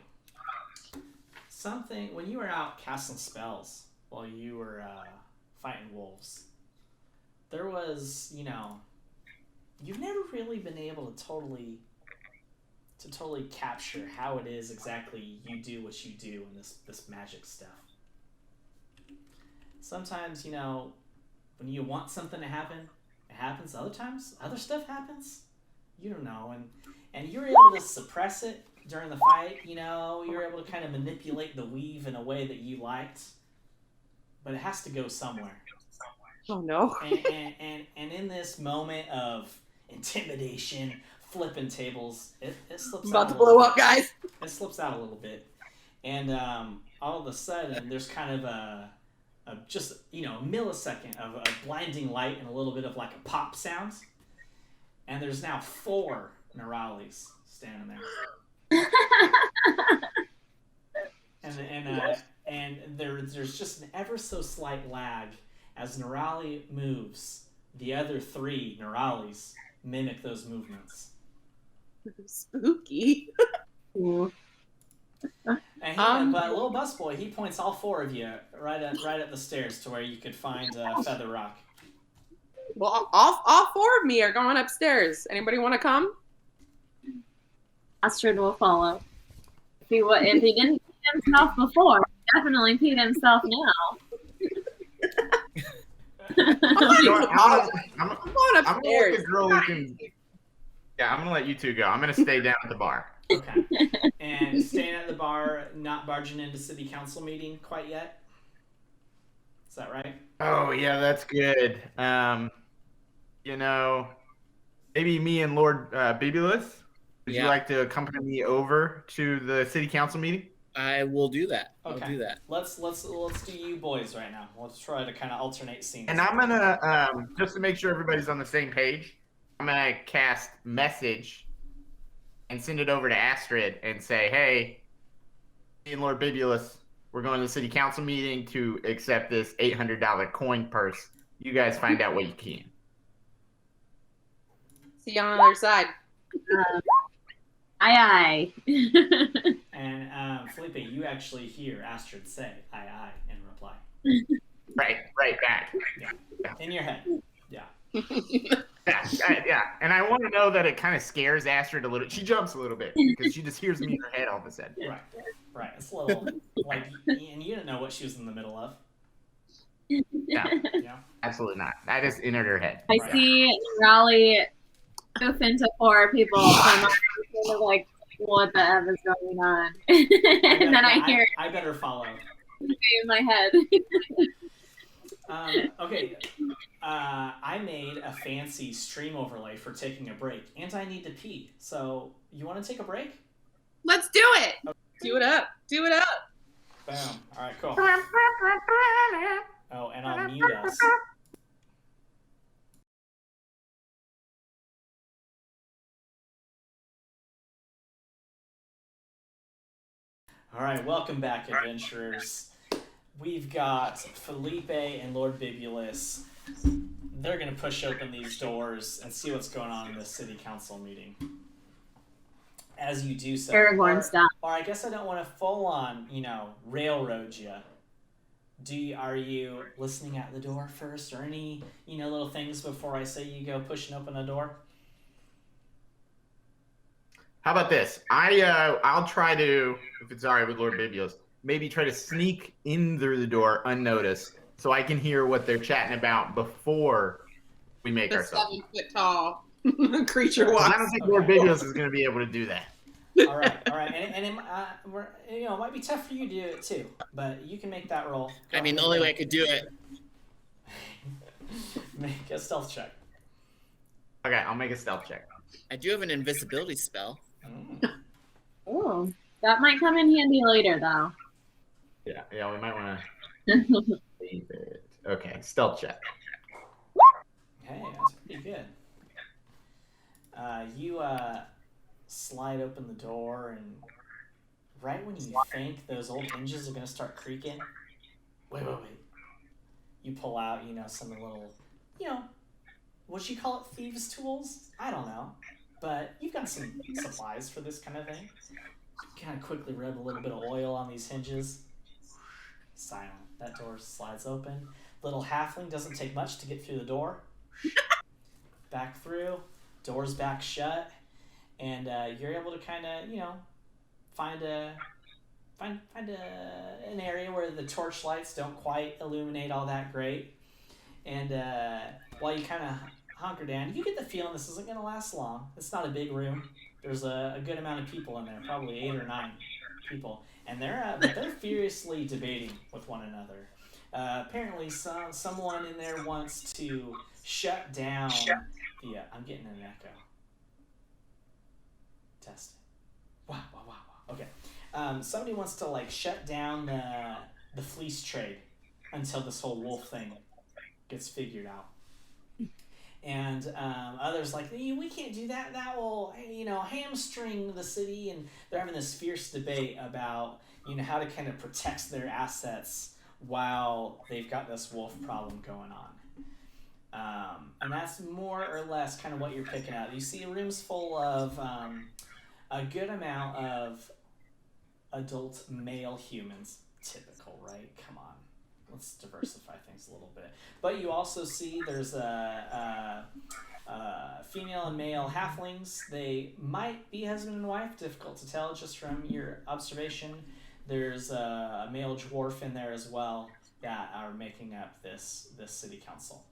something when you were out casting spells while you were fighting wolves, there was, you've never really been able to totally capture how it is exactly you do what you do in this magic stuff. Sometimes, when you want something to happen, it happens. Other times, other stuff happens. You don't know, and you're able to suppress it during the fight. You're able to kind of manipulate the weave in a way that you liked, but it has to go somewhere. Oh no. And in this moment of intimidation, flipping tables, it slips I'm about out to a blow little up, guys. It slips out a little bit, and all of a sudden there's kind of a millisecond of a blinding light and a little bit of like a pop sound, and there's now 4 Neuralis standing there. And there's just an ever so slight lag as Neurali moves. The other 3 Neuralis mimic those movements. Spooky. And but little busboy, he points all 4 of you right at the stairs to where you could find Feather Rock. Well, all 4 of me are going upstairs. Anybody want to come? Astrid will follow. If he didn't pee himself before, he definitely peed himself now. I'm going I'm gonna let upstairs. the girl who can. Yeah, I'm gonna let you two go. I'm gonna stay down at the bar. Okay. And staying at the bar, not barging into city council meeting quite yet. Is that right? Oh yeah, that's good. Maybe me and Lord Bibulus. Would you like to accompany me over to the city council meeting? I will do that. Okay. I'll do that. Let's do you boys right now. Let's try to kind of alternate scenes. And I'm gonna just to make sure everybody's on the same page, I'm gonna cast message and send it over to Astrid and say, "Hey, me and Lord Bibulus, we're going to the city council meeting to accept this $800 coin purse. You guys find out what you can." See you on the other side. Aye. And Felipe, you actually hear Astrid say "aye aye" in reply. Right back. Yeah. In your head. Yeah. Yeah. And I want to know that it kind of scares Astrid a little. She jumps a little bit because she just hears me in her head all of a sudden. Right. It's a little like, and you didn't know what she was in the middle of. Yeah. Yeah. Absolutely not. I just entered her head. I see Raleigh goof into 4 people. So I'm sort of like, what the F is going on? And then I hear I better follow. in my head. Okay. I made a fancy stream overlay for taking a break, and I need to pee. So, you want to take a break? Let's do it. Okay. Do it up. Boom. All right, cool. Oh, and I'll mute us. All right, welcome back, adventurers. We've got Felipe and Lord Bibulus. they're going to push open these doors and see what's going on in this city council meeting. As you do so, Aragorn stop. or I guess I don't want to full on, railroad you. Are you listening at the door first, or any, little things before I say you go pushing open the door? How about this? I'll try to, if it's all right with Lord Bibios, maybe try to sneak in through the door unnoticed, so I can hear what they're chatting about before we make The ourselves. 7 foot tall creature I walks. don't think Lord Bibios is going to be able to do that. All right, and it, it might be tough for you to do it too, but you can make that roll. I mean, the only way I could do it. Make a stealth check. Okay, I'll make a stealth check. I do have an invisibility spell. Oh, that might come in handy later, though. Yeah, we might want to leave it. Okay, stealth check. Hey, that's pretty good. You slide open the door, and right when you think those old hinges are going to start creaking, wait. You pull out, some little, what you call it, thieves' tools? I don't know. But you've got some supplies for this kind of thing. Kind of quickly rub a little bit of oil on these hinges. Silent. That door slides open. Little halfling doesn't take much to get through the door. Back through. Door's back shut. And you're able to kind of, find an area where the torch lights don't quite illuminate all that great. And while you kind of hunker down, you get the feeling this isn't going to last long. It's not a big room. There's a good amount of people in there, probably 8 or 9 people, and they're furiously debating with one another. Apparently, someone in there wants to shut down the. I'm getting an echo. Testing. Wow. Okay. Somebody wants to shut down the fleece trade until this whole wolf thing gets figured out. And others we can't do that. That will, hamstring the city. And they're having this fierce debate about, how to kind of protect their assets while they've got this wolf problem going on. And that's more or less kind of what you're picking up. You see rooms full of a good amount of adult male humans. Typical, right? Come on. Let's diversify things a little bit. But you also see there's a female and male halflings. They might be husband and wife. Difficult to tell just from your observation. There's a male dwarf in there as well that are making up this city council.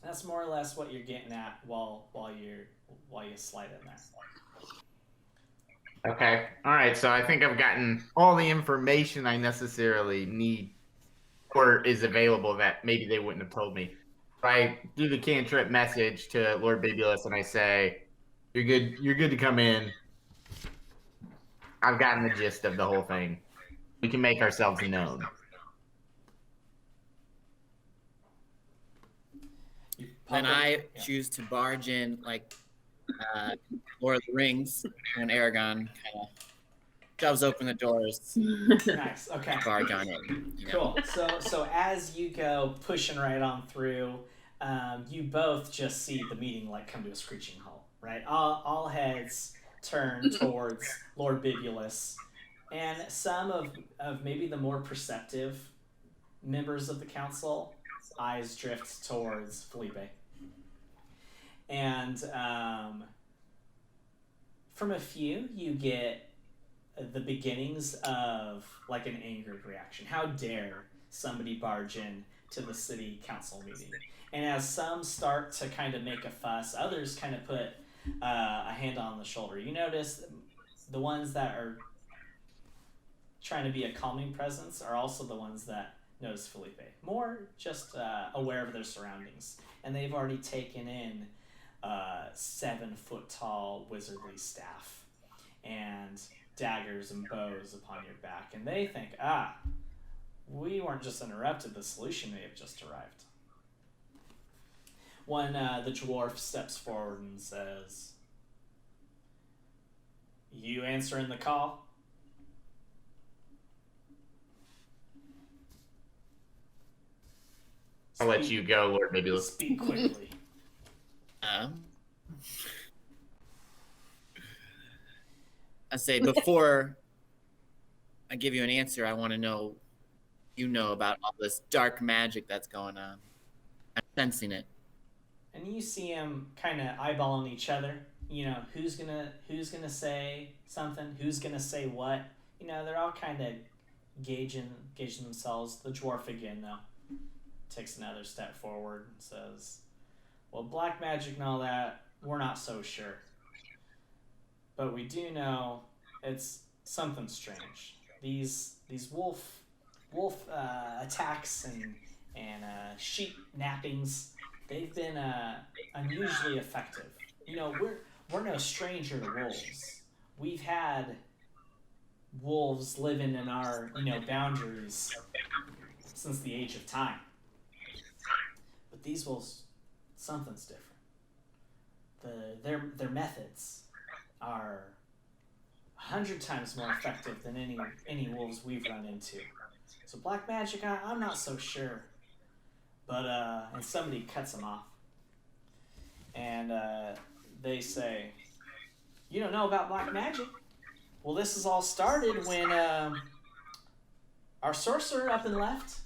That's more or less what you're getting at while you slide in there. Okay. All right. So I think I've gotten all the information I necessarily need or is available that maybe they wouldn't have told me. I do the cantrip message to Lord Babyless and I say, "You're good. You're good to come in. I've gotten the gist of the whole thing. We can make ourselves known." Then I choose to barge in Lord of the Rings when Aragon kind of shoves open the doors. Nice. Okay. Barge on in. Cool. So as you go pushing right on through, you both just see the meeting come to a screeching halt. Right. All heads turn towards Lord Bibulus, and some of maybe the more perceptive members of the council eyes drift towards Felipe. And from a few, you get the beginnings of an angered reaction. How dare somebody barge in to the city council meeting? And as some start to kind of make a fuss, others kind of put a hand on the shoulder. You notice the ones that are trying to be a calming presence are also the ones that notice Felipe. More just aware of their surroundings. And they've already taken in 7-foot-tall wizardly staff and daggers and bows upon your back. And they think, we weren't just interrupted, the solution may have just arrived. When the dwarf steps forward and says, "You answering the call?" I'll let you go, Lord Maybe. Speak quickly. I say, before I give you an answer, I want to know about all this dark magic that's going on. I'm sensing it. And you see them kind of eyeballing each other. You know, who's gonna say something? Who's gonna say what? You know, they're all kind of gauging themselves. The dwarf again, though, takes another step forward and says, "Well, black magic and all that, we're not so sure. But we do know it's something strange. These wolf attacks and sheep nappings, they've been unusually effective. You know, we're no stranger to wolves. We've had wolves living in our boundaries since the age of time. But these wolves, something's different. Their methods are 100 times more effective than any wolves we've run into. So black magic, I'm not so sure." But and somebody cuts them off, and they say, "You don't know about black magic? Well, this has all started when our sorcerer up and left.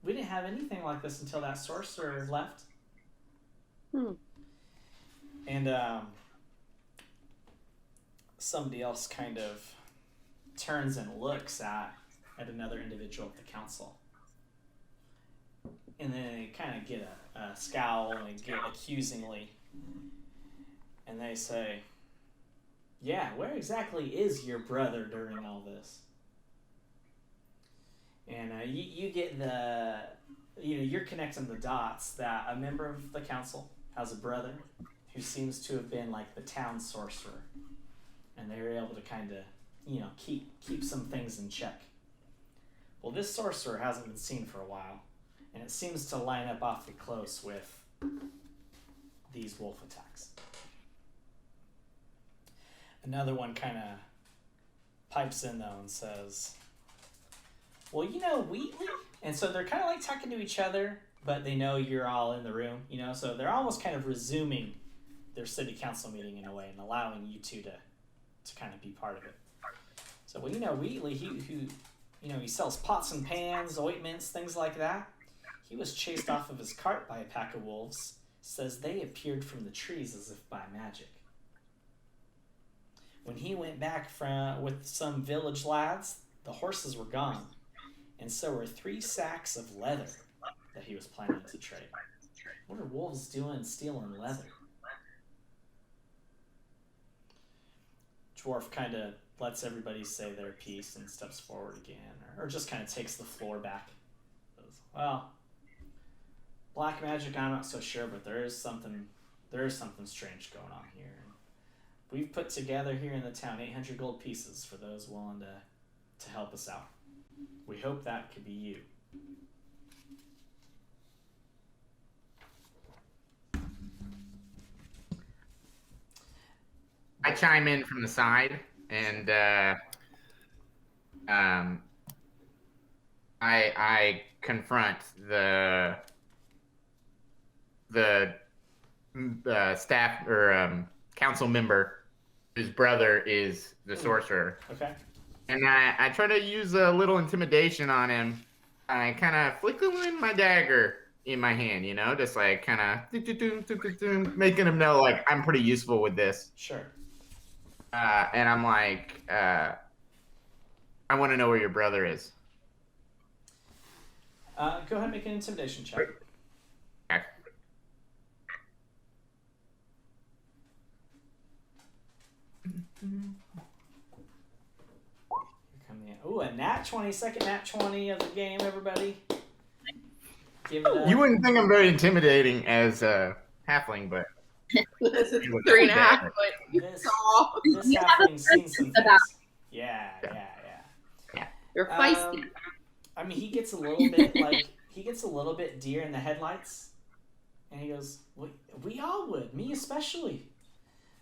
We didn't have anything like this until that sorcerer left." And somebody else kind of turns and looks at another individual at the council. And then they kind of get a scowl and get accusingly. And they say, "Yeah, where exactly is your brother during all this?" And you get you're connecting the dots that a member of the council has a brother who seems to have been like the town sorcerer. And they were able to kind of, keep some things in check. Well, this sorcerer hasn't been seen for a while, and it seems to line up awfully close with these wolf attacks. Another one kind of pipes in, though, and says, "Well, Wheatley?" And so they're kind of like talking to each other, but they know you're all in the room, so they're almost kind of resuming their city council meeting in a way and allowing you two to kind of be part of it. So, well, Wheatley, he sells pots and pans, ointments, things like that. He was chased off of his cart by a pack of wolves. Says they appeared from the trees as if by magic. When he went back with some village lads, the horses were gone, and so were 3 sacks of leather that he was planning to trade. What are wolves doing stealing leather? Dwarf kind of lets everybody say their piece and steps forward again, or just kind of takes the floor back. Says, "Well, black magic, I'm not so sure, but there is something strange going on here. We've put together here in the town 800 gold pieces for those willing to help us out. We hope that could be you." I chime in from the side, and I confront the staff or council member whose brother is the sorcerer. Okay. And I try to use a little intimidation on him. I kind of flick my dagger in my hand, just like kind of making him know like I'm pretty useful with this. Sure. And I'm like, I want to know where your brother is. Go ahead and make an intimidation check. Okay. Ooh, a nat 20, second nat 20 of the game, everybody. Give it up. You wouldn't think I'm very intimidating as a halfling, but This is 3.5 foot tall. This You have a halfling's seen some presence about- things. Yeah. You're feisty. I mean, he gets a little bit deer in the headlights, and he goes, "We all would, me especially."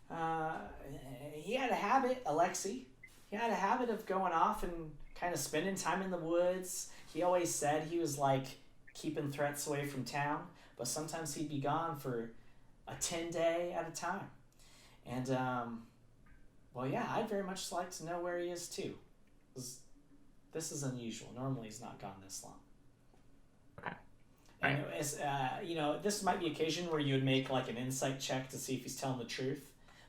He had a habit, Alexi. He had a habit of going off and kind of spending time in the woods. He always said he was like keeping threats away from town, but sometimes he'd be gone for a 10-day at a time. And, well, yeah, I'd very much like to know where he is, too. This is unusual. Normally he's not gone this long. Okay. And as, this might be an occasion where you would make like an insight check to see if he's telling the truth.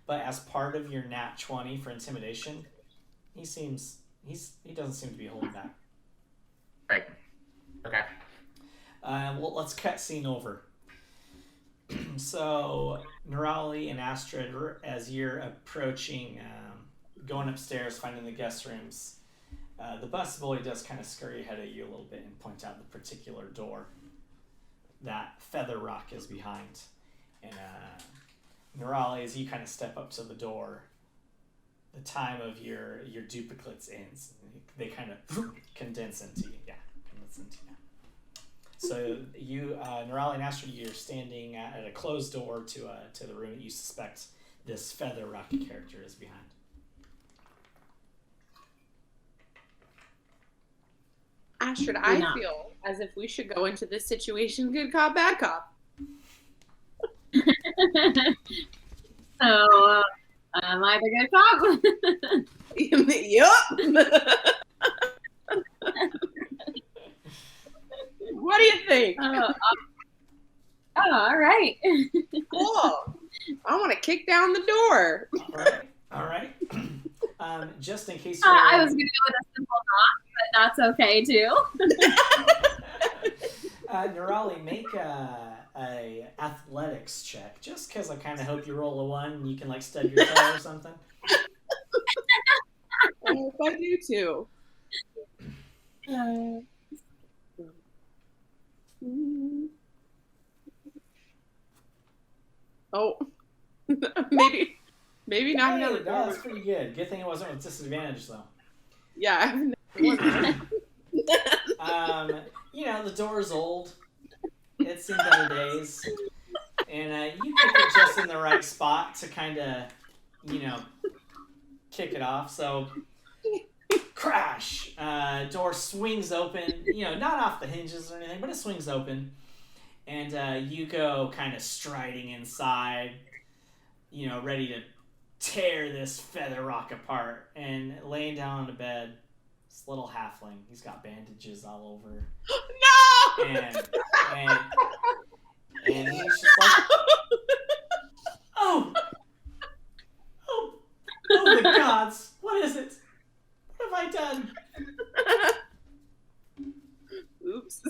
But as part of your nat 20 for intimidation, he doesn't seem to be holding back. Right. Okay. Well, let's cut scene over. So, Nerali and Astrid, as you're approaching, going upstairs, finding the guest rooms, the busboy does kind of scurry ahead of you a little bit and point out the particular door that Feather Rock is behind. And Nerali, as you kind of step up to the door, the time of your duplicates ends. They kind of condense into you. Yeah, condense into you. So you, Nerali and Astrid, you're standing at a closed door to the room that you suspect this Feather Rock character is behind. Astrid, I feel as if we should go into this situation good cop, bad cop. So, am I the good cop? Yup. What do you think? All right. Cool. I want to kick down the door. All right. Just in case I was going to go with a simple knock, but that's okay too. Nerali, make a athletics check, just because I kind of hope you roll a 1 and you can like stub your toe or something. Oh, if I do too. Oh, maybe not another door. No, that's pretty good. Good thing it wasn't with disadvantage though. Yeah. The door's old. It's seen better days, and you pick it just in the right spot to kind of, kick it off. So, crash! Door swings open. Not off the hinges or anything, but it swings open, and you go kind of striding inside. Ready to tear this Feather Rock apart, and laying down on the bed. This little halfling. He's got bandages all over. No! And he's just like, oh, the gods! What is it? What have I done? Oops.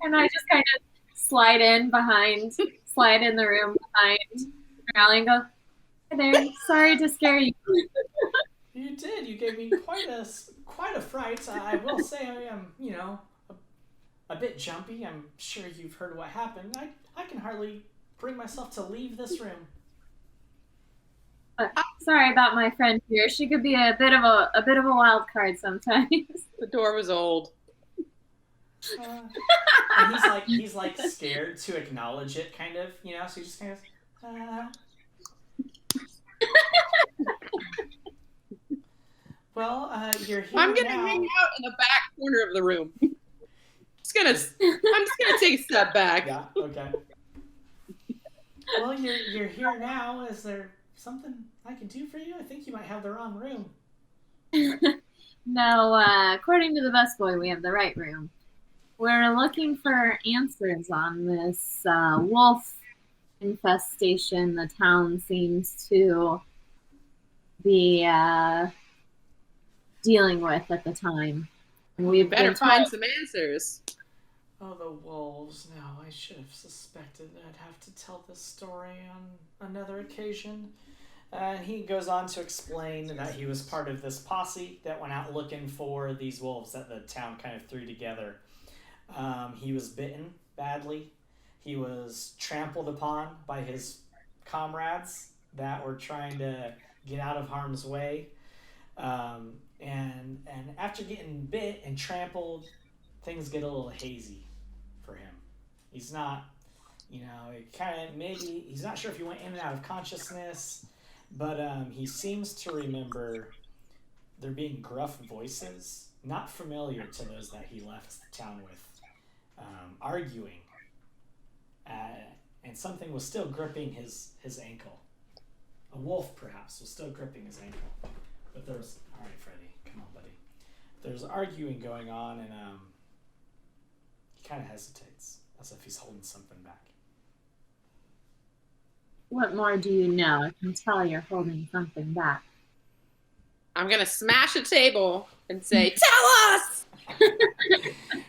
And I just kind of slide in the room behind Rally and go, "Hi there, sorry to scare you." You did. You gave me quite a fright. I will say I am, a bit jumpy. I'm sure you've heard what happened. I can hardly bring myself to leave this room. Sorry about my friend here. She could be a bit of a wild card sometimes. The door was old. And he's like scared to acknowledge it, kind of, So he just kind of. Well, you're here. I'm gonna now. hang out in the back corner of the room. I'm just gonna take a step back. Yeah. Okay. Well, you're here now. Is there something I can do for you? I think you might have the wrong room. No, according to the busboy, we have the right room. We're looking for answers on this wolf infestation the town seems to be dealing with at the time. And We better find some answers. Oh, the wolves. No, I should have suspected I'd have to tell this story on another occasion. And he goes on to explain that he was part of this posse that went out looking for these wolves that the town kind of threw together. He was bitten badly. He was trampled upon by his comrades that were trying to get out of harm's way. And after getting bit and trampled, things get a little hazy for him. He's not, he's not sure if he went in and out of consciousness, but he seems to remember there being gruff voices, not familiar to those that he left the town with. arguing, and something was still gripping his ankle. A wolf, perhaps, was still gripping his ankle. But there's... All right, Freddy, come on, buddy. There's arguing going on, and he kind of hesitates, as if he's holding something back. What more do you know? I can tell you're holding something back. I'm going to smash a table and say, tell us!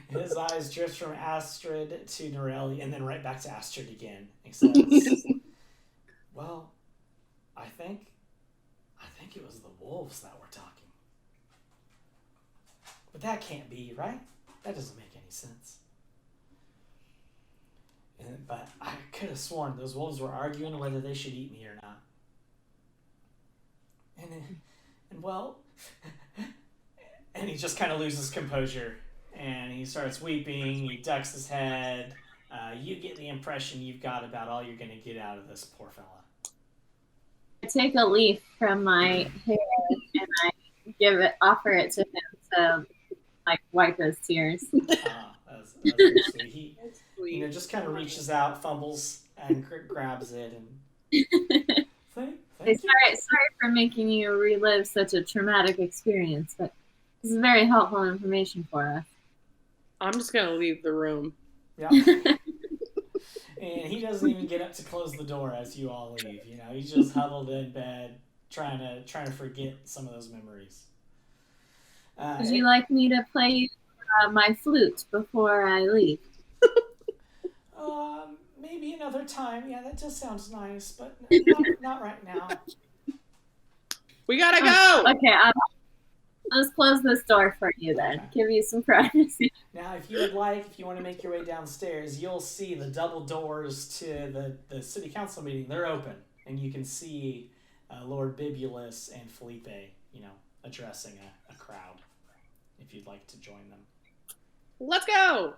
His eyes drift from Astrid to Norelli and then right back to Astrid again. He says, well, I think it was the wolves that were talking. But that can't be, right? That doesn't make any sense. But I could have sworn those wolves were arguing whether they should eat me or not. And well, and he just kind of loses composure, and he starts weeping. He ducks his head. You get the impression you've got about all you're going to get out of this poor fella. I take a leaf from my hair and I offer it to him to like wipe his tears. That's very sweet. He just kind of reaches out, fumbles, and grabs it. And sorry for making you relive such a traumatic experience, but this is very helpful information for us. I'm just going to leave the room. Yeah. And he doesn't even get up to close the door as you all leave. He's just huddled in bed, trying to forget some of those memories. Would you like me to play my flute before I leave? Maybe another time. Yeah, that just sounds nice, but not right now. We gotta go! Okay, let's close this door for you then. Okay. Give you some privacy. Now, if you want to make your way downstairs, you'll see the double doors to the city council meeting. They're open, and you can see Lord Bibulus and Felipe, addressing a crowd. If you'd like to join them. Let's go!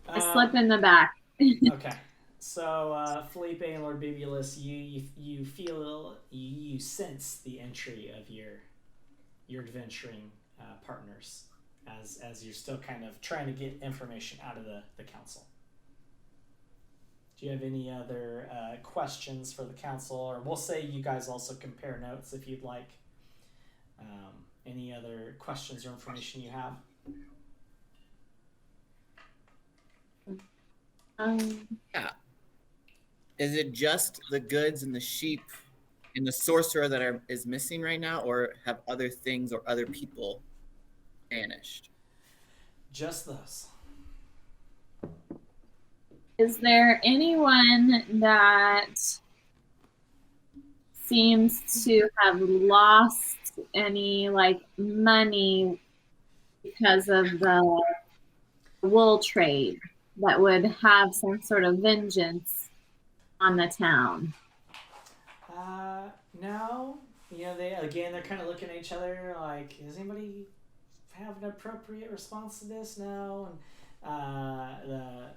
I slip in the back. Okay. So, Felipe and Lord Bibulus, you feel, you sense the entry of your adventuring partners as you're still kind of trying to get information out of the council. Do you have any other questions for the council? Or we'll say you guys also compare notes if you'd like. Any other questions or information you have? Yeah. Is it just the goods and the sheep and the sorcerer that is missing right now, or have other things or other people vanished? Just those. Is there anyone that seems to have lost any money because of the wool trade that would have some sort of vengeance on the town? No. They're kind of looking at each other like, does anybody have an appropriate response to this? No. And the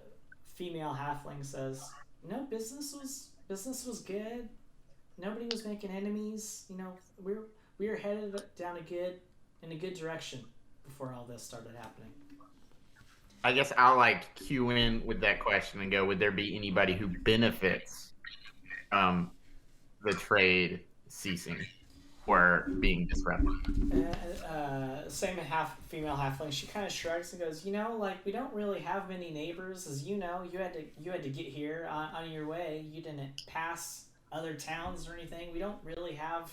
female halfling says, no, business was good. Nobody was making enemies. We were headed down in a good direction before all this started happening. I guess I'll cue in with that question and go, would there be anybody who benefits from the trade ceasing or being disrupted? Same female halfling, she kind of shrugs and goes, we don't really have many neighbors. As you know, you had to get here on your way. You didn't pass other towns or anything. We don't really have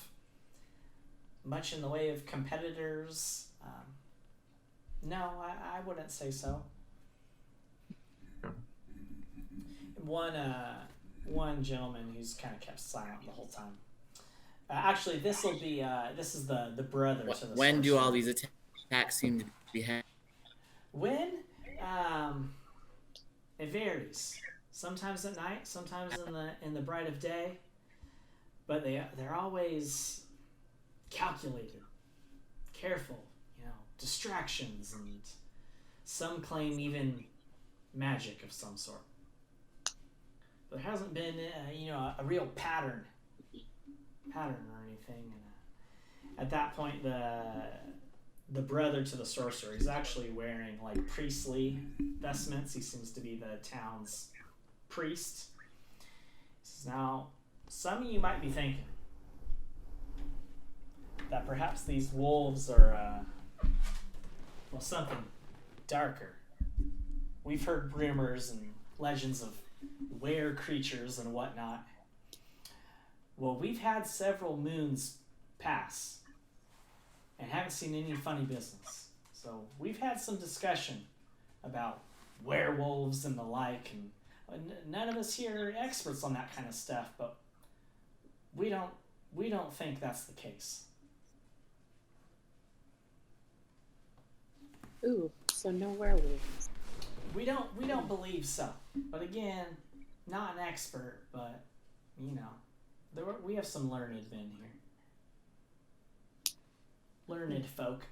much in the way of competitors. No, I wouldn't say so. One gentleman who's kind of kept silent the whole time. Actually, this is the brother to the When do sorcerer. all these attacks seem to be happening? When? It varies. Sometimes at night, sometimes in the bright of day. But they're always calculated, careful, distractions, and some claim even magic of some sort. But there hasn't been a real pattern or anything. And at that point, the brother to the sorcerer. He's actually wearing like priestly vestments. He seems to be the town's priest. He says, now, some of you might be thinking that perhaps these wolves are, well, something darker. We've heard rumors and legends of were creatures and whatnot. Well, we've had several moons pass and haven't seen any funny business. So we've had some discussion about werewolves and the like, and none of us here are experts on that kind of stuff, but we don't think that's the case. Ooh, so no werewolves. We don't believe so. But again, not an expert, but you know, we have some learned men here. Learned folk.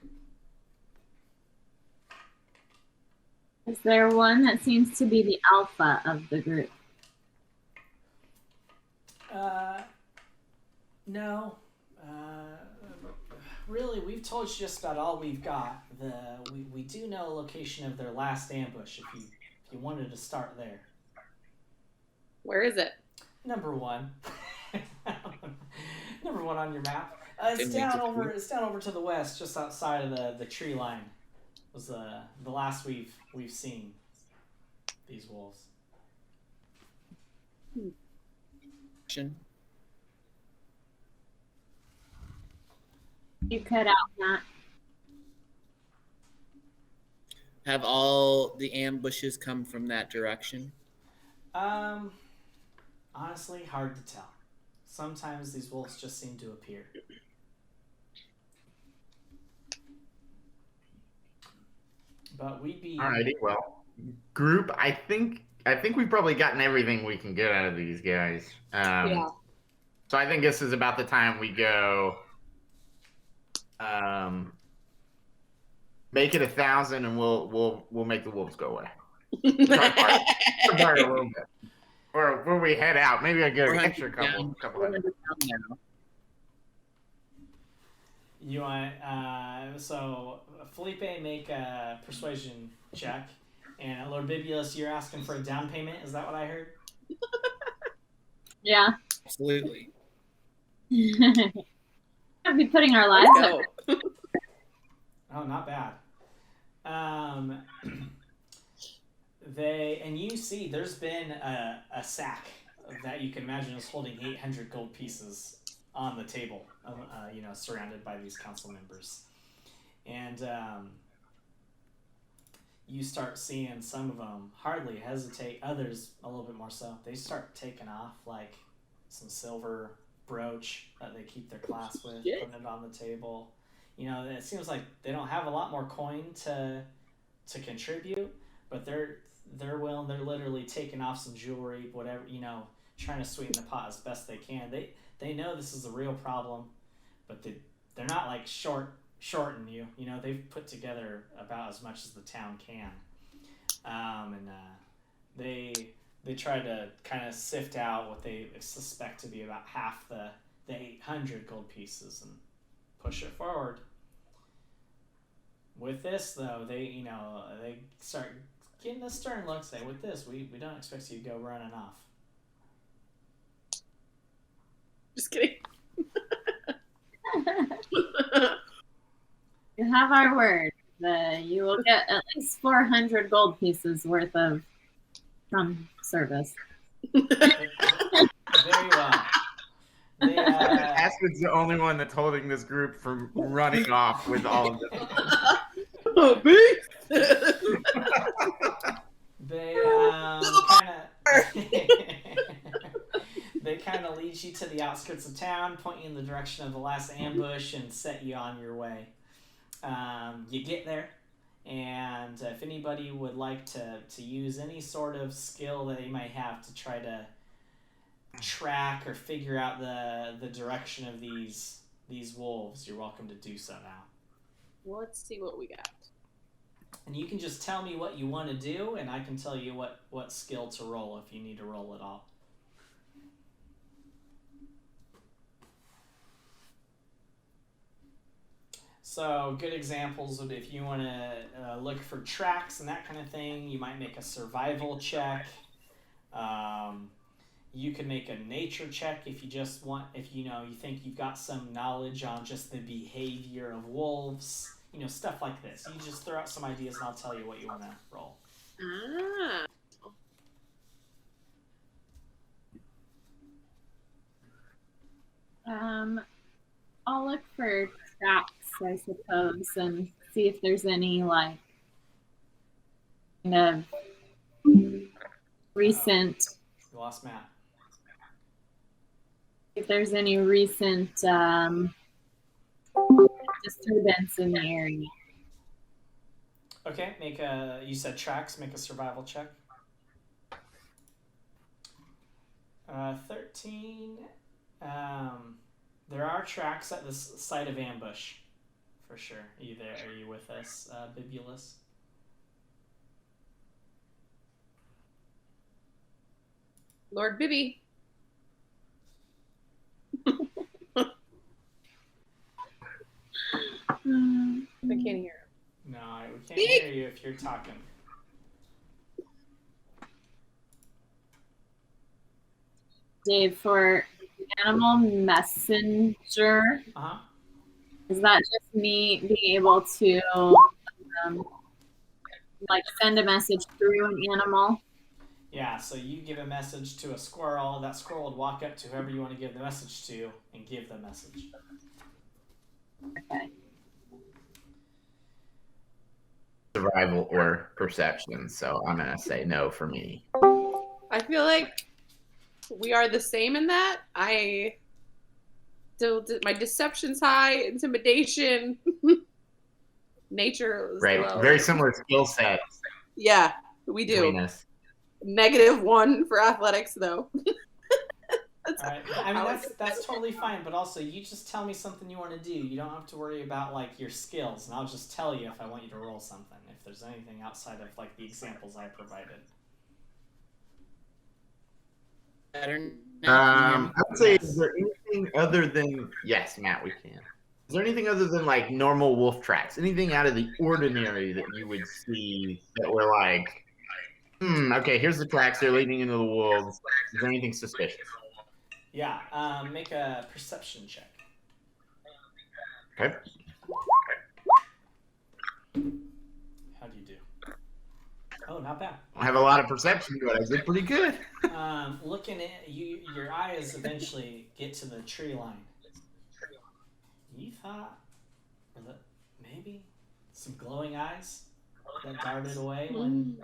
Is there one that seems to be the alpha of the group? No. Really, we've told you just about all we've got. We do know a location of their last ambush if you wanted to start there. Where is it? Number 1. Number 1 on your map. It's down over to the west, just outside of the tree line. Was the last we've seen these wolves. You cut out, Matt. Have all the ambushes come from that direction? Honestly, hard to tell. Sometimes these wolves just seem to appear. But we'd be... Alrighty, well, group, I think we've probably gotten everything we can get out of these guys. Yeah. So I think this is about the time we go... make it 1,000 and we'll make the wolves go away. Start a little bit. Or when we head out, maybe I get an extra couple hundred. You want so Felipe, make a persuasion check, and Lord Bibulus, you're asking for a down payment. Is that what I heard? Yeah. Absolutely. I'd be putting our lives Let's up. go. Oh, not bad. You see there's been a sack that you can imagine is holding 800 gold pieces on the table, surrounded by these council members. And you start seeing some of them hardly hesitate, others a little bit more so. They start taking off like some silver brooch that they keep their clasp with, Shit. putting it on the table. You know, it seems like they don't have a lot more coin to contribute, but they're willing. They're literally taking off some jewelry, whatever, trying to sweeten the pot as best they can. They know this is a real problem, but they're not like shorting you. They've put together about as much as the town can, and they try to kind of sift out what they suspect to be about half the 800 gold pieces and push it forward. With this, though, they start getting the stern look. Say, with this, we don't expect you to go running off. Just kidding. You have our word. You will get at least 400 gold pieces worth of some service. Very well. Aspen's the only one that's holding this group from running off with all of them. They kind of lead you to the outskirts of town, point you in the direction of the last ambush, and set you on your way. You get there, and if anybody would like to use any sort of skill that they might have to try to track or figure out the direction of these wolves, you're welcome to do so now. Let's see what we got. And you can just tell me what you want to do, and I can tell you what skill to roll if you need to roll at all. So good examples of if you want to look for tracks and that kind of thing, you might make a survival check. You can make a nature check if you just want, if you think you've got some knowledge on just the behavior of wolves, stuff like this. You just throw out some ideas and I'll tell you what you want to roll. Ah. I'll look for tracks, I suppose, and see if there's any like kind of recent. You lost Matt. If there's any recent disturbance in the area. Okay, you said tracks, make a survival check. 13. There are tracks at this site of ambush, for sure. Are you there? Are you with us, Bibulus? Lord Bibby. I can't hear him. No, we can't hear you if you're talking. Dave, for animal messenger, is that just me being able to like send a message through an animal? Yeah, so you give a message to a squirrel, that squirrel would walk up to whoever you want to give the message to and give the message. Okay. Survival or perception, so I'm gonna say no for me. I feel like we are the same in that. My deception's high, intimidation, nature is Right, low. very similar skill sets. Yeah, we do. Between us. -1 for athletics, though. All right. I mean, that's totally fine, but also you just tell me something you want to do. You don't have to worry about like your skills, and I'll just tell you if I want you to roll something. If there's anything outside of like the examples I provided. I would say, is there anything other than yes, Matt? We can. Is there anything other than like normal wolf tracks? Anything out of the ordinary that you would see that were like, okay, here's the tracks. They're leading into the wolves. Is there anything suspicious? Yeah. Make a perception check. Okay. How do you do? Oh, not bad. I have a lot of perception, but I did pretty good. Looking at you, your eyes eventually get to the tree line. You thought, maybe some glowing eyes that darted away when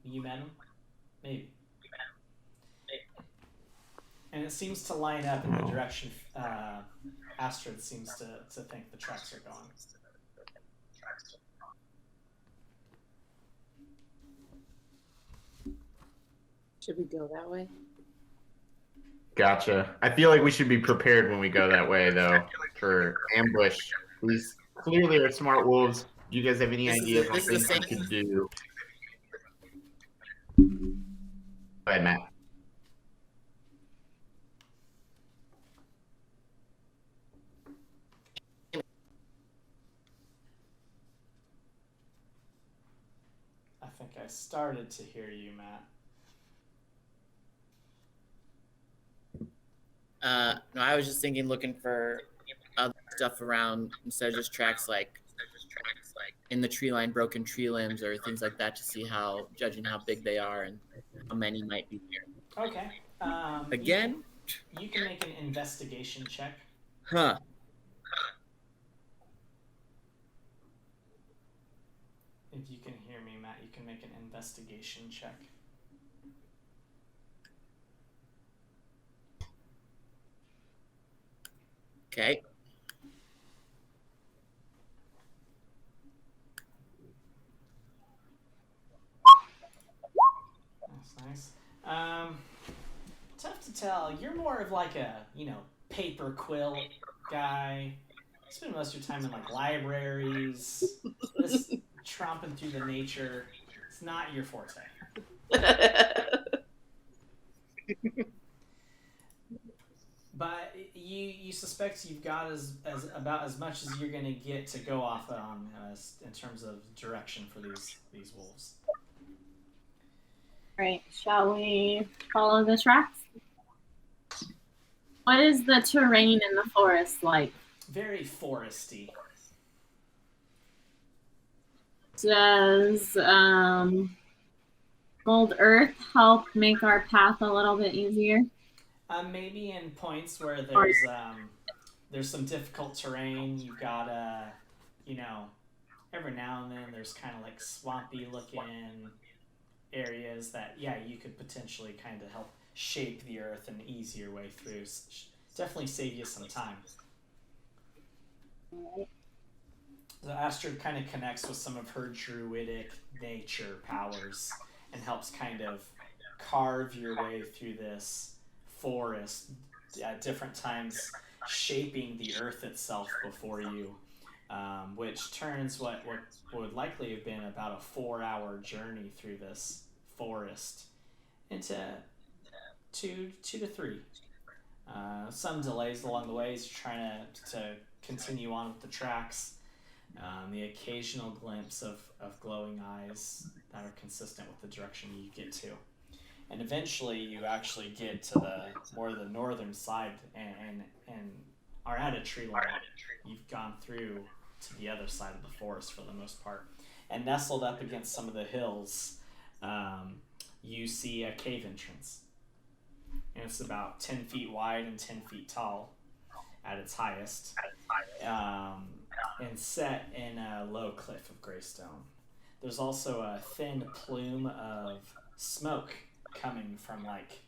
you met him, maybe. And it seems to line up in the direction Astrid seems to think the tracks are going. Should we go that way? Gotcha. I feel like we should be prepared when we go that way, though, for ambush. These clearly are smart wolves. Do you guys have any ideas on things we could do? Go ahead, Matt. I think I started to hear you, Matt. No, I was just looking for other stuff around instead of just tracks like in the tree line, broken tree limbs or things like that to see judging how big they are and how many might be there. Okay. Again? You can make an investigation check. Huh. If you can hear me, Matt, you can make an investigation check. Okay. That's nice. Tough to tell. You're more of like a, paper quill guy. You spend most of your time in like libraries. This tromping through the nature. It's not your forte. But you suspect you've got as about as much as you're gonna get to go off on in terms of direction for these wolves. Right, shall we follow the tracks? What is the terrain in the forest like? Very foresty. Does gold earth help make our path a little bit easier? Maybe in points where there's some difficult terrain. You've got every now and then there's kind of like swampy looking areas that you could potentially kind of help shape the earth an easier way through. Definitely save you some time. So Astrid kind of connects with some of her druidic nature powers and helps kind of carve your way through this forest at different times, shaping the earth itself before you, which turns what would likely have been about a 4-hour journey through this forest into 2 to 3. Some delays along the way as you're trying to continue on with the tracks. The occasional glimpse of glowing eyes that are consistent with the direction you get to. And eventually you actually get to the northern side and are at a tree line. You've gone through to the other side of the forest for the most part. And nestled up against some of the hills, you see a cave entrance. And it's about 10 feet wide and 10 feet tall at its highest. And set in a low cliff of gray stone. There's also a thin plume of smoke coming from like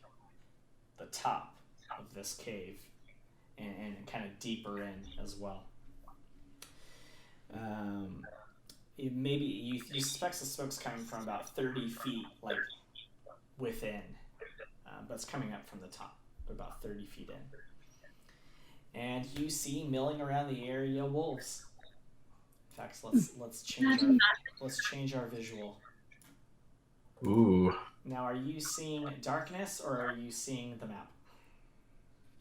the top of this cave and kind of deeper in as well. Maybe you suspect the smoke's coming from about 30 feet like within, but it's coming up from the top, about 30 feet in. And you see milling around the area wolves. In fact, let's change our visual. Ooh. Now, are you seeing darkness or are you seeing the map?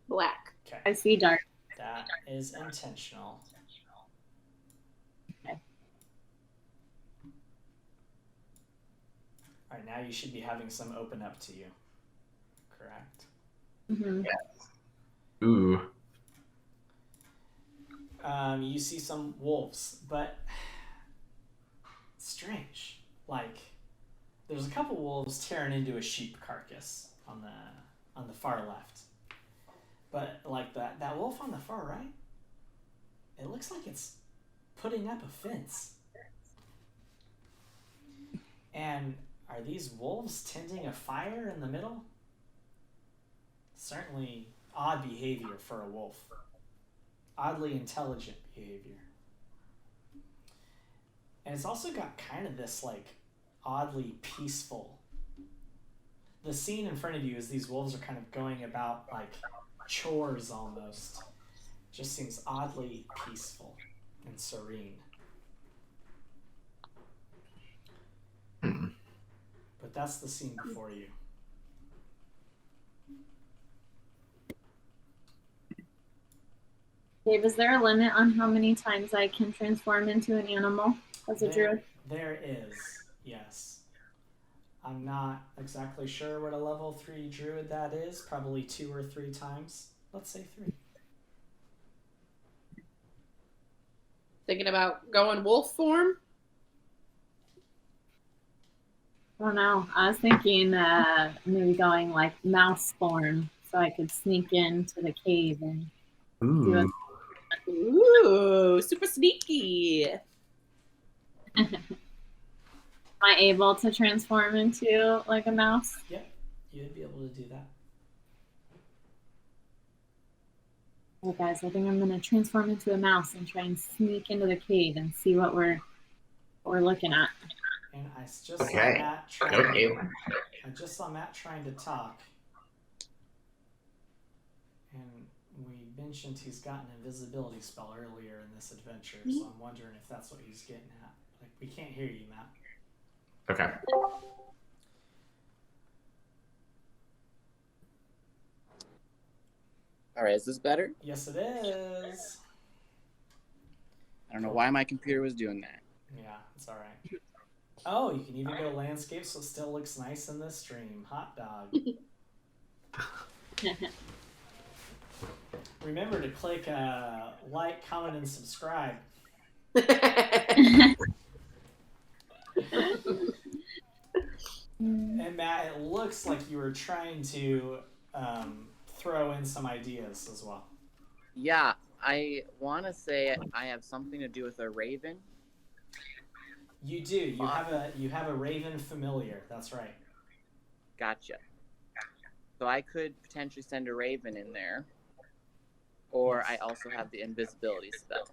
Black. Okay. I see dark. That is intentional. Okay. All right, now you should be having some open up to you. Correct? Mm-hmm. Yes. Ooh. You see some wolves, but strange. Like, there's a couple wolves tearing into a sheep carcass on the far left. But like that wolf on the far right, it looks like it's putting up a fence. And are these wolves tending a fire in the middle? Certainly odd behavior for a wolf. Oddly intelligent behavior. And it's also got kind of this like oddly peaceful. The scene in front of you is these wolves are kind of going about like chores almost. Just seems oddly peaceful and serene. But that's the scene before you. Dave, is there a limit on how many times I can transform into an animal as a druid? There is, yes. I'm not exactly sure what a level 3 druid that is. Probably 2 or 3 times. Let's say 3. Thinking about going wolf form? I don't know. I was thinking maybe going like mouse form so I could sneak into the cave and do a... Ooh, super sneaky. Am I able to transform into like a mouse? Yep, you'd be able to do that. Well, guys, I think I'm gonna transform into a mouse and try and sneak into the cave and see what we're looking at. And I just Okay. I just saw Matt trying to talk. And we mentioned he's got an invisibility spell earlier in this adventure, so I'm wondering if that's what he's getting at. Like, we can't hear you, Matt. Okay. All right, is this better? Yes, it is. I don't know why my computer was doing that. Yeah, it's all right. Oh, you can even go landscape, so it still looks nice in this stream. Hot dog. Remember to click like, comment, and subscribe. And Matt, it looks like you were trying to throw in some ideas as well. Yeah, I want to say I have something to do with a raven. You do. You have a raven familiar. That's right. Gotcha. So I could potentially send a raven in there, or I also have the invisibility spell.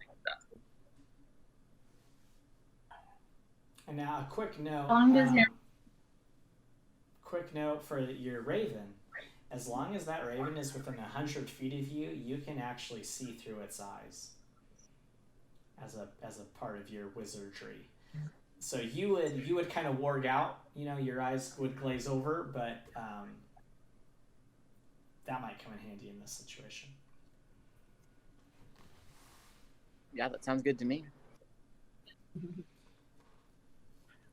And now a quick note. Quick note for your raven. As long as that raven is within 100 feet of you, you can actually see through its eyes. As a part of your wizardry. So you would kind of warg out, your eyes would glaze over, but that might come in handy in this situation. Yeah, that sounds good to me.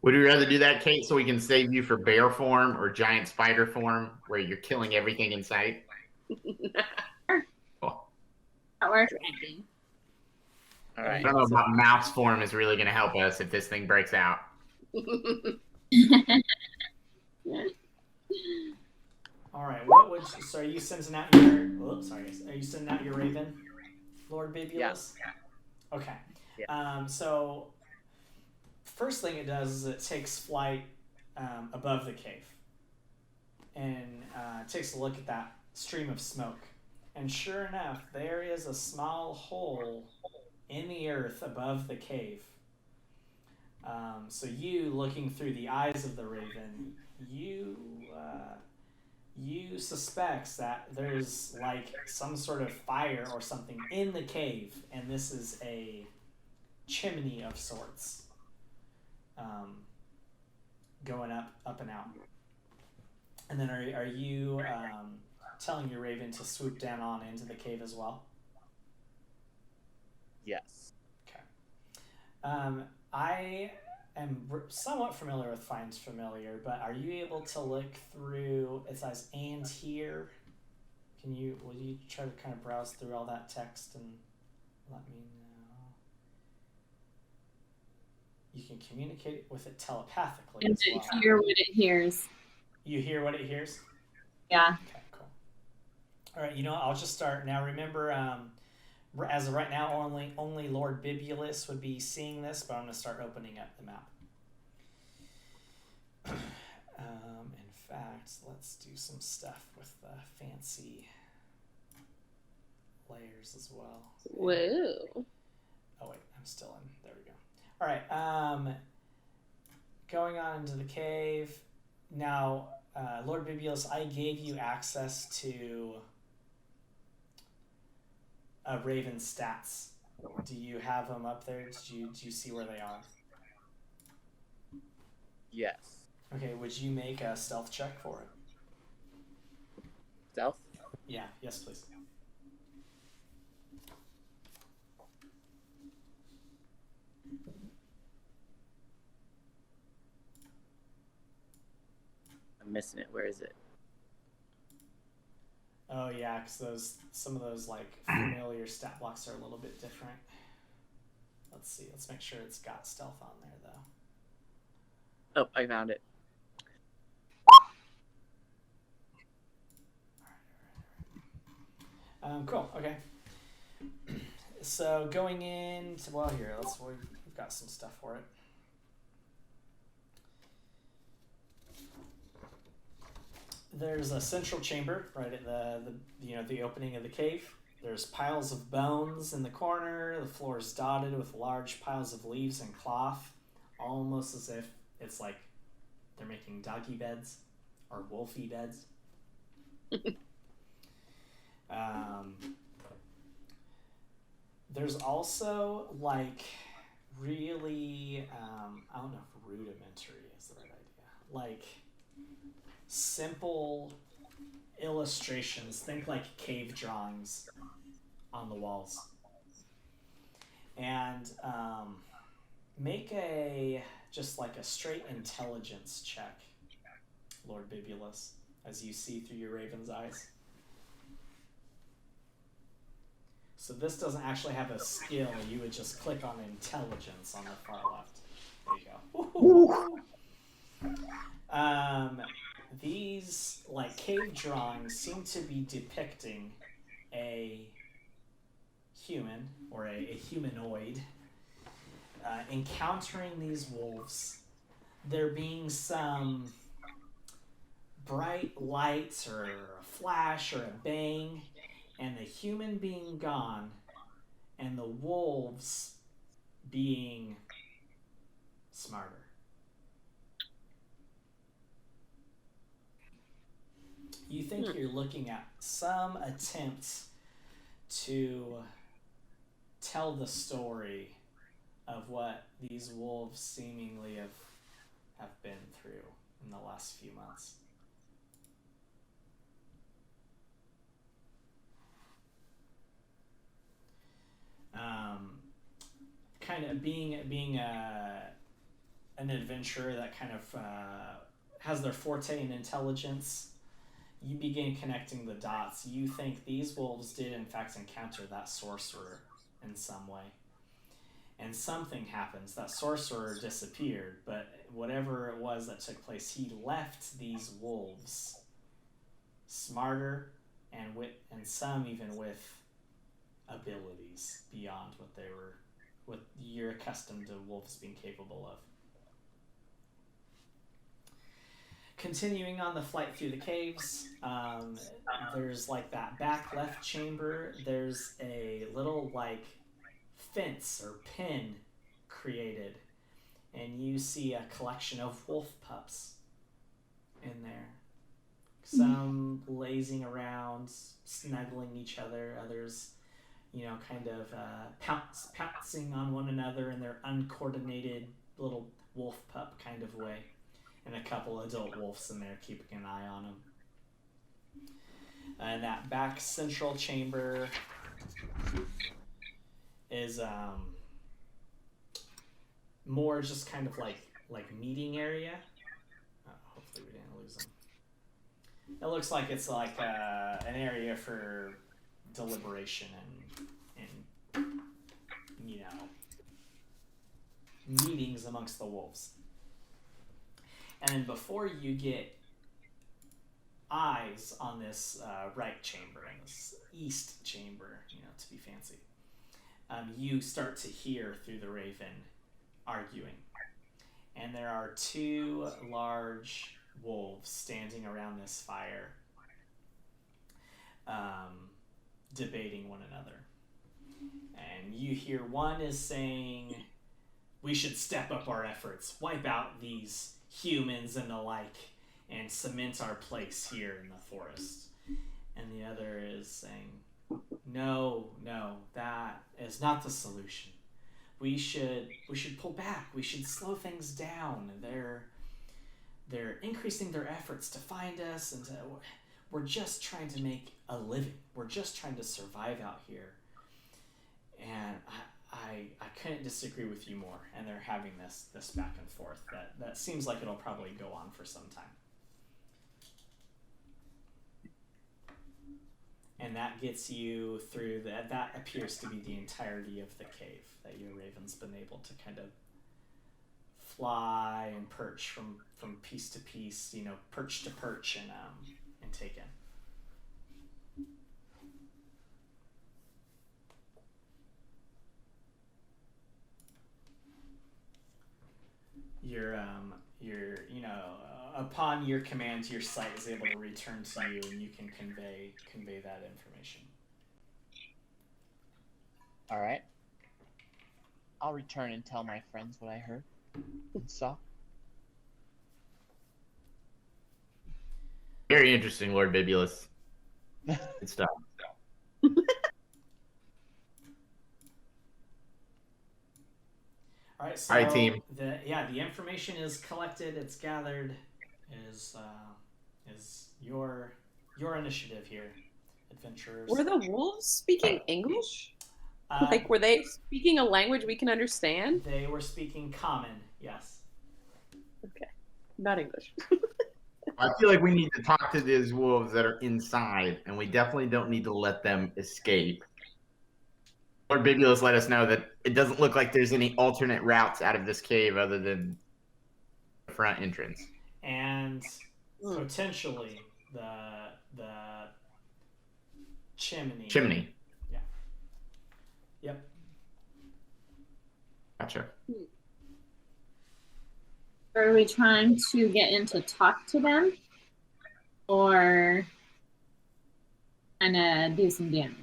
Would you rather do that, Kate, so we can save you for bear form or giant spider form, where you're killing everything in sight? That works. All right. I don't know about mouse form is really going to help us if this thing breaks out. All right. So are you sending out are you sending out your raven, Lord Bibulus? Yeah. Okay. Yeah. So first thing it does is it takes flight above the cave and takes a look at that stream of smoke. And sure enough, there is a small hole in the earth above the cave. So you, looking through the eyes of the raven, you suspect that there's like some sort of fire or something in the cave, and this is a chimney of sorts, going up and out. And then are you telling your raven to swoop down on into the cave as well? Yes. Okay. I am somewhat familiar with Find Familiar, but are you able to look through it says and here? Will you try to kind of browse through all that text and let me know? You can communicate with it telepathically. And as well. hear what it hears. You hear what it hears? Yeah. Okay, cool. All right, I'll just start now. Remember, as of right now, only Lord Bibulus would be seeing this, but I'm going to start opening up the map. In fact, let's do some stuff with the fancy layers as well. Whoa. Oh wait, I'm still in. There we go. All right. Going on into the cave. Now, Lord Bibulus, I gave you access to Raven's stats. Do you have them up there? Do you see where they are? Yes. Okay, would you make a stealth check for it? Stealth? Yeah, yes, please. I'm missing it. Where is it? Oh yeah, because some of those like familiar stat blocks are a little bit different. Let's see. Let's make sure it's got stealth on there though. Oh, I found it. Cool. Okay. So going into we've got some stuff for it. There's a central chamber right at the opening of the cave. There's piles of bones in the corner. The floor is dotted with large piles of leaves and cloth, almost as if it's like they're making doggy beds or wolfy beds. There's also like really, I don't know if rudimentary is the right idea, like simple illustrations. Think like cave drawings on the walls. And make just like a straight intelligence check, Lord Bibulus, as you see through your raven's eyes. So this doesn't actually have a skill. You would just click on intelligence on the far left. There you go. These like cave drawings seem to be depicting a human or a humanoid encountering these wolves. There being some bright lights or a flash or a bang, and the human being gone, and the wolves being smarter. You think you're looking at some attempts to tell the story of what these wolves seemingly have been through in the last few months. Kind of being an adventurer that kind of has their forte in intelligence, you begin connecting the dots. You think these wolves did in fact encounter that sorcerer in some way. And something happens. That sorcerer disappeared, but whatever it was that took place, he left these wolves smarter and some even with abilities beyond what you're accustomed to wolves being capable of. Continuing on the flight through the caves, there's like that back left chamber. There's a little like fence or pin created, and you see a collection of wolf pups in there. Some lazing around, snuggling each other. Others, kind of pouncing on one another in their uncoordinated little wolf pup kind of way. And a couple adult wolves in there keeping an eye on them. And that back central chamber is more just kind of like meeting area. Hopefully we didn't lose them. It looks like it's like an area for deliberation and meetings amongst the wolves. And before you get eyes on this right chamber, and this east chamber, to be fancy, you start to hear through the raven arguing. And there are two large wolves standing around this fire, debating one another. And you hear one is saying, "We should step up our efforts, wipe out these humans and the like, and cement our place here in the forest." And the other is saying, no, that is not the solution. We should pull back. We should slow things down. They're increasing their efforts to find us, and we're just trying to make a living. We're just trying to survive out here. And I couldn't disagree with you more. And they're having this back and forth that seems like it'll probably go on for some time. And that gets you through that appears to be the entirety of the cave that your raven's been able to kind of fly and perch from piece to piece, perch to perch, and take in. Upon your command, your sight is able to return to you, and you can convey that information. All right. I'll return and tell my friends what I heard and saw. Very interesting, Lord Bibulus. Good stuff. All right, so All right, team. The information is collected, it's gathered, is your your initiative here, adventurers. Were the wolves speaking English? Uh, Like, were they speaking a language we can understand? They were speaking common, yes. Okay, not English. I feel like we need to talk to these wolves that are inside, and we definitely don't need to let them escape. Lord Bibulus let us know that it doesn't look like there's any alternate routes out of this cave other than the front entrance. And potentially the chimney. Chimney. Yeah. Yep. Gotcha. Are we trying to get in to talk to them? Or kind of do some damage?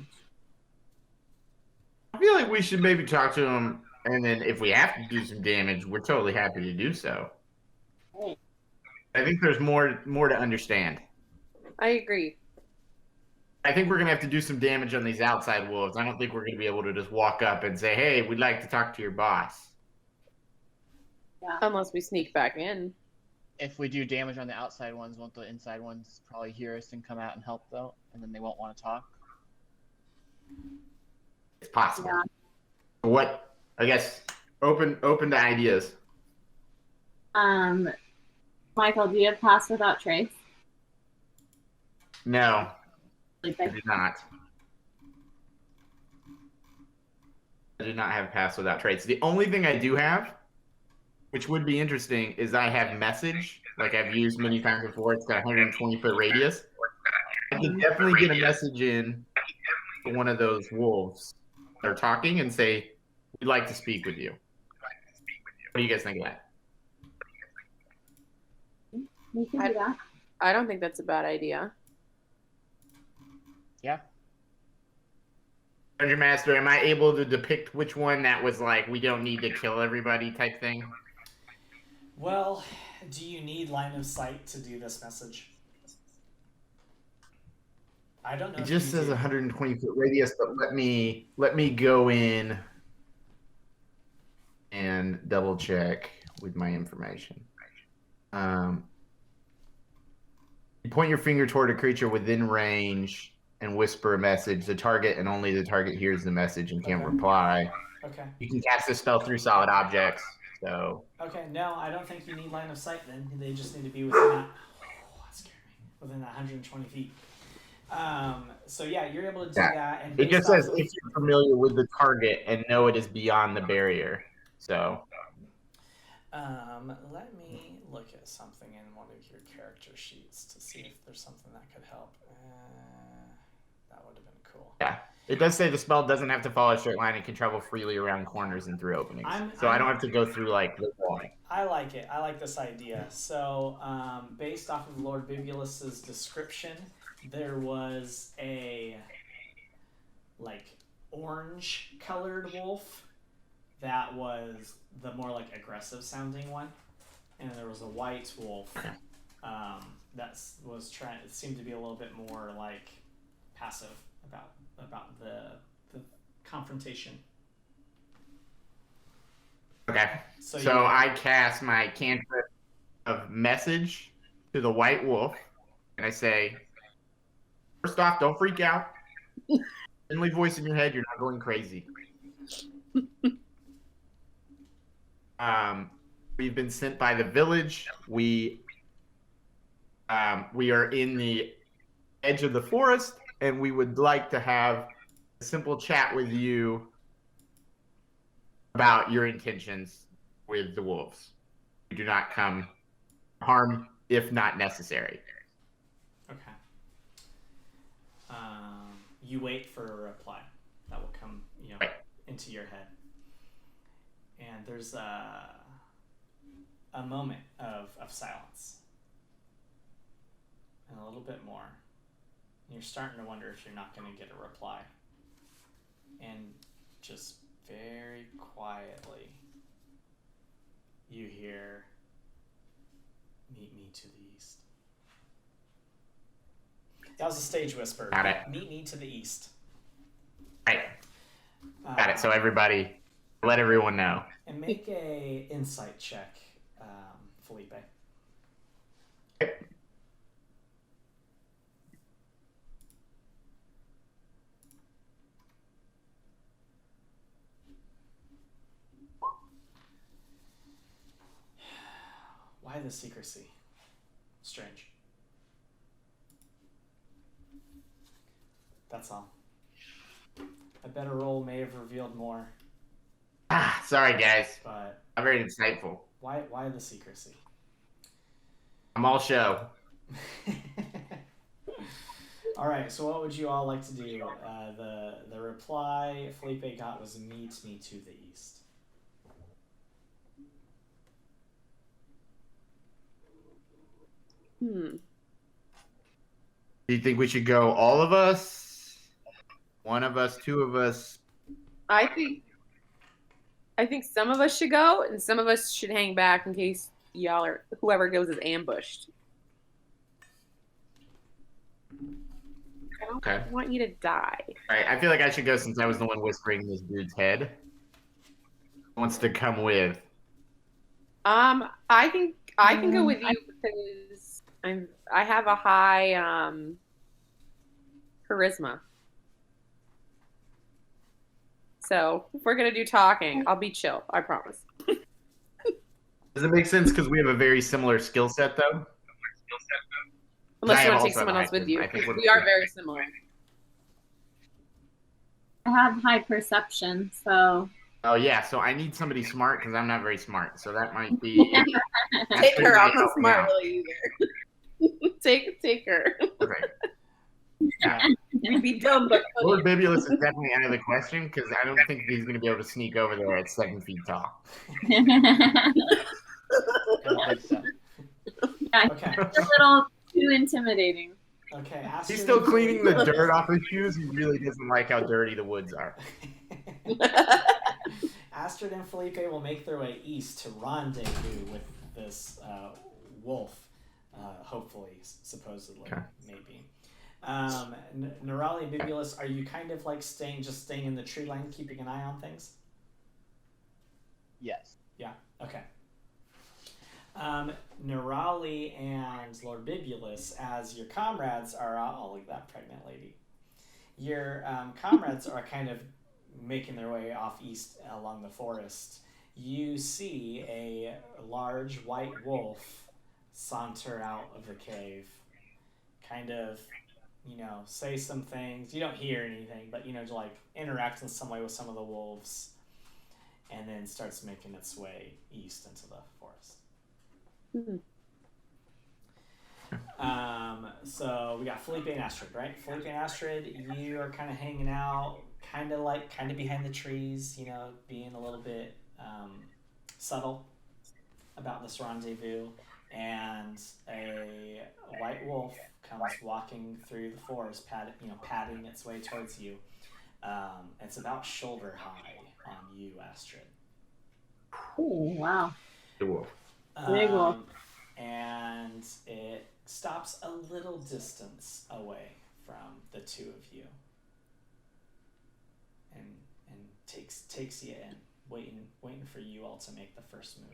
I feel like we should maybe talk to them, and then if we have to do some damage, we're totally happy to do so. Right. I think there's more to understand. I agree. I think we're gonna have to do some damage on these outside wolves. I don't think we're gonna be able to just walk up and say, "Hey, we'd like to talk to your boss." Unless we sneak back in. If we do damage on the outside ones, won't the inside ones probably hear us and come out and help though? And then they won't want to talk? It's possible. Yeah. What? I guess open to ideas. Michael, do you have pass without trace? No, I Okay. do not. I do not have pass without traits. The only thing I do have, which would be interesting, is I have message, like I've used many times before. It's got a 120-foot radius. I could definitely get a message in to one of those wolves that are talking and say, "We'd like to speak with you." What do you guys think of that? We can do that. I don't think that's a bad idea. Yeah. Dungeon Master, am I able to depict which one that was like, we don't need to kill everybody type thing? Well, do you need line of sight to do this message? I don't know. It if just you says do. 120-foot radius, but let me go in and double check with my information. You point your finger toward a creature within range and whisper a message. The target and only the target hears the message and can't Okay. reply. Okay. You can cast this spell through solid objects. So Okay. No, I don't think you need line of sight. Then they just need to be within that. Oh, that scared me. Within that 120 feet. So yeah, you're able to do Yeah. that. And it just based off says of- if you're familiar with the target and know it is beyond the barrier. So let me look at something in one of your character sheets to see if there's something that could help. That would have been cool. yeah. It does say the spell doesn't have to follow a straight line. It can travel freely around corners and through openings. I don't have to go through like the wall. I like it. I like this idea. So, based off of Lord Bibulus's description, there was a like orange-colored wolf that was the more like aggressive sounding one, and there was a white wolf that was trying. It seemed to be a little bit more like passive about the confrontation. Okay. So I cast my cantrip of message to the white wolf, and I say, first off, don't freak out. Friendly voice in your head, you're not going crazy. We've been sent by the village. We are in the edge of the forest, and we would like to have a simple chat with you about your intentions with the wolves. We do not come harm if not necessary. Okay. You wait for a reply that will come, Right. into your head, and there's a moment of silence, and a little bit more. And you're starting to wonder if you're not going to get a reply, and just very quietly, you hear, "Meet me to the east." That was a stage whisper. Got it. Meet me to the east. Right. Got it. So everybody, let everyone know. And make a insight check, Felipe. Why the secrecy? Strange. That's all. A better roll may have revealed more, Sorry, guys. but I'm very insightful. why the secrecy? I'm all show. All right, so what would you all like to do? The reply Felipe got was meet me to the east. Hmm. Do you think we should go all of us? One of us, two of us? I think some of us should go, and some of us should hang back in case y'all or whoever goes is ambushed. I don't Okay. want you to die. All right, I feel like I should go since I was the one whispering in this dude's head. Who wants to come with? I can go with you because I have a high charisma. So if we're gonna do talking, I'll be chill. I promise. Does it make sense because we have a very similar skill set, though? Unless I you have want to take also someone high else with charisma. you. I think We are very similar. I have high perception, so Oh yeah, so I need somebody smart because I'm not very smart. So that might be. Take her. I'm Help not me smart out. really either. take her. Okay. Yeah. We'd be dumb, but Lord Bibulus is definitely out of the question because I don't think he's going to be able to sneak over there at 7 feet tall. I don't think so. yeah, Okay. it's a little too intimidating. Okay. Astrid He's still and cleaning the Felipe- dirt off his shoes. He really doesn't like how dirty the woods are. Astrid and Felipe will make their way east to rendezvous with this wolf, hopefully, supposedly, Okay. maybe. Nerali and Bibulus, are you kind of like staying in the tree line, keeping an eye on things? Yes. Yeah. Okay. Nerali and Lord Bibulus, as your comrades are, oh, look at that pregnant lady. Your comrades are kind of making their way off east along the forest. You see a large white wolf saunter out of the cave, kind of, say some things. You don't hear anything, but, to like interact in some way with some of the wolves, and then starts making its way east into the forest. So we got Felipe and Astrid, right? Felipe and Astrid, you are kind of hanging out, kind of behind the trees, being a little bit subtle about this rendezvous. And a white wolf comes walking through the forest, padding its way towards you. It's about shoulder high on you, Astrid. Oh, wow. The wolf. Big wolf. And it stops a little distance away from the two of you, and takes you in, waiting for you all to make the first move.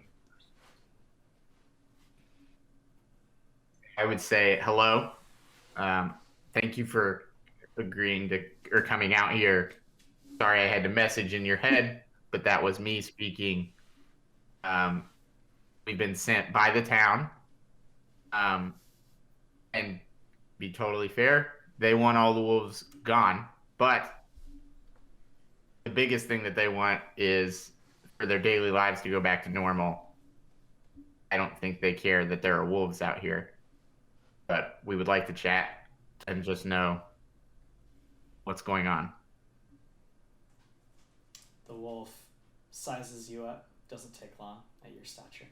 I would say hello. Thank you for agreeing to or coming out here. Sorry I had to message in your head, but that was me speaking. We've been sent by the town. And be totally fair, they want all the wolves gone. But the biggest thing that they want is for their daily lives to go back to normal. I don't think they care that there are wolves out here. But we would like to chat and just know what's going on. The wolf sizes you up. Doesn't take long at your stature.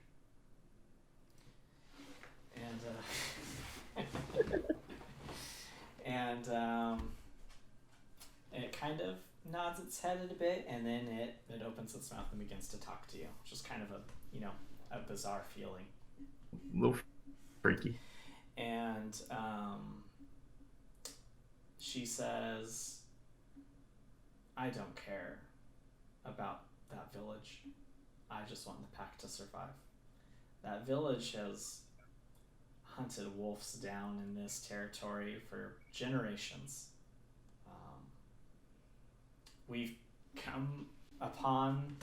And it kind of nods its head a bit, and then it opens its mouth and begins to talk to you. Just kind of a bizarre feeling. A little freaky. And she says, I don't care about that village. I just want the pack to survive. That village has hunted wolves down in this territory for generations. We've come upon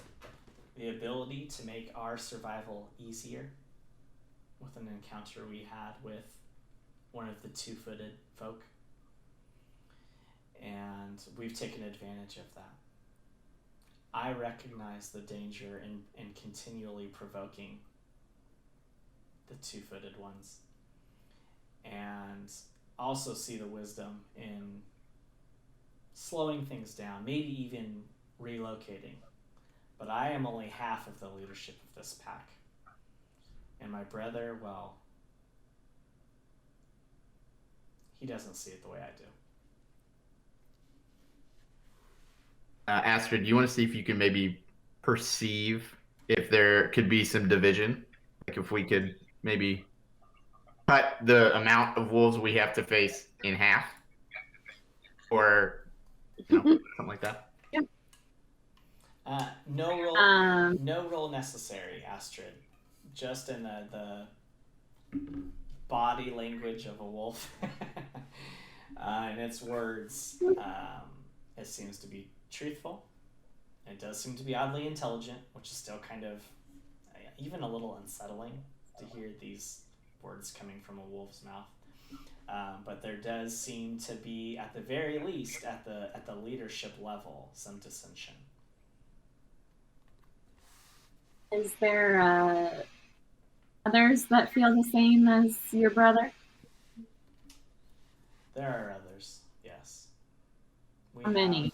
the ability to make our survival easier with an encounter we had with one of the two-footed folk. And we've taken advantage of that. I recognize the danger in continually provoking the two-footed ones. And also see the wisdom in slowing things down, maybe even relocating. But I am only half of the leadership of this pack. And my brother, well, he doesn't see it the way I do. Astrid, do you want to see if you can maybe perceive if there could be some division? Like if we could maybe cut the amount of wolves we have to face in half? Or, something like that? No roll necessary, Astrid. Just in the body language of a wolf. In its words, it seems to be truthful. It does seem to be oddly intelligent, which is still kind of even a little unsettling to hear these words coming from a wolf's mouth. But there does seem to be, at the very least, at the leadership level, some dissension. Is there others that feel the same as your brother? There are others, yes. How many?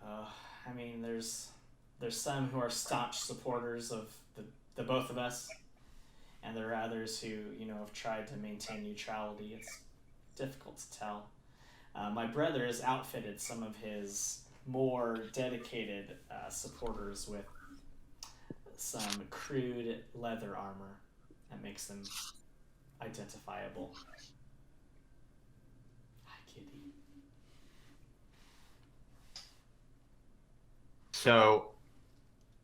I mean, there's some who are staunch supporters of the both of us, and there are others who, have tried to maintain neutrality. It's difficult to tell. My brother has outfitted some of his more dedicated supporters with some crude leather armor that makes them identifiable. Hi, kitty. So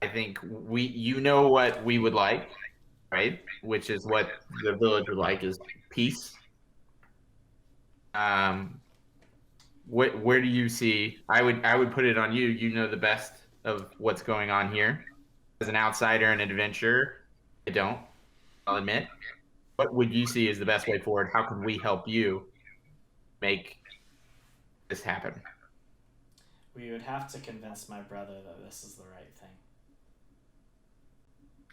I think you know what we would like, right? Which is what the village would like, is peace. Where do you see? I would put it on you. You know the best of what's going on here. As an outsider and an adventurer, I don't. I'll admit. What would you see as the best way forward? How can we help you make this happen? We would have to convince my brother that this is the right thing.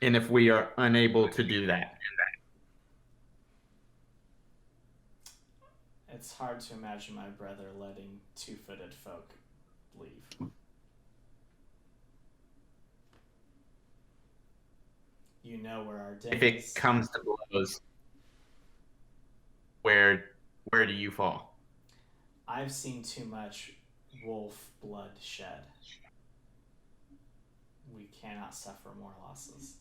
And if we are unable to do that? It's hard to imagine my brother letting two-footed folk leave. You know where our day If is. it comes to blows, where do you fall? I've seen too much wolf blood shed. We cannot suffer more losses.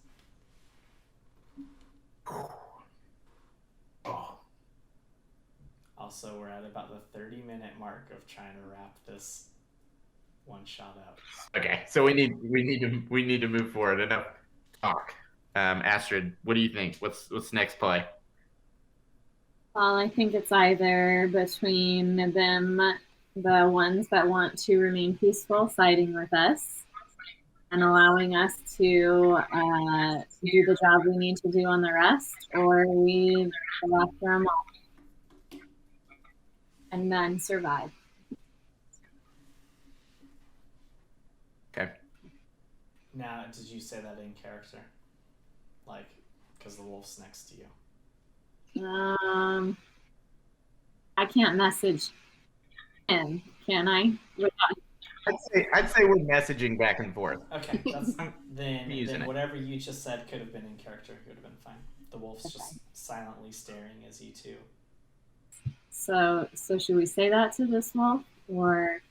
Also, we're at about the 30-minute mark of trying to wrap this one shot out. Okay, so we need to move forward. Enough talk. Astrid, what do you think? What's next play? Well, I think it's either between them, the ones that want to remain peaceful, siding with us, and allowing us to do the job we need to do on the rest, or we go after them all and then survive. Okay. Now, did you say that in character? Like, because the wolf's next to you. I can't message him, can I? I'd say we're messaging back and forth. Okay, then whatever you just said could have been in character. It would have been fine. The wolf's just silently staring as you two. So should we say that to this wolf, or?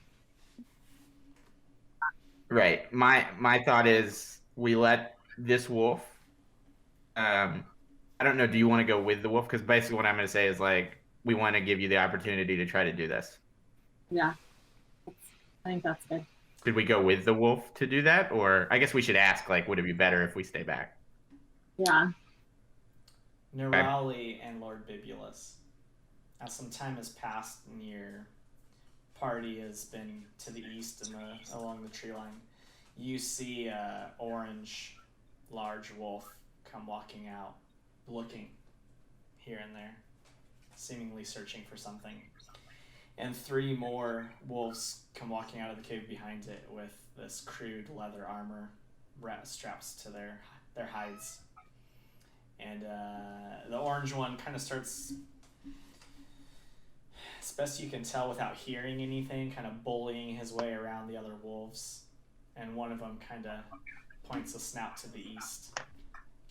Right. My thought is we let this wolf. I don't know. Do you want to go with the wolf? Because basically, what I'm going to say is like we want to give you the opportunity to try to do this. Yeah, I think that's good. Should we go with the wolf to do that, or I guess we should ask like, would it be better if we stay back? Yeah. Nerali and Lord Bibulus. Now, some time has passed, and your party has been to the east and along the tree line. You see a orange, large wolf come walking out, looking here and there, seemingly searching for something. And 3 more wolves come walking out of the cave behind it with this crude leather armor straps to their hides. And the orange one kind of starts, as best you can tell without hearing anything, kind of bullying his way around the other wolves. And one of them kind of points a snout to the east.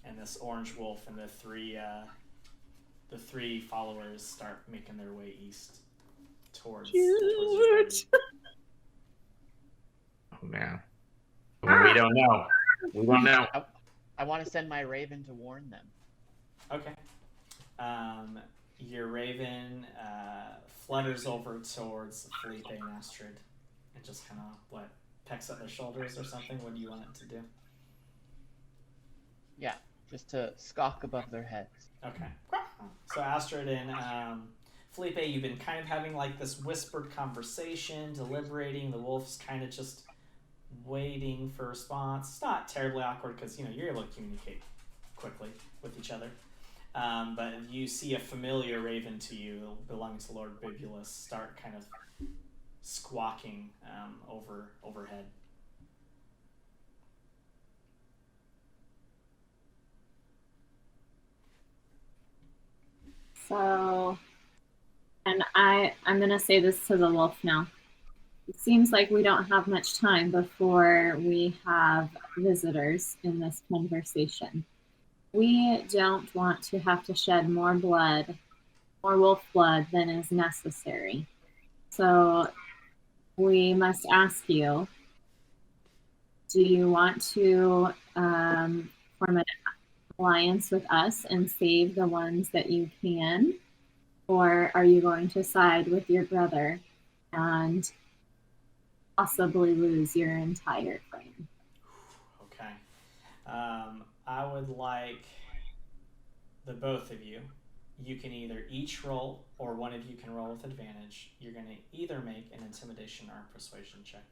And this orange wolf and the three followers start making their way east towards your party. Oh man. We don't know. We don't know. I want to send my raven to warn them. Okay. Your raven flutters over towards Felipe and Astrid and just kind of, pecks at their shoulders or something? What do you want it to do? Yeah, just to stalk above their heads. Okay. So Astrid and Felipe, you've been kind of having like this whispered conversation, deliberating. The wolf's kind of just waiting for a response. It's not terribly awkward because, you're able to communicate quickly with each other. But you see a familiar raven to you belonging to Lord Bibulus start kind of squawking overhead. So, and I'm going to say this to the wolf now. It seems like we don't have much time before we have visitors in this conversation. We don't want to have to shed more blood, more wolf blood than is necessary. So we must ask you, do you want to form an alliance with us and save the ones that you can? Or are you going to side with your brother and possibly lose your entire frame? Okay. I would like the both of you. You can either each roll, or one of you can roll with advantage. You're going to either make an intimidation or a persuasion check,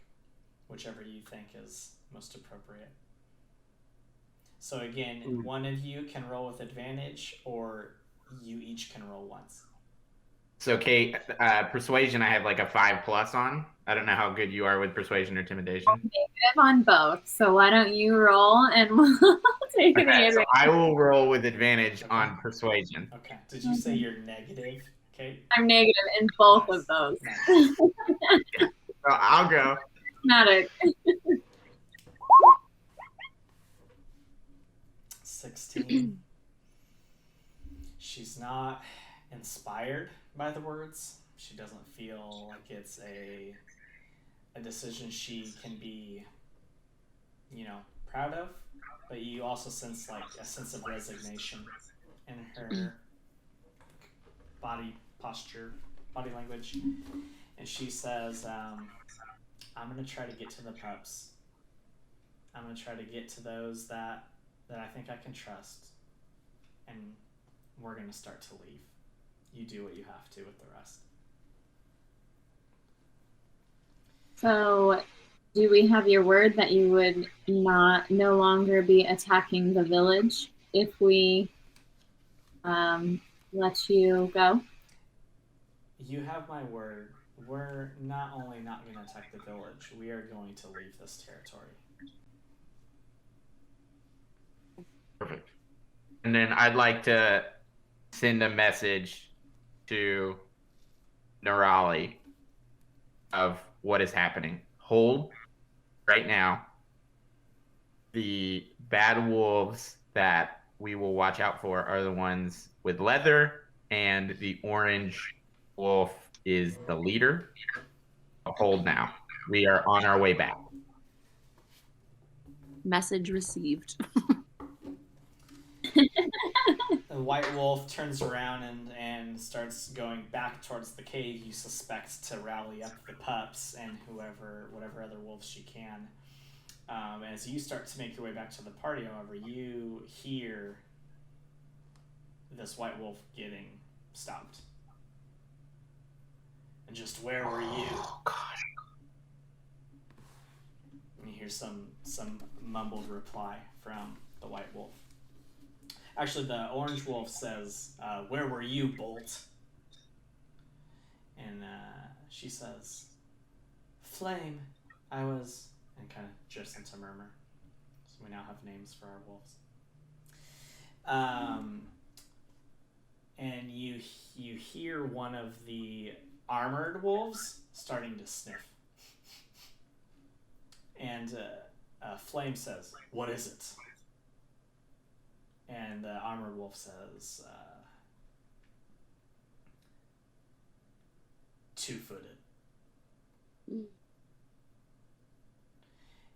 whichever you think is most appropriate. So again, one of you can roll with advantage, or you each can roll once. So, Kate, persuasion, I have like a 5+ on. I don't know how good you are with persuasion or intimidation. I'm negative on both, so why don't you roll and we'll take the advantage. So I will roll with advantage on persuasion. Okay. Did you say you're negative, Kate? I'm negative in both of those. So I'll go. Dramatic. 16. She's not inspired by the words. She doesn't feel like it's a decision she can be, proud of. But you also sense like a sense of resignation in her body posture, body language. And she says, I'm going to try to get to the pups. I'm going to try to get to those that I think I can trust. And we're going to start to leave. You do what you have to with the rest. So, do we have your word that you would no longer be attacking the village if we let you go? You have my word. We're not only not going to attack the village, we are going to leave this territory. Perfect. And then I'd like to send a message to Nerali of what is happening. Hold right now. The bad wolves that we will watch out for are the ones with leather, and the orange wolf is the leader. Hold now. We are on our way back. Message received. The white wolf turns around and starts going back towards the cave. You suspect to rally up the pups and whatever other wolves she can. As you start to make your way back to the party, however, you hear this white wolf getting stopped. And just where were you? Oh, God. And you hear some mumbled reply from the white wolf. Actually, the orange wolf says, "Where were you, Bolt?" And she says, "Flame, I was," and kind of drifts into murmur. So we now have names for our wolves. And you hear one of the armored wolves starting to sniff. And Flame says, "What is it?" And the armored wolf says, "2-footed."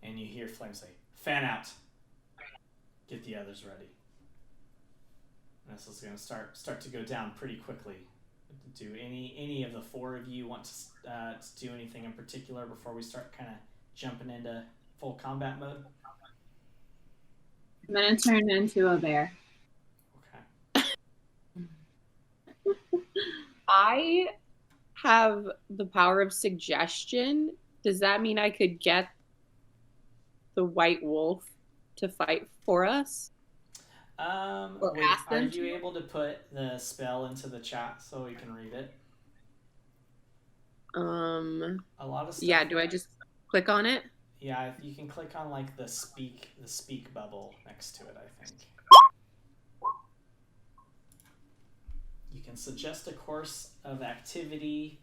And you hear Flame say, "Fan out. Get the others ready." And this is going to start to go down pretty quickly. Do any of the four of you want to do anything in particular before we start kind of jumping into full combat mode? I'm gonna turn into a bear. Okay. I have the power of suggestion. Does that mean I could get the white wolf to fight for us? Or ask them are you able to put the spell into the chat so we can read it? A lot of stuff. Yeah, do I just click on it? Yeah, you can click on like the speak bubble next to it, I think. You can suggest a course of activity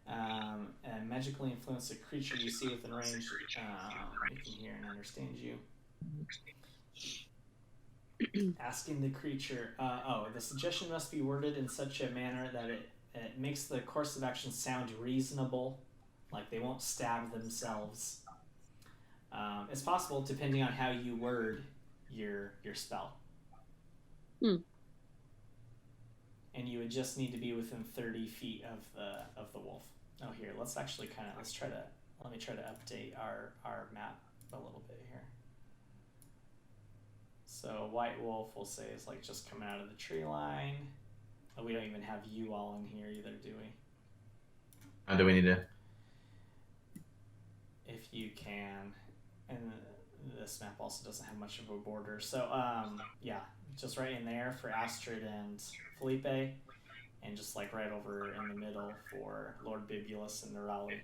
and magically influence a creature you see within range. They can hear and understand you. Asking the creature, the suggestion must be worded in such a manner that it makes the course of action sound reasonable, like they won't stab themselves. It's possible depending on how you word your spell. And you would just need to be within 30 feet of the wolf. Oh, here, let me try to update our map a little bit here. So white wolf we'll say is like just coming out of the tree line. Oh, we don't even have you all in here either, do we? Oh, do we need to? If you can. And this map also doesn't have much of a border. So, yeah, just right in there for Astrid and Felipe. And just like right over in the middle for Lord Bibulus and Nerali.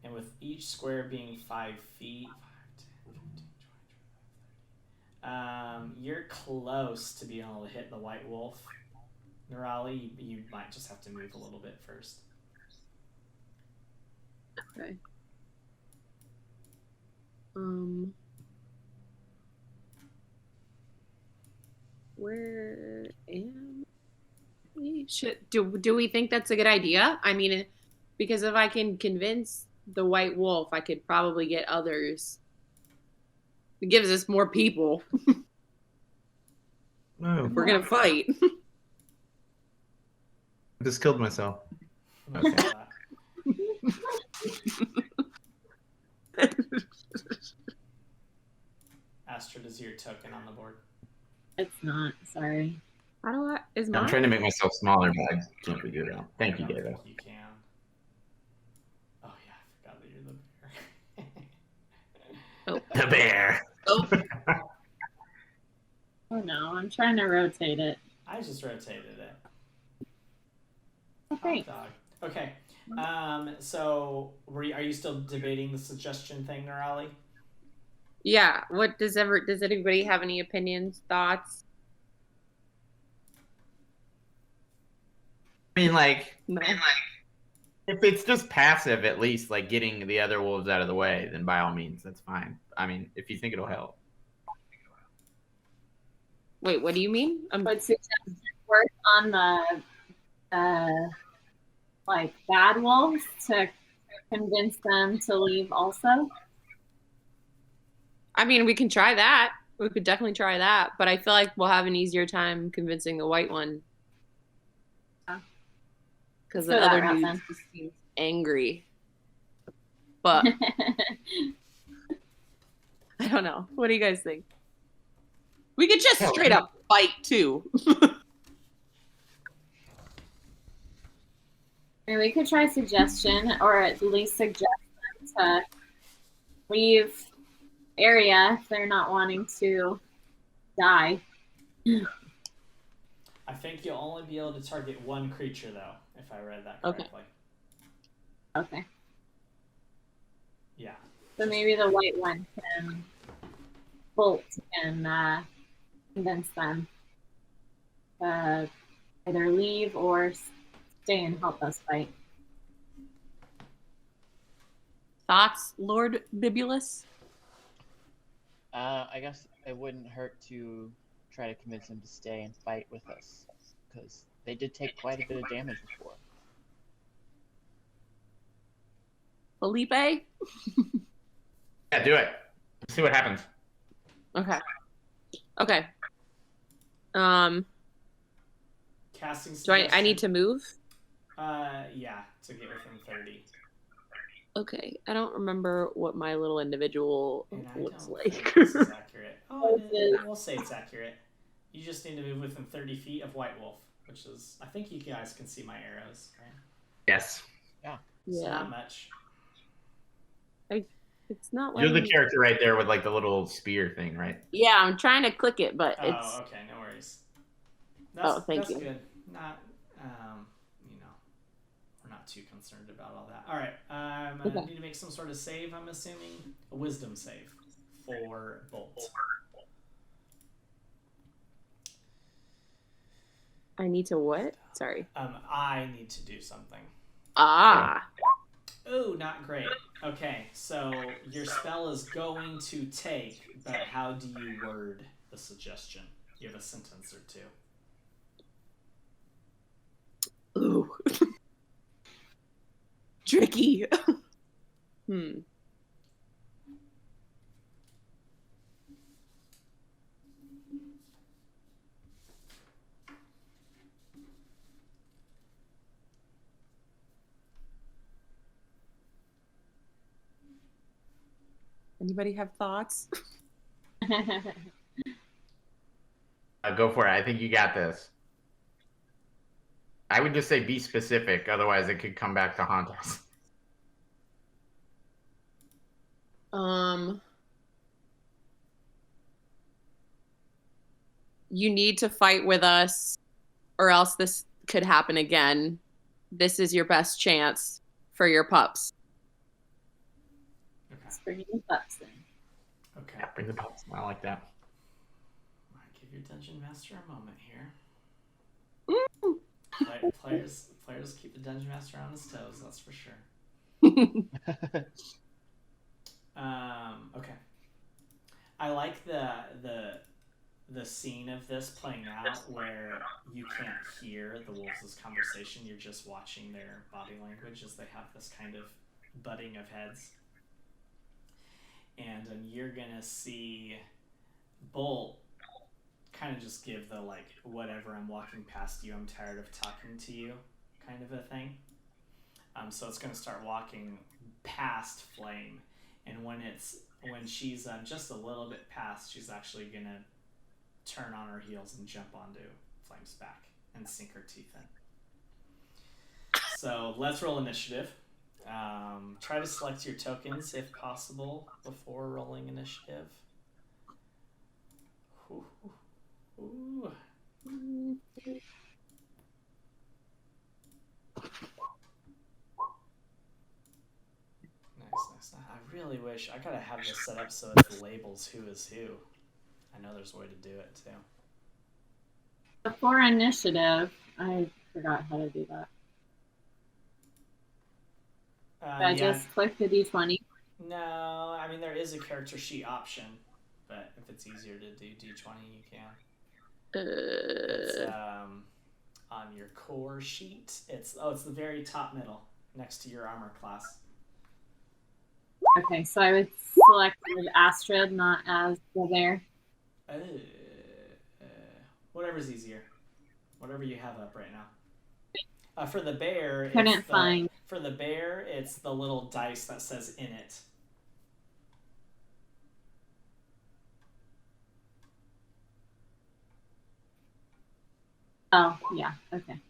And with each square being 5 feet, 5, 10, 15, 20, 25, 30. You're close to being able to hit the white wolf. Nerali, you might just have to move a little bit first. Okay. Where am we? Do we think that's a good idea? I mean, because if I can convince the white wolf, I could probably get others. It gives us more people. No. We're gonna fight. I just killed myself. Okay. Astrid, is your token on the board? It's not. Sorry. How do I? Is mine? I'm trying to make myself smaller, but I can't figure it out. Thank you, I don't Gato. think you can. Oh yeah, I forgot that you're the bear. Oh. The bear. Oh. Oh no, I'm trying to rotate it. I just rotated it. Oh, great. Hot dog. Okay. So are you still debating the suggestion thing, Nerali? Yeah. What does anybody have any opinions, thoughts? I mean, like, No. if it's just passive, at least, like getting the other wolves out of the way, then by all means, that's fine. I mean, if you think it'll help. Wait, what do you mean? Would suggestion work on the like bad wolves to convince them to leave also? I mean, we can try that. We could definitely try that, but I feel like we'll have an easier time convincing the white one. Because the other dude just seems angry. But I don't know. What do you guys think? We could just straight up fight too. I mean, we could try suggestion, or at least suggest them to leave area if they're not wanting to die. I think you'll only be able to target one creature, though, if I read that Okay. correctly. Okay. Yeah. So maybe the white one can bolt and convince them to either leave or stay and help us fight. Thoughts, Lord Bibulus? I guess it wouldn't hurt to try to convince him to stay and fight with us, because they did take quite a bit of damage before. Felipe? Yeah, do it. Let's see what happens. Okay. Okay. Casting Do I need to move? Yeah, to get within 30. Okay. I don't remember what my little individual And I looks don't like. think this is accurate. Oh, we'll say it's accurate. You just need to move within 30 feet of White Wolf, which is, I think you guys can see my arrows, right? Yes. So Yeah. not much. It's not like You're the character right there with like the little spear thing, right? Yeah, I'm trying to click it, but it's Oh, okay, no worries. That's thank you. good. Not, we're not too concerned about all that. All right, I need to make some sort of save. I'm assuming a wisdom save for Bolt. I need to what? Sorry. I need to do something. Ah. Oh, not great. Okay, so your spell is going to take, but how do you word the suggestion? You have a sentence or two. Ooh. Tricky. Anybody have thoughts? Go for it. I think you got this. I would just say be specific, otherwise it could come back to haunt us. You need to fight with us, or else this could happen again. This is your best chance for your pups. Okay. Let's bring the pups in. Okay. Yeah, bring the pups. I like that. All right, give your dungeon master a moment here. Ooh. Players keep the dungeon master on his toes. That's for sure. Okay. I like the scene of this playing out where you can't hear the wolves' conversation. You're just watching their body language as they have this kind of butting of heads. And you're gonna see Bolt kind of just give the like, whatever, I'm walking past you, I'm tired of talking to you kind of a thing. So it's gonna start walking past Flame, and when she's just a little bit past, she's actually gonna turn on her heels and jump onto Flame's back and sink her teeth in. So let's roll initiative. Try to select your tokens if possible before rolling initiative. Ooh. Nice. I really wish I gotta have this set up so it labels who is who. I know there's a way to do it too. Before initiative, I forgot how to do that. I just click the D20. No, I mean there is a character sheet option, but if it's easier to do D20, you can. It's on your core sheet. It's the very top middle, next to your armor class. Okay, so I would select as Astrid, not as the bear. Whatever's easier. Whatever you have up right now. For the bear, for the bear, it's the little dice that says in it. Oh, yeah, okay.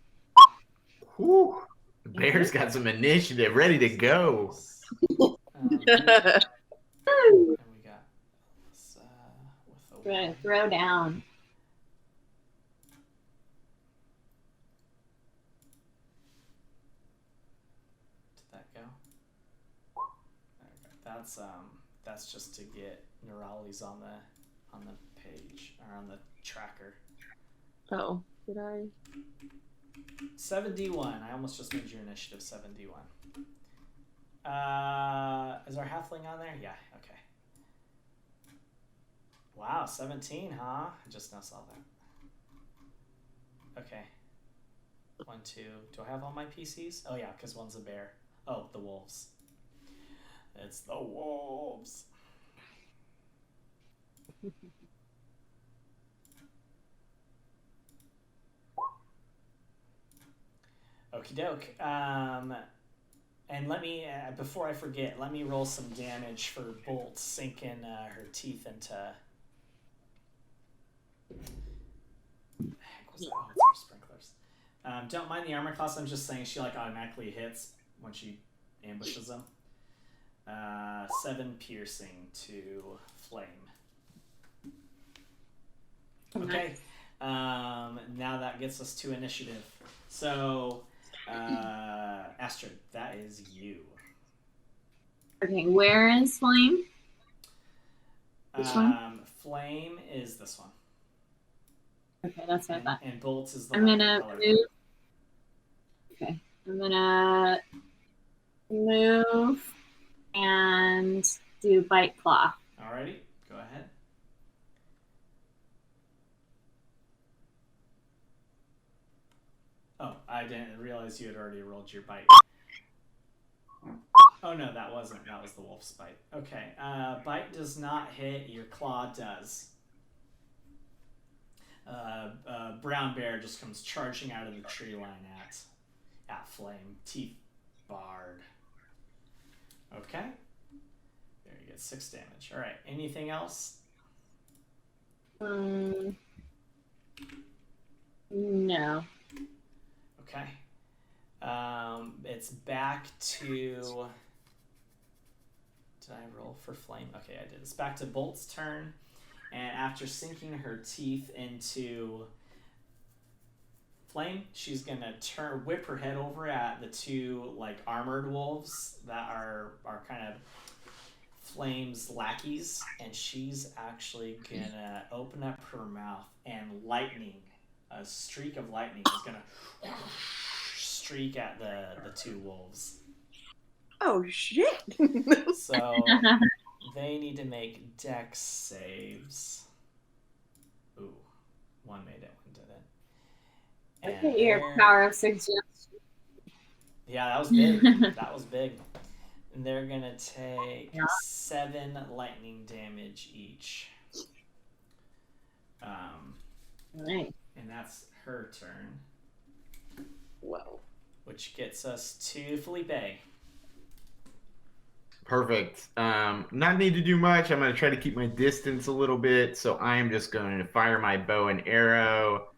Whew. The bear's got some initiative ready to go. And we got this, with the Throw down. Did that go? Okay. That's just to get Neurali's on the page or on the tracker. Oh, did I? 71. I almost just made your initiative 71. Is our halfling on there? Yeah, okay. Wow, 17, huh? I just now saw that. Okay. 1, 2. Do I have all my PCs? Oh yeah, because one's a bear. Oh, the wolves. It's the wolves. Okie doke. And let me, before I forget, let me roll some damage for Bolt sinking her teeth into. The heck was that? Oh, it's our sprinklers. Don't mind the armor class. I'm just saying she like automatically hits when she ambushes them. 7 piercing to flame. Okay. Now that gets us to initiative. So, Astrid, that is you. Okay, where is Flame? This one? Flame is this one. Okay, that's what I thought. And Bolt is the I'm one gonna color. move. Okay, I'm gonna move and do Bite Claw. Alrighty, go ahead. Oh, I didn't realize you had already rolled your bite. Oh no, that wasn't. That was the wolf's bite. Okay, bite does not hit. Your claw does. Brown bear just comes charging out of the tree line at Flame, teeth barred. Okay. There you get 6 damage. All right. Anything else? No. Okay. It's back to. Did I roll for Flame? Okay, I did. It's back to Bolt's turn, and after sinking her teeth into Flame, she's gonna whip her head over at the 2 like armored wolves that are kind of Flame's lackeys, and she's actually gonna open up her mouth and a streak of lightning is gonna streak at the 2 wolves. Oh shit! So they need to make dex saves. Ooh, one made it, one didn't. Look at your power of suggestion. Yeah, that was big. That was big. And they're gonna take 7 lightning damage each. Nice. And that's her turn. Whoa. Which gets us to Felipe. Perfect. Not need to do much. I'm going to try to keep my distance a little bit. So I am just going to fire my bow and arrow.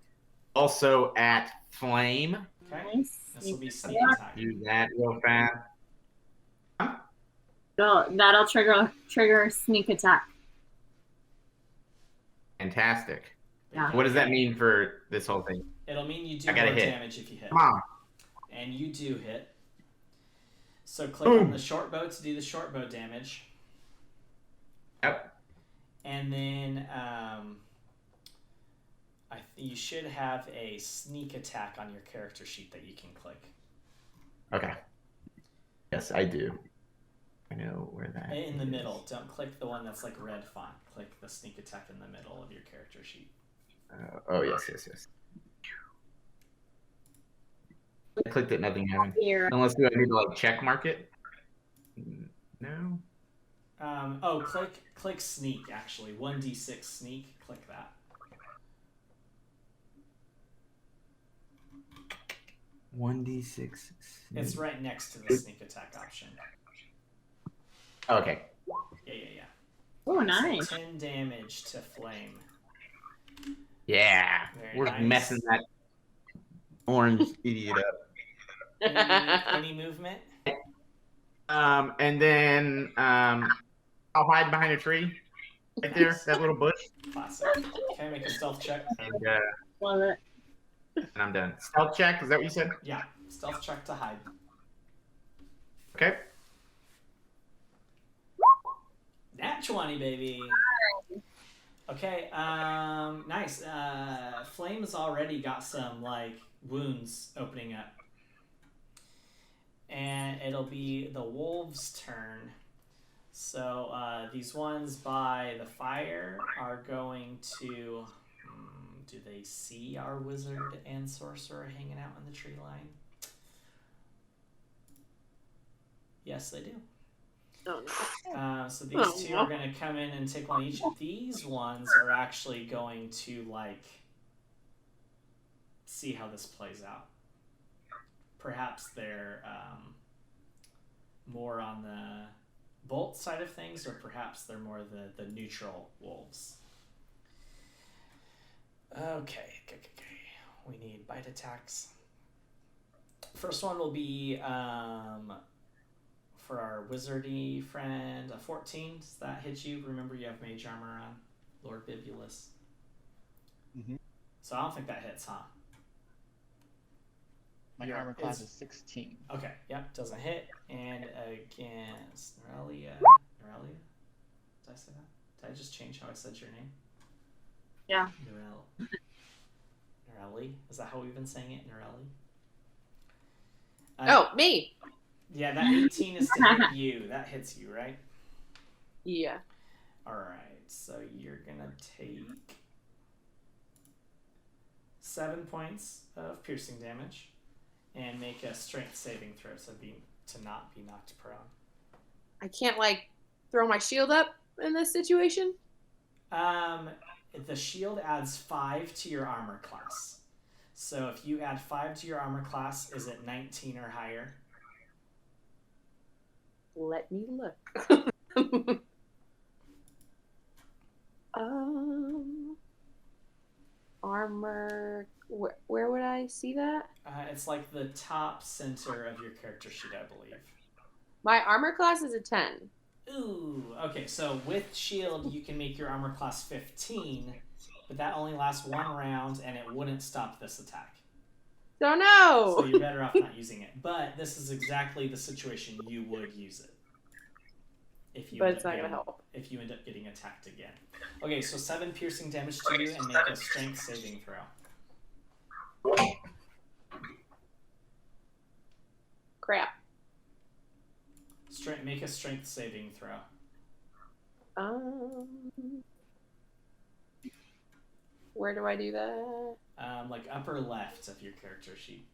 Also at Flame. Okay. Nice. This will be sneak attack. Do that real fast. That'll trigger sneak attack. Fantastic. Yeah. What does that mean for this whole thing? It'll mean you do I more gotta hit. damage if you hit. Come on. And you do hit. So click Boom. on the short bow to do the short bow damage. Yep. And then you should have a sneak attack on your character sheet that you can click. Okay. Yes, I do. I know where that In the is. middle. Don't click the one that's like red font. Click the sneak attack in the middle of your character sheet. Oh, yes. I clicked it, nothing happened. Here. Unless do I need to like check mark it? No. Click sneak actually. 1d6 sneak. Click that. 1d6. It's right next to the sneak attack option. Okay. Yeah. Oh, nice. So 10 damage to Flame. Yeah. Very We're nice. messing that orange idiot up. Any movement? And then I'll hide behind a tree. Right there, that little bush. Classic. Okay, make a stealth check. Love it. And I'm done. Stealth check, is that what you said? Yeah, stealth check to hide. Okay. Nat 20, baby. Okay, nice. Flame's already got some, like, wounds opening up. And it'll be the wolves' turn. So, these ones by the fire are going to... do they see our wizard and sorcerer hanging out in the tree line? Yes, they do. Oh, no. So these two are going to come in and take one each. These ones are actually going to, like, see how this plays out. Perhaps they're more on the bolt side of things, or perhaps they're more the neutral wolves. Okay. We need bite attacks. First one will be for our wizardy friend, a 14. Does that hit you? Remember, you have mage armor on, Lord Bibulus. Mm-hmm. So I don't think that hits, huh? My armor class is 16. Okay, yep, doesn't hit. And against Norelia. Did I say that? Did I just change how I said your name? Yeah. Norelli? Is that how we've been saying it? Norelli? Oh, me. Yeah, that 18 is to hit you. That hits you, right? Yeah. Alright, so you're gonna take 7 points of piercing damage and make a strength saving throw to not be knocked prone. I can't, like, throw my shield up in this situation? The shield adds 5 to your armor class. So if you add 5 to your armor class, is it 19 or higher? Let me look. Armor. Where would I see that? It's like the top center of your character sheet, I believe. My armor class is a 10. Ooh, okay, so with shield, you can make your armor class 15, but that only lasts 1 round, and it wouldn't stop this attack. Oh no! So you're better off not using it. But this is exactly the situation you would use it. But it's not going to help. If you end up getting attacked again. Okay, so 7 piercing damage to you, and make a strength saving throw. Crap. Make a strength saving throw. Where do I do that? Like upper left of your character sheet.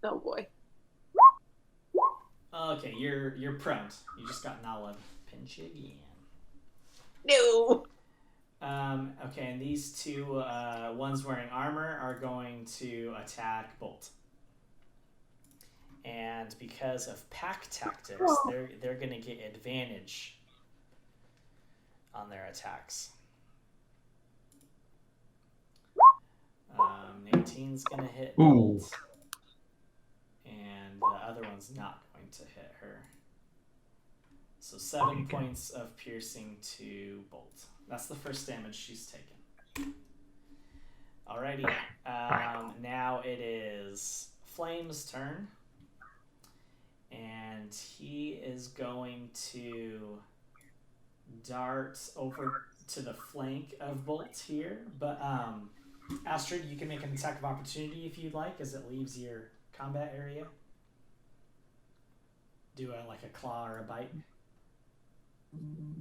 Oh boy. Okay, you're prone. You just got Nala pinch again. No. Okay, and these two ones wearing armor are going to attack Bolt. And because of pack tactics, they're going to get advantage on their attacks. 19's going to hit Bolt. And the other one's not going to hit her. So 7 points of piercing to Bolt. That's the first damage she's taken. Alrighty. Now it is Flame's turn. And he is going to dart over to the flank of Bolt here. But Astrid, you can make an attack of opportunity if you'd like, as it leaves your combat area. Do like a claw or a bite.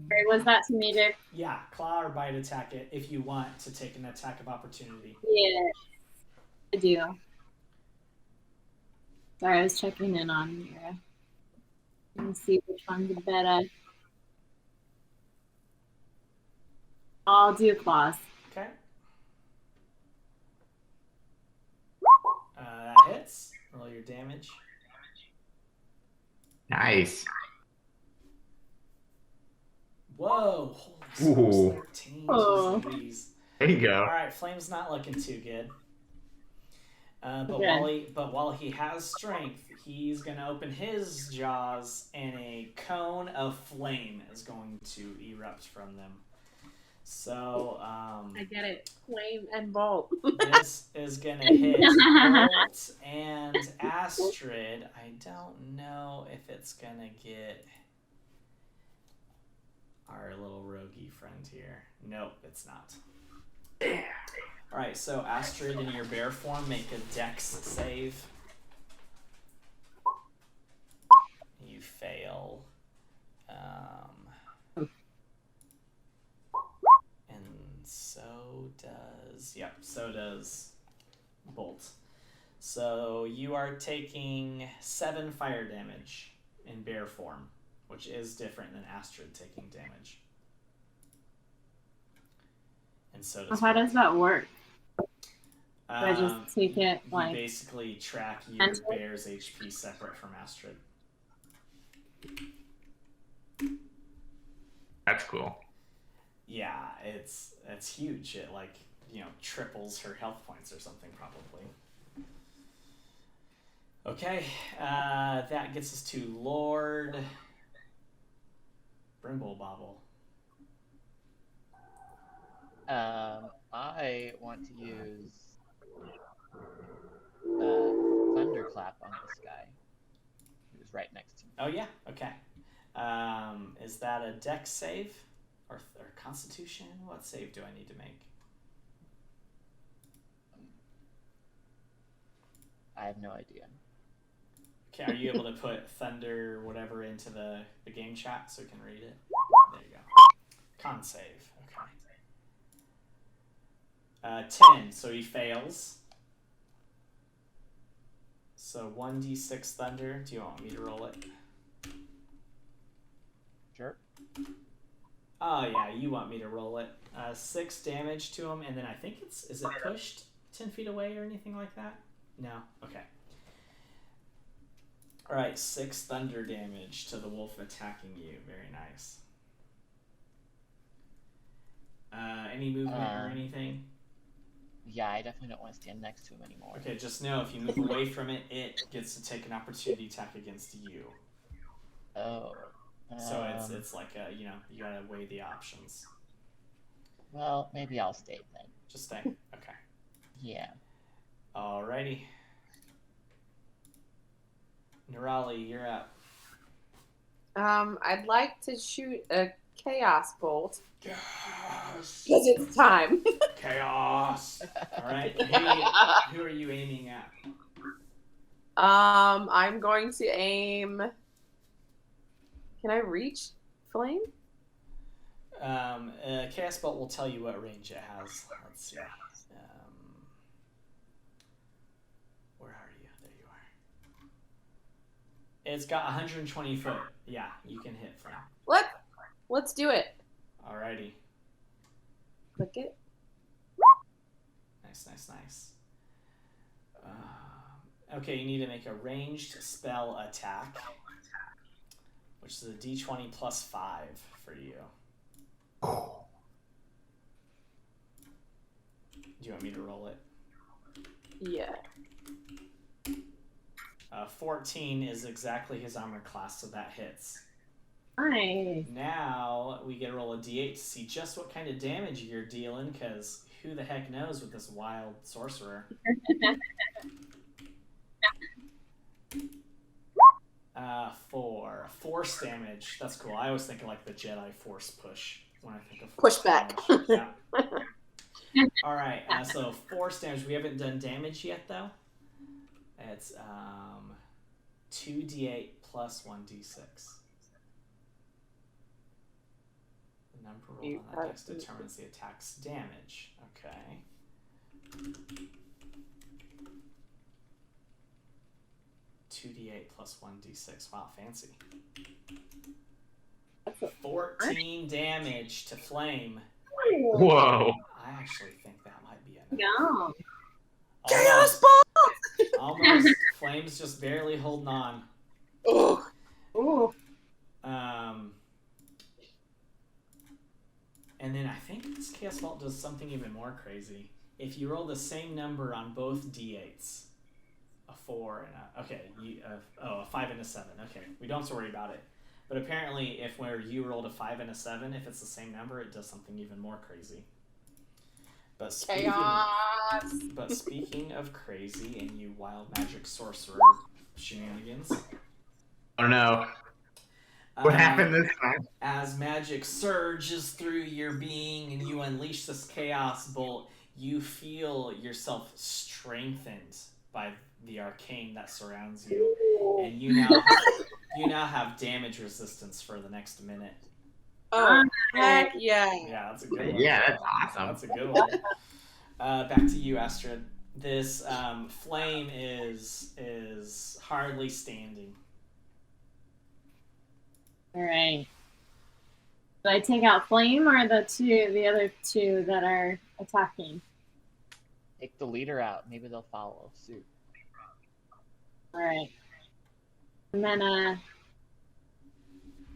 Great, was that to me, Dick? Yeah, claw or bite attack it if you want to take an attack of opportunity. Yeah, I do. Sorry, I was checking in on your. Let me see which one's better. I'll do claws. Okay. That hits. Roll your damage. Nice. Whoa! Holy smokes, 13. Oh. Jeez. There you go. Alright, Flame's not looking too good. But while he has strength, he's going to open his jaws, and a cone of flame is going to erupt from them. So, I get it. Flame and bolt. this is going to hit Bolt and Astrid. I don't know if it's going to get our little roguey friend here. Nope, it's not. Alright, so Astrid in your bear form, make a dex save. You fail. And so does Bolt. So you are taking 7 fire damage in bear form, which is different than Astrid taking damage. And so does How does that work? Do I Um, just take it you like basically track your Enter? bear's HP separate from Astrid. That's cool. Yeah, it's huge. It triples her health points or something probably. Okay, that gets us to Lord Brimble Bobble. I want to use thunderclap on this guy who's right next to me. Oh yeah, okay. Is that a dex save or Constitution? What save do I need to make? I have no idea. Okay, are you able to put thunder whatever into the game chat so we can read it? There you go. Con save. Okay. 10, so he fails. So 1d6 thunder. Do you want me to roll it? Sure. Oh yeah, you want me to roll it. 6 damage to him, and then I think is it pushed 10 feet away or anything like that? No? Okay. Alright, 6 thunder damage to the wolf attacking you. Very nice. Any movement or anything? Yeah, I definitely don't want to stand next to him anymore. Okay, just know if you move away from it, it gets to take an opportunity attack against you. Oh. So it's like you gotta weigh the options. Well, maybe I'll stay then. Just stay. Okay. Yeah. Alrighty. Nirali, you're up. I'd like to shoot a chaos bolt Yes. because it's time. Chaos. All right. Who are you aiming at? I'm going to aim. Can I reach flame? Chaos Bolt will tell you what range it has. Let's see. Where are you? There you are. It's got 120 foot. Yeah, you can hit flame. Let's do it. Alrighty. Click it. Nice. Okay, you need to make a ranged spell attack, which is a d20 plus 5 for you. Do you want me to roll it? Yeah. 14 is exactly his armor class, so that hits. Nice. Now we get to roll a d8 to see just what kind of damage you're dealing, because who the heck knows with this wild sorcerer. 4. Force damage. That's cool. I always think of like the Jedi Force push when I think of force Pushback. damage. Yeah. Alright, so force damage. We haven't done damage yet, though. It's 2d8 plus 1d6. The number rolled on that dice determines the attack's damage. Okay. $2d8 plus 1d6. Wow, fancy. 14 damage to flame. Whoa. I actually think that might be enough. Yeah. Chaos Almost. Flame's just barely holding on. Oh. Ooh. And then I think this Chaos Bolt does something even more crazy. If you roll the same number on both d8s, a 4 and a 5 and a 7. Okay, we don't have to worry about it. But apparently, if where you rolled a 5 and a 7, if it's the same number, it does something even more crazy. But speaking of crazy and you wild magic sorcerer shenanigans. Oh no. What happened this time? As magic surges through your being and you unleash this chaos bolt, you feel yourself strengthened by the arcane that surrounds you. And you now have damage resistance for the next minute. Oh, heck yeah. Yeah, that's a good one. Yeah, that's awesome. That's a good one. Back to you, Astrid. This flame is hardly standing. All right. Do I take out Flame or the other two that are attacking? Take the leader out. Maybe they'll follow suit. All right. And then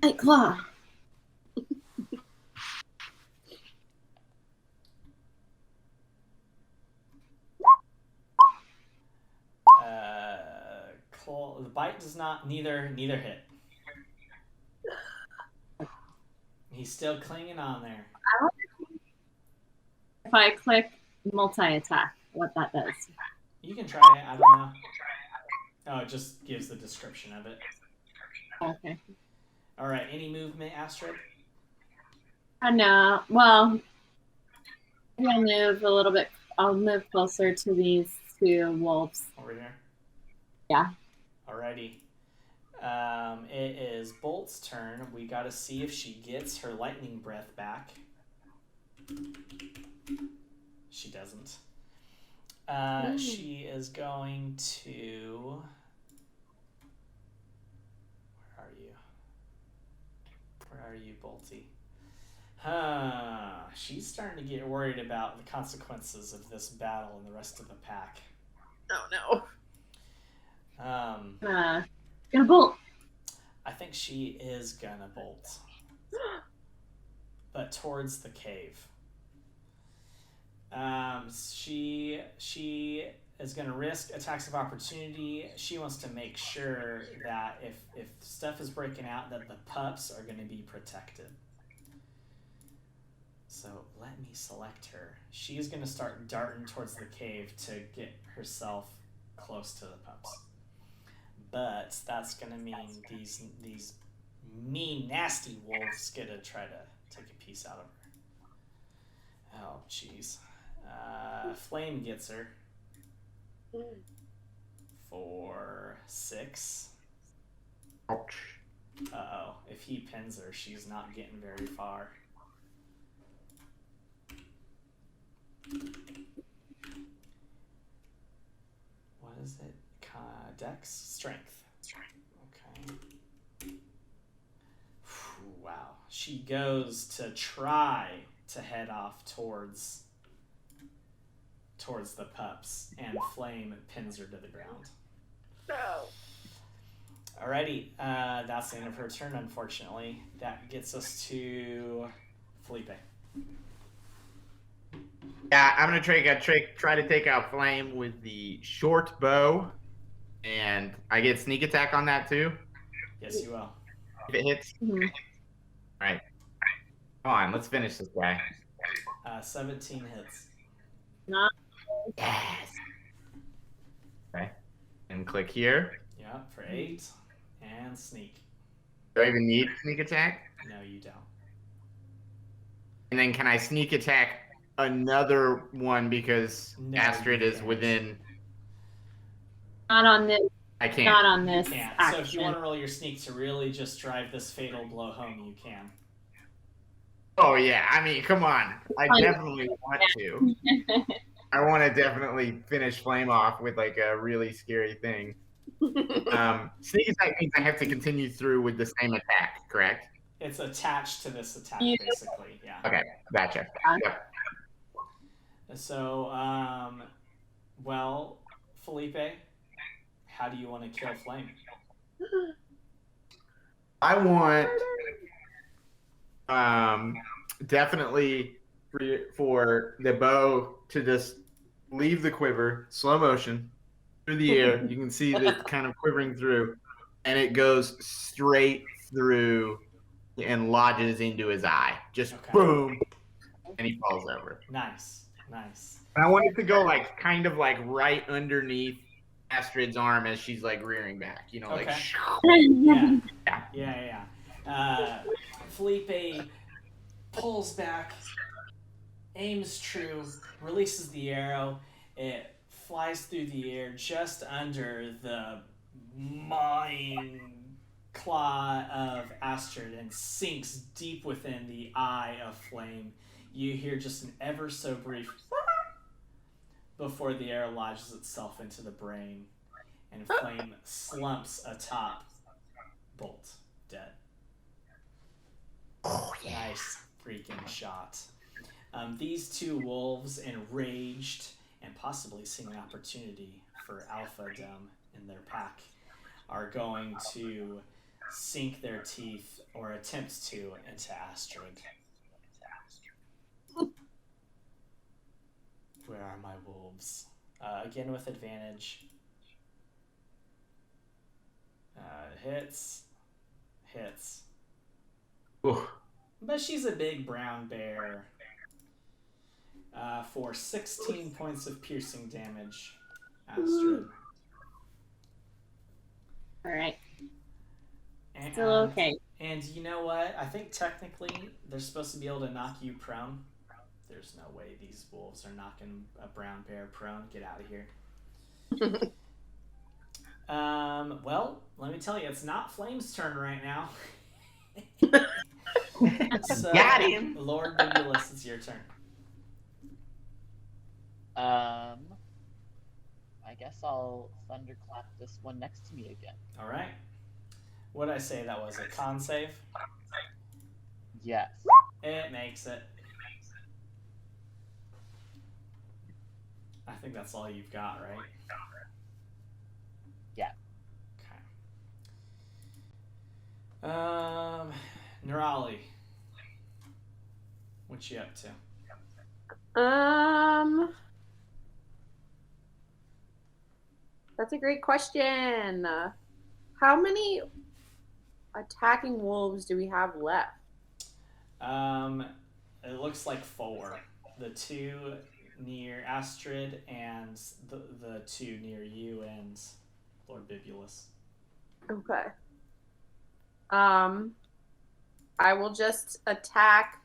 White Claw. The bite does not neither hit. He's still clinging on there. If I click multi-attack, what that does. You can try it. I don't know. Oh, it just gives the description of it. Okay. All right. Any movement, Astrid? I know. Well, I'll move a little bit. I'll move closer to these two wolves. Over here? Yeah. Alrighty. It is Bolt's turn. We got to see if she gets her lightning breath back. She doesn't. She is going to... Where are you, Bolty? She's starting to get worried about the consequences of this battle and the rest of the pack. Oh no. Gonna bolt. I think she is gonna bolt. But towards the cave. She is gonna risk attacks of opportunity. She wants to make sure that if stuff is breaking out, that the pups are gonna be protected. So let me select her. She is gonna start darting towards the cave to get herself close to the pups. But that's gonna mean these mean, nasty wolves gonna try to take a piece out of her. Oh, jeez. Flame gets her for 6. Ouch. Uh-oh. If he pins her, she's not getting very far. What is it? Dex? Strength. Okay. Wow. She goes to try to head off towards the pups, and Flame pins her to the ground. No. Alrighty. That's the end of her turn, unfortunately. That gets us to Felipe. Yeah, I'm gonna try to take out Flame with the short bow, and I get sneak attack on that too. Yes, you will. If it hits. Mm-hmm. All right. Come on, let's finish this guy. 17 hits. Not. Yes. Okay. And click here. Yeah, for 8. And sneak. Do I even need sneak attack? No, you don't. And then can I sneak attack another one because No, Astrid you is can't. within? Not on this. I can't. Not on this You can't. action. So if you want to roll your sneak to really just drive this fatal blow home, you can. Oh yeah, I mean, come on. I definitely want to. I want to definitely finish Flame off with like a really scary thing. Sneak attack means I have to continue through with the same attack, correct? It's attached to this attack, Yeah. basically. Yeah. Okay, gotcha. Yep. So, well, Felipe, how do you want to kill Flame? I want definitely for the bow to just leave the quiver, slow motion, through the air. You can see that kind of quivering through, and it goes straight through and lodges into his eye. Just Okay. boom, and he falls over. Nice, nice. And I want it to go like kind of like right underneath Astrid's arm as she's like rearing back. You know, like. Okay. Yeah. Felipe pulls back, aims true, releases the arrow. It flies through the air just under the mawing claw of Astrid and sinks deep within the eye of Flame. You hear just an ever so brief before the arrow lodges itself into the brain, and Flame slumps atop Bolt, dead. Oh, yeah. Nice freaking shot. These two wolves, enraged and possibly seeing an opportunity for alpha-dom in their pack, are going to sink their teeth, or attempt to, into Astrid. Where are my wolves? Again with advantage. Hits. Ooh. But she's a big brown bear. For 16 points of piercing damage, Astrid. All right. And, Still okay. And you know what? I think technically they're supposed to be able to knock you prone. There's no way these wolves are knocking a brown bear prone. Get out of here. Well, let me tell you, it's not Flame's turn right now. So, Got him. Lord Bibulus, it's your turn. I guess I'll thunderclap this one next to me again. All right. What did I say that was? A con save? Yes. It makes it. I think that's all you've got, right? Yeah. Okay. Nerali, what you up to? That's a great question. How many attacking wolves do we have left? It looks like 4. The 2 near Astrid and the 2 near you and Lord Bibulus. Okay. I will just attack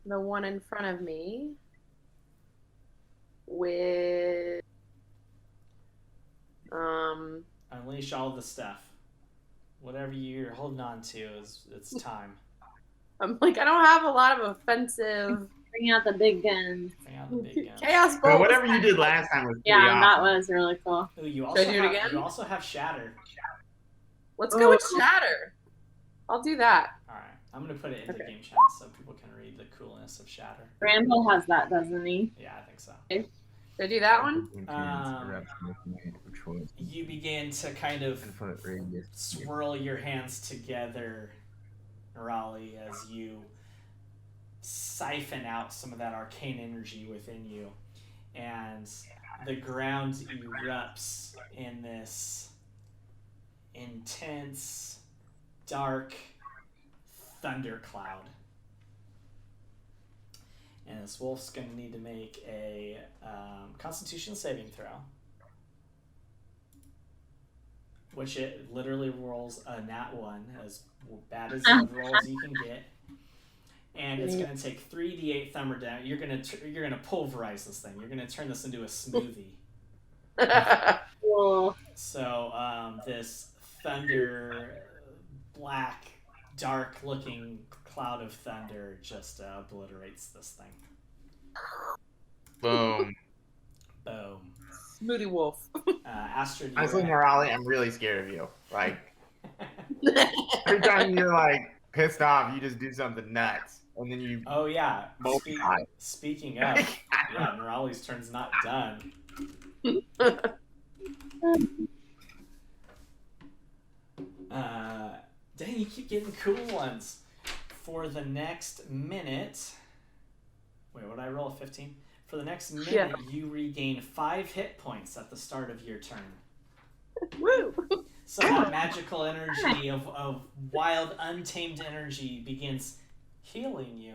the one in front of me with Unleash all the stuff. Whatever you're holding on to it's time. I'm like, I don't have a lot of offensive. Bring out the big guns. Bring out the big guns. Chaos But bolt. whatever you did last time was pretty Yeah, that awesome. was really cool. Ooh, you Should I do it again? You also have Shatter. Let's go with Shatter. I'll do that. All right, I'm gonna put it in the Okay. game chat so people can read the coolness of Shatter. Bramble has that, doesn't he? Yeah, I think so. Should I do that one? You begin to kind of swirl your hands together, Raleigh, as you siphon out some of that arcane energy within you, and the ground erupts in this intense, dark thundercloud. And this wolf's going to need to make a Constitution saving throw, which it literally rolls a nat 1, as bad as the rolls you can get. And it's going to take 3d8 thunder down. You're gonna pulverize this thing. You're going to turn this into a smoothie. Cool. So this thunder, black, dark-looking cloud of thunder just obliterates this thing. Boom. Boom. Smoothie wolf. Astrid, you're Honestly, up. Morale, I'm really scared of you. Like, every time you're like pissed off, you just do something nuts. And then you Oh yeah. multiply. Speaking of, yeah, Nerali's turn's not done. Dang, you keep getting cool ones. For the next minute, wait, what did I roll? A 15? For the next minute, you regain 5 hit points at the start of your turn. Woo! So that magical energy of wild, untamed energy begins healing you.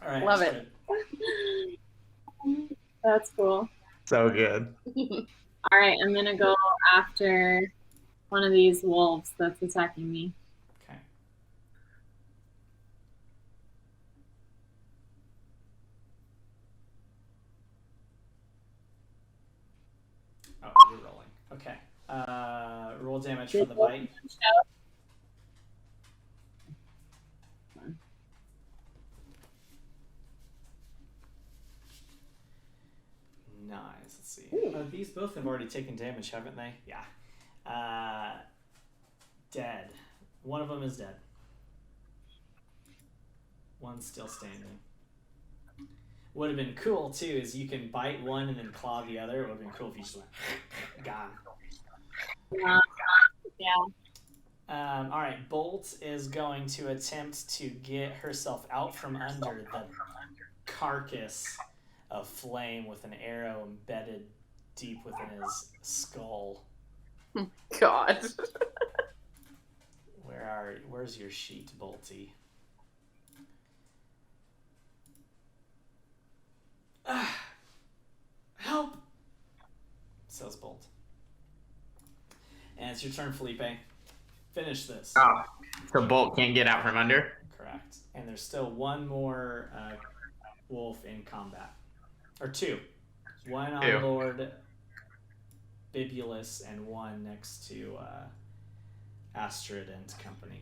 All right, Love it. That's cool. So good. All right, I'm gonna go after one of these wolves that's attacking me. Okay. Oh, you're rolling. Okay. Roll damage for the bite. Nice. Let's see. These both have already taken damage, haven't they? Yeah. Dead. One of them is dead. One's still standing. Would have been cool too is you can bite one and then claw the other. It would have been cool if you just went gone. Yeah. All right. Bolt is going to attempt to get herself out from under the carcass of Flame with an arrow embedded deep within his skull. God. Where's your sheet, Bolty? Help! Says Bolt. And it's your turn, Felipe. Finish this. Oh, so Bolt can't get out from under? Correct. And there's still one more wolf in combat. Or two. One on Two. Lord Bibulus and one next to Astrid and company.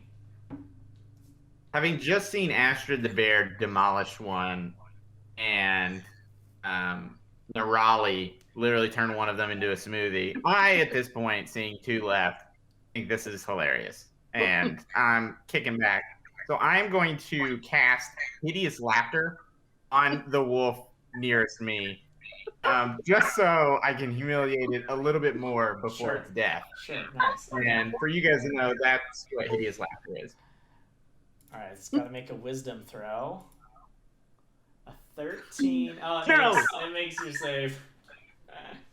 Having just seen Astrid the bear demolish one and Nerali literally turn one of them into a smoothie, I, at this point, seeing two left, think this is hilarious. And I'm kicking back. So I'm going to cast Hideous Laughter on the wolf nearest me, just so I can humiliate it a little bit more before Sure. its death. Sure, nice. And for you guys to know, that's what Hideous Laughter is. Alright, it's got to make a wisdom throw. A 13. Oh, No! it makes you save.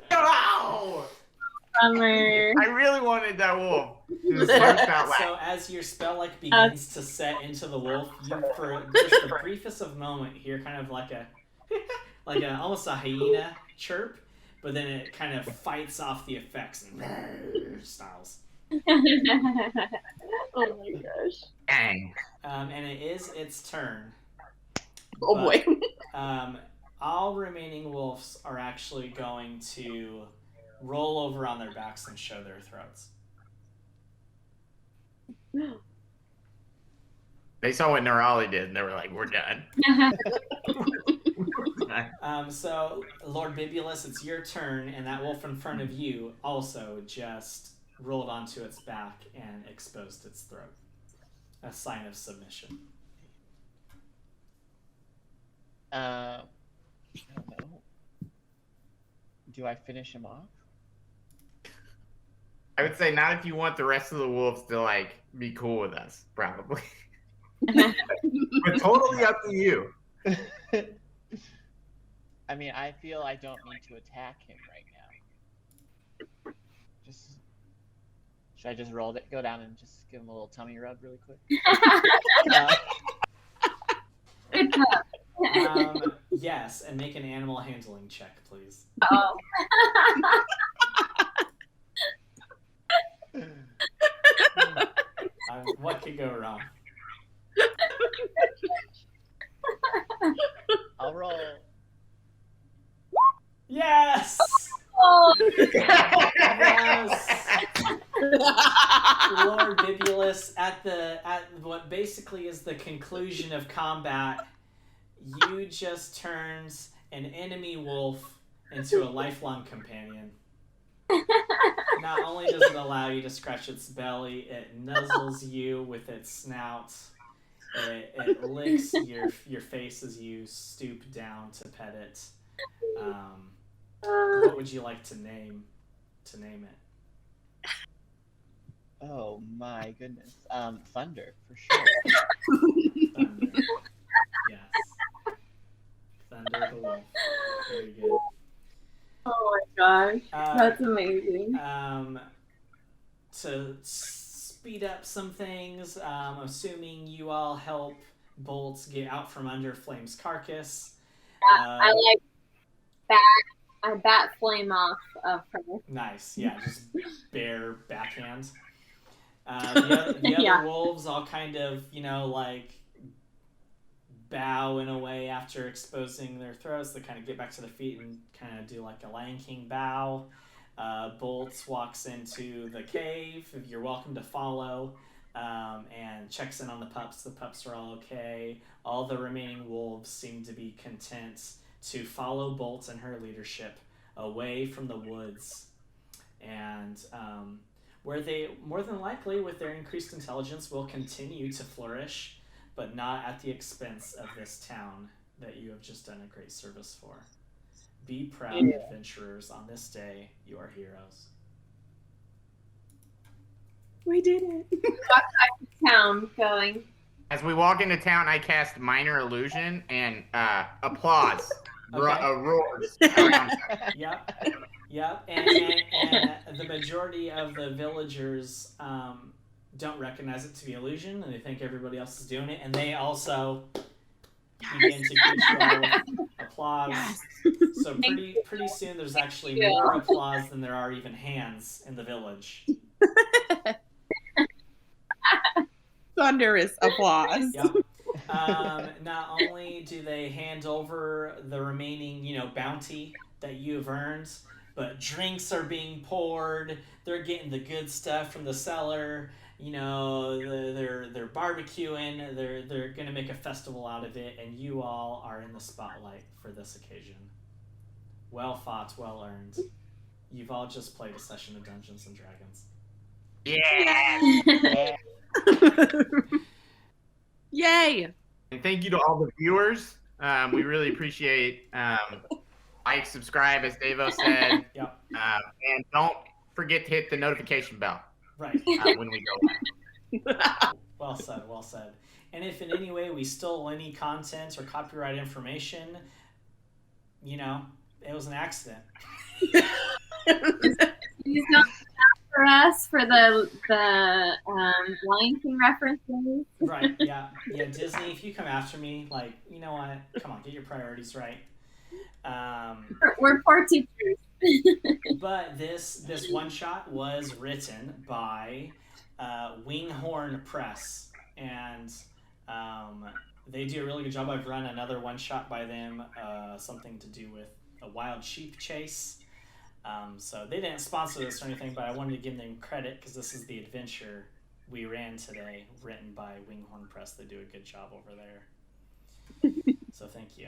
No! Bummer. I really wanted that wolf to just burst out So loud. as your spell begins to set into the wolf, you for just the briefest of moment hear kind of like a almost a hyena chirp, but then it kind of fights off the effects and snarls. Oh my gosh. Dang. And it is its turn. Oh boy. All remaining wolves are actually going to roll over on their backs and show their throats. They saw what Nerali did, and they were like, we're done. So, Lord Bibulus, it's your turn, and that wolf in front of you also just rolled onto its back and exposed its throat. A sign of submission. I don't know. Do I finish him off? I would say not if you want the rest of the wolves to, like, be cool with us, probably. But totally up to you. I mean, I feel I don't need to attack him right now. Should I just go down and just give him a little tummy rub really quick? Yes, and make an animal handling check, please. Oh. What could go wrong? I'll roll. Yes! Oh. Yes! Lord Bibulus, at what basically is the conclusion of combat, you just turns an enemy wolf into a lifelong companion. Not only does it allow you to scratch its belly, it nuzzles you with its snout. It licks your face as you stoop down to pet it. What would you like to name it? Oh my goodness. Thunder, for sure. Thunder. Yes. Thunder the Wolf. Very good. Oh my gosh, that's Uh, amazing. to speed up some things, assuming you all help Bolt get out from under Flame's carcass. I like I bat flame off of her. Nice, yeah, just bare backhand. The other Yeah. wolves all kind of, like bow in a way after exposing their throats. They kind of get back to their feet and kind of do like a Lion King bow. Bolt walks into the cave. You're welcome to follow, and checks in on the pups. The pups are all okay. All the remaining wolves seem to be content to follow Bolt and her leadership away from the woods, and where they, more than likely, with their increased intelligence, will continue to flourish, but not at the expense of this town that you have just done a great service for. Be proud, adventurers. On this day, you are heroes. We did it. Town going. As we walk into town, I cast Minor Illusion and applause. Okay. Roars. Yep. And the majority of the villagers don't recognize it to be illusion, and they think everybody else is doing it, and they also begin to greet you all with applause. Yes. So pretty soon there's actually more applause than there are even hands in the village. Thunderous applause. Yep. Not only do they hand over the remaining, bounty that you have earned, but drinks are being poured. They're getting the good stuff from the cellar. They're barbecuing. They're gonna make a festival out of it, and you all are in the spotlight for this occasion. Well fought, well earned. You've all just played a session of Dungeons and Dragons. Yeah. Yay! And thank you to all the viewers. We really appreciate like, subscribe, as Davo said. Yep. And don't forget to hit the notification bell Right. when we go live. Well said. And if in any way we stole any content or copyright information, it was an accident. Please don't for us for the Lion King references. Right, yeah. Disney, if you come after me, you know what? Come on, get your priorities right. We're poor teachers. But this one shot was written by Winghorn Press, and they do a really good job. I've run another one shot by them, something to do with a wild sheep chase. So they didn't sponsor this or anything, but I wanted to give them credit because this is the adventure we ran today, written by Winghorn Press. They do a good job over there. So thank you.